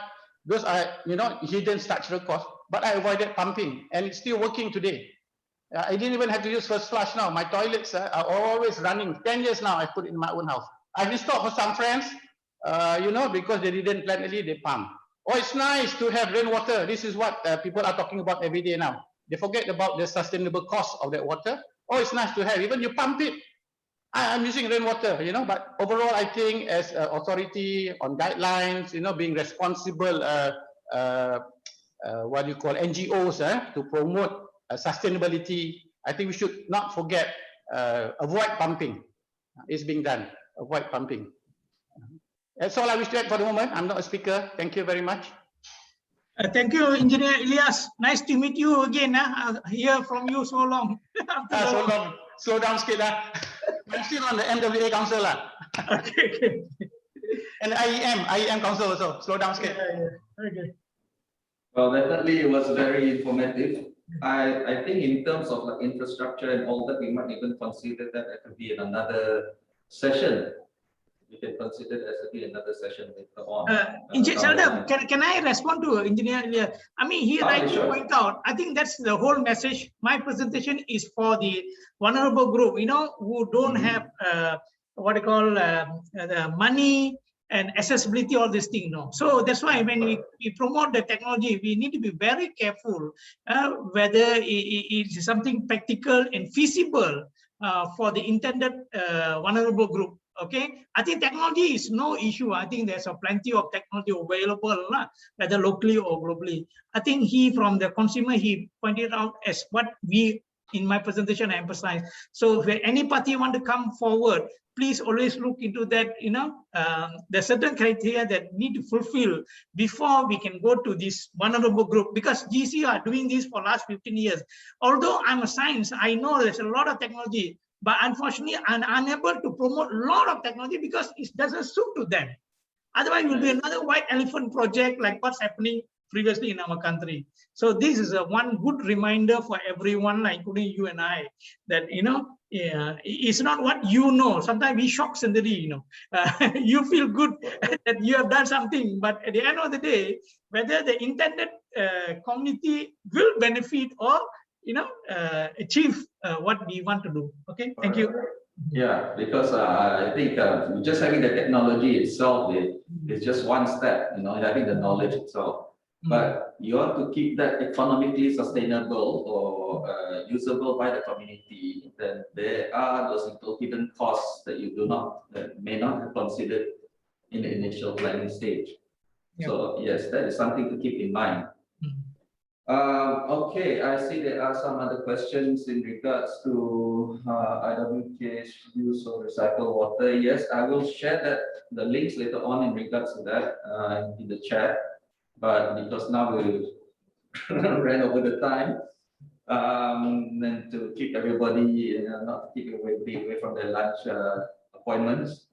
those are, you know, hidden structural costs, but I avoided pumping, and it's still working today. I didn't even have to use first flush now. My toilets are always running. 10 years now I put it in my own house. I've installed for some friends, you know, because they didn't plan early, they pump. Oh, it's nice to have rainwater. This is what people are talking about every day now. They forget about the sustainable cost of that water. Oh, it's nice to have. Even you pump it. I'm using rainwater, you know, but overall, I think as authority on guidelines, you know, being responsible, what do you call NGOs to promote sustainability, I think we should not forget, avoid pumping. It's being done, avoid pumping. That's all I wish to add for the moment. I'm not a speaker. Thank you very much. Thank you, Engineer Elias. Nice to meet you again. Hear from you so long. So long. Slow down sikit lah. I'm still on the MWA Council lah. Okay. And IEM Council also. Slow down sikit. Okay. Well, definitely it was very informative. I think in terms of like infrastructure and all that, we might even consider that to be another session. We can consider it as to be another session later on. Engineer Sheldon, can I respond to Engineer Elias? I mean, he rightly point out, I think that's the whole message. My presentation is for the vulnerable group, you know, who don't have what I call the money and accessibility, all these things, no. So that's why when we promote the technology, we need to be very careful whether it is something practical and feasible for the intended vulnerable group. Okay, I think technology is no issue. I think there's plenty of technology available, whether locally or globally. I think from the consumer, he pointed out as what we, in my presentation, I emphasize. So if any party want to come forward, please always look into that, you know, there's certain criteria that need to fulfill before we can go to this vulnerable group, because GC are doing this for last 15 years. Although I'm a science, I know there's a lot of technology, but unfortunately, I'm unable to promote a lot of technology because it doesn't suit to them. Otherwise, it will be another white elephant project like what's happening previously in our country. So this is a one good reminder for everyone, including you and I, that it's not what you know. Sometimes we shock sendiri, you feel good that you have done something, but at the end of the day, whether the intended community will benefit or achieve what we want to do. Okay, thank you. Yeah, because I think just having the technology itself is just one step, having the knowledge itself. But you want to keep that economically sustainable or usable by the community, then there are those little hidden costs that that may not have considered in the initial planning stage. Yeah. So yes, that is something to keep in mind. Okay, I see there are some other questions in regards to IWK's use of recycled water. Yes, I will share the links later on in regards to that in the chat. But because now we ran over the time, and to keep everybody not keep away from their lunch appointments,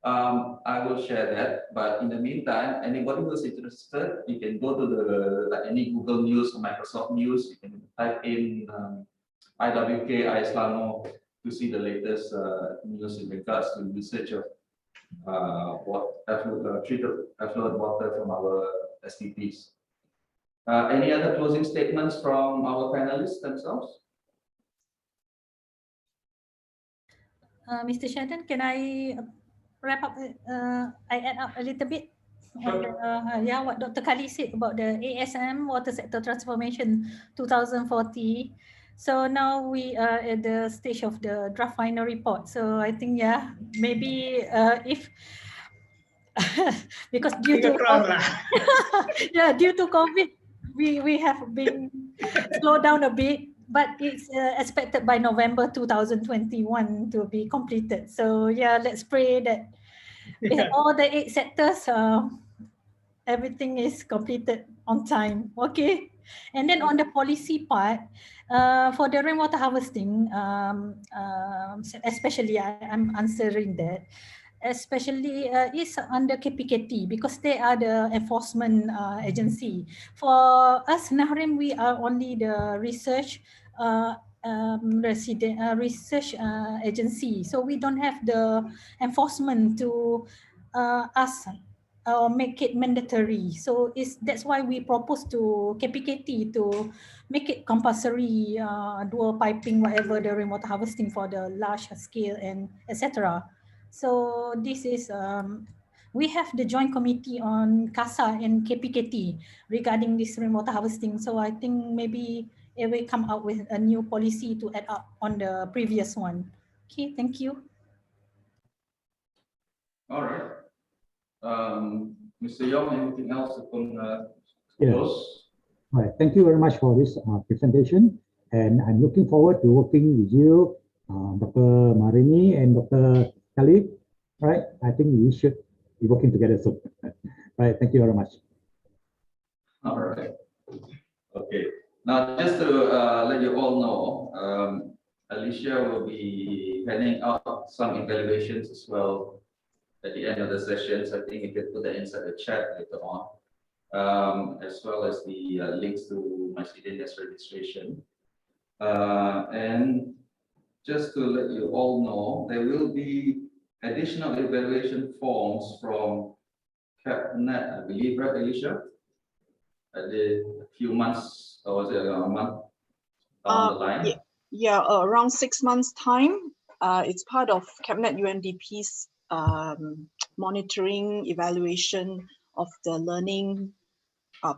I will share that. But in the meantime, anybody who's interested, you can go to any Google News or Microsoft News. You can type in IWK Islamo to see the latest news in regards to usage of treated effluent water from our STPs. Any other closing statements from our panelists themselves? Mr. Sheldon, can I wrap up? I add up a little bit on what Dr. Kali said about the ASM Water Sector Transformation 2040. So now we are at the stage of the draft final report. So I think, maybe if because due to COVID, we have been slowed down a bit, but it's expected by November 2021 to be completed. So let's pray that with all the 8 sectors, everything is completed on time. Okay. And then on the policy part, for the rainwater harvesting, especially I'm answering that. Especially is under KPKT because they are the enforcement agency. For us, Nahrim, we are only the research research agency. So we don't have the enforcement to ask or make it mandatory. So that's why we propose to KPKT to make it compulsory, dual piping, whatever the rainwater harvesting for the large scale and etc. So this is, we have the joint committee on CASA and KPKT regarding this rainwater harvesting. So I think maybe it will come out with a new policy to add up on the previous one. Okay, thank you. All right. Mr. Yong, anything else to close? All right. Thank you very much for this presentation. And I'm looking forward to working with you, Dr. Marini and Dr. Khalid. Right, I think we should be working together soon. Right, thank you very much. All right. Okay. Now, just to let you all know, Alicia will be handing out some evaluations as well at the end of the sessions. I think you can put that inside the chat later on, as well as the links to my CDNS registration. And just to let you all know, there will be additional evaluation forms from CapNet, I believe, right, Alicia? A few months, or was it a month down the line? Around 6 months' time. It's part of CapNet UNDP's monitoring evaluation of the learning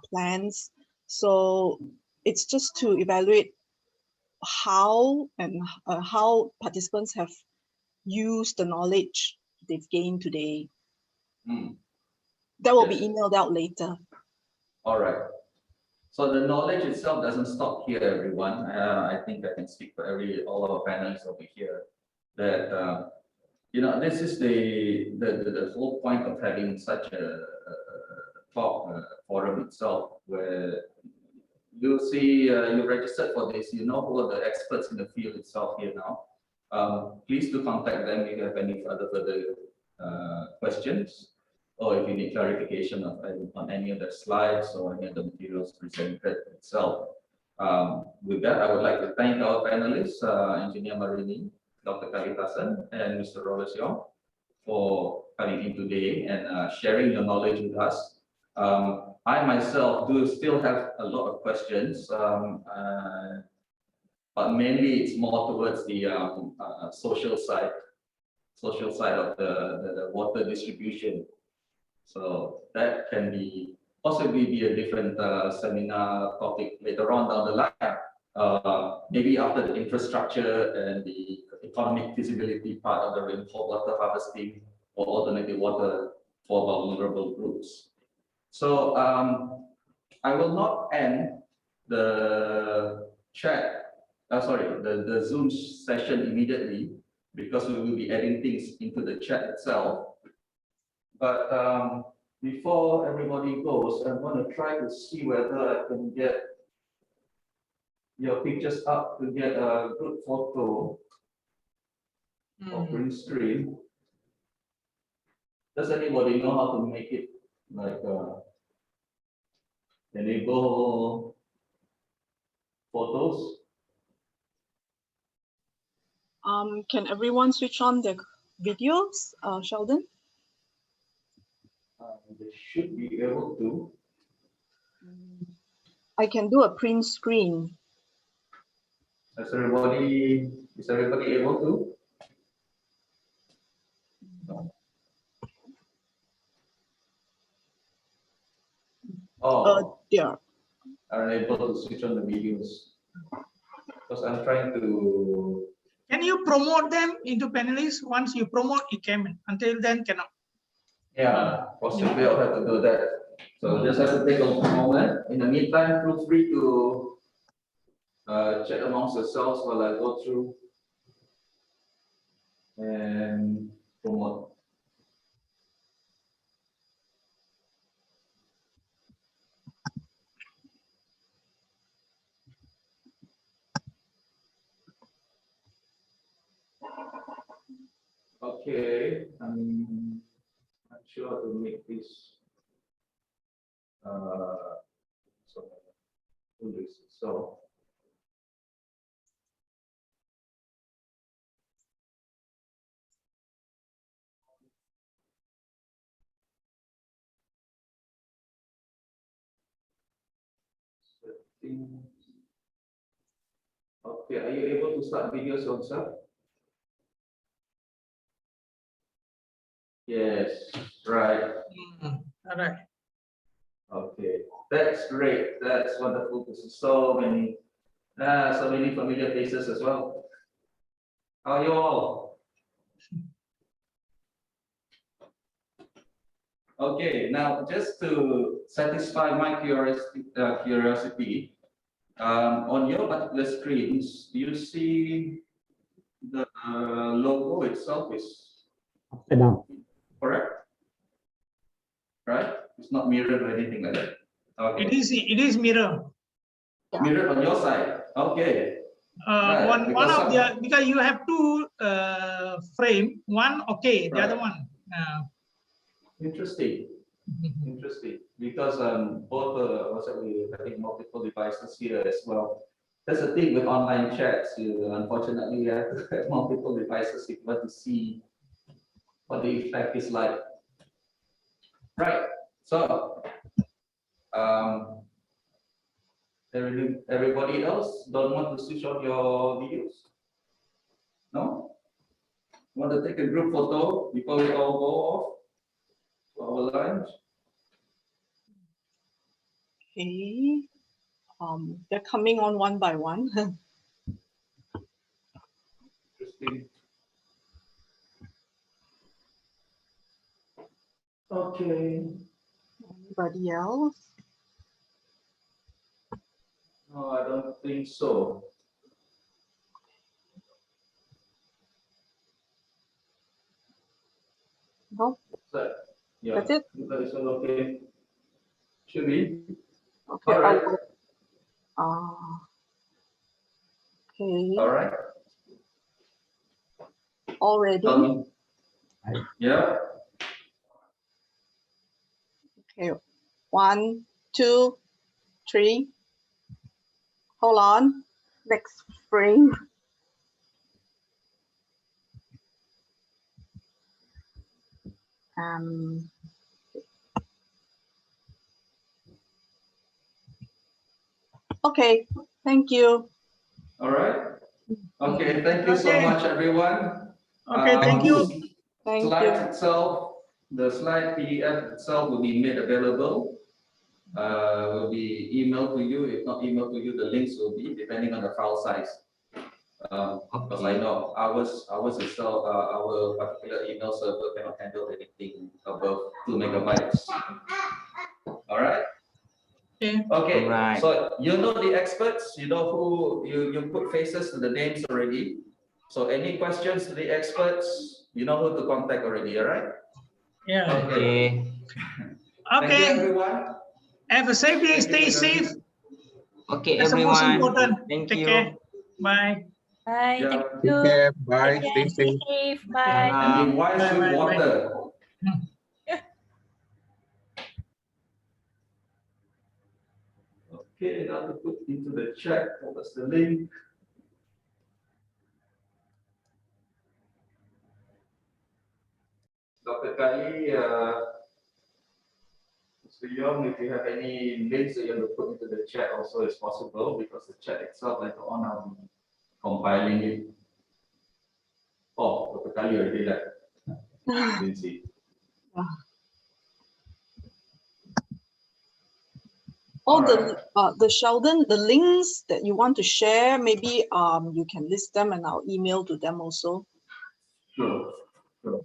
plans. So it's just to evaluate how participants have used the knowledge they've gained today. That will be emailed out later. All right. So the knowledge itself doesn't stop here, everyone. I think I can speak for all our panelists over here that this is the whole point of having such a talk forum itself, where you see you registered for this. You know who are the experts in the field itself here now. Please do contact them if you have any further questions. or if you need clarification on any of the slides or any of the materials presented itself. With that, I would like to thank our panelists, Engineer Marini, Dr. Kalitasan, and Mr. Roles Yong, for coming in today and sharing your knowledge with us. I myself do still have a lot of questions, but mainly it's more towards the social side of the water distribution. So that can be possibly be a different seminar topic later on down the line. Maybe after the infrastructure and the economic feasibility part of the rainfall water harvesting or alternative water for vulnerable groups. So I will not end the chat, the Zoom session immediately, because we will be adding things into the chat itself. But before everybody goes, I'm going to try to see whether I can get your pictures up to get a good photo of green screen. Does anybody know how to make it like enable photos? Can everyone switch on their videos, Sheldon? They should be able to. I can do a print screen. Is everybody able to? Oh, Yeah. are able to switch on the videos. Because I'm trying to. Can you promote them into panelists? Once you promote, you can. Until then, cannot. Yeah, possibly I'll have to do that. So just have to take a moment. In the meantime, feel free to chat amongst yourselves while I go through and promote. Okay, I'm not sure how to make this. So okay, are you able to start videos yourself? Yes, right. All right. Okay, that's great. That's wonderful to see so many familiar faces as well. How are you all? Okay, now just to satisfy my curiosity, on your particular screens, do you see the logo itself is Upside down. correct? Right? It's not mirrored or anything like that. Okay. It is mirror. Mirrored on your side. Okay. Right, One of the, because you have two frame. One okay, the Right. other one. Interesting. Interesting. Because both we're having multiple devices here as well. That's the thing with online chats. Unfortunately, you have to have multiple devices if you want to see what the effect is like. Right. So, everybody else don't want to switch on your videos? No? Want to take a group photo before we all go off for our lunch? Okay. They're coming on one by one. Interesting. Okay. Anybody else? No, I don't think so. No. So, yeah. That's it? That is all okay. Should be. Okay. All right. Okay. All right. All ready? Yeah. Okay, 1, 2, 3. Hold on. Next frame. Okay, thank you. All right. Okay, thank you so Okay. much, everyone. Okay, thank you. Thank Slides you. itself, the slide PDF itself will be made available. Will be emailed to you. If not emailed to you, the links will be depending on the file size. Because I know ours itself, our particular email server cannot handle anything above 2 megabytes. All right. Okay. Right. So you know the experts. You know who you put faces to the names already. So any questions to the experts, you know who to contact already. All right. Yeah. Okay. Thank you, Okay. everyone. Have a safe day. Stay safe. Okay, That's the most everyone. important. Thank Take you. care. Bye. Bye. Yeah. Thank Take you. care. Bye. Take Stay care. safe. Stay safe. Bye. And be wise Bye, with bye, bye. water. Okay, now to put into the chat. What's the link? Dr. Kali, Mr. Young, if you have any links that you want to put into the chat also is possible, because the chat itself later on I'll be compiling it. Oh, Dr. Kali already left. Didn't see. Oh, Alright. the Sheldon, the links that you want to share, maybe you can list them and I'll email to them also. Sure. Sure.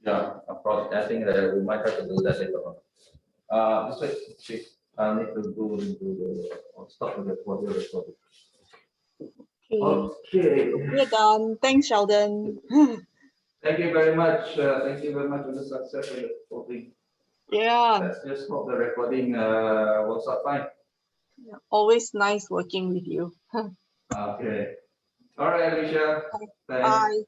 Yeah, of course. I think that we might have to do that later on. Just wait. I need to go into the stop with the audio recording. Okay. We're done. Thanks, Sheldon. Thank you very much. Thank you very much for the success of the recording. Yeah, Let's just hope the recording works out fine. always nice working with you. Okay. All right, Alicia. Thanks. Bye.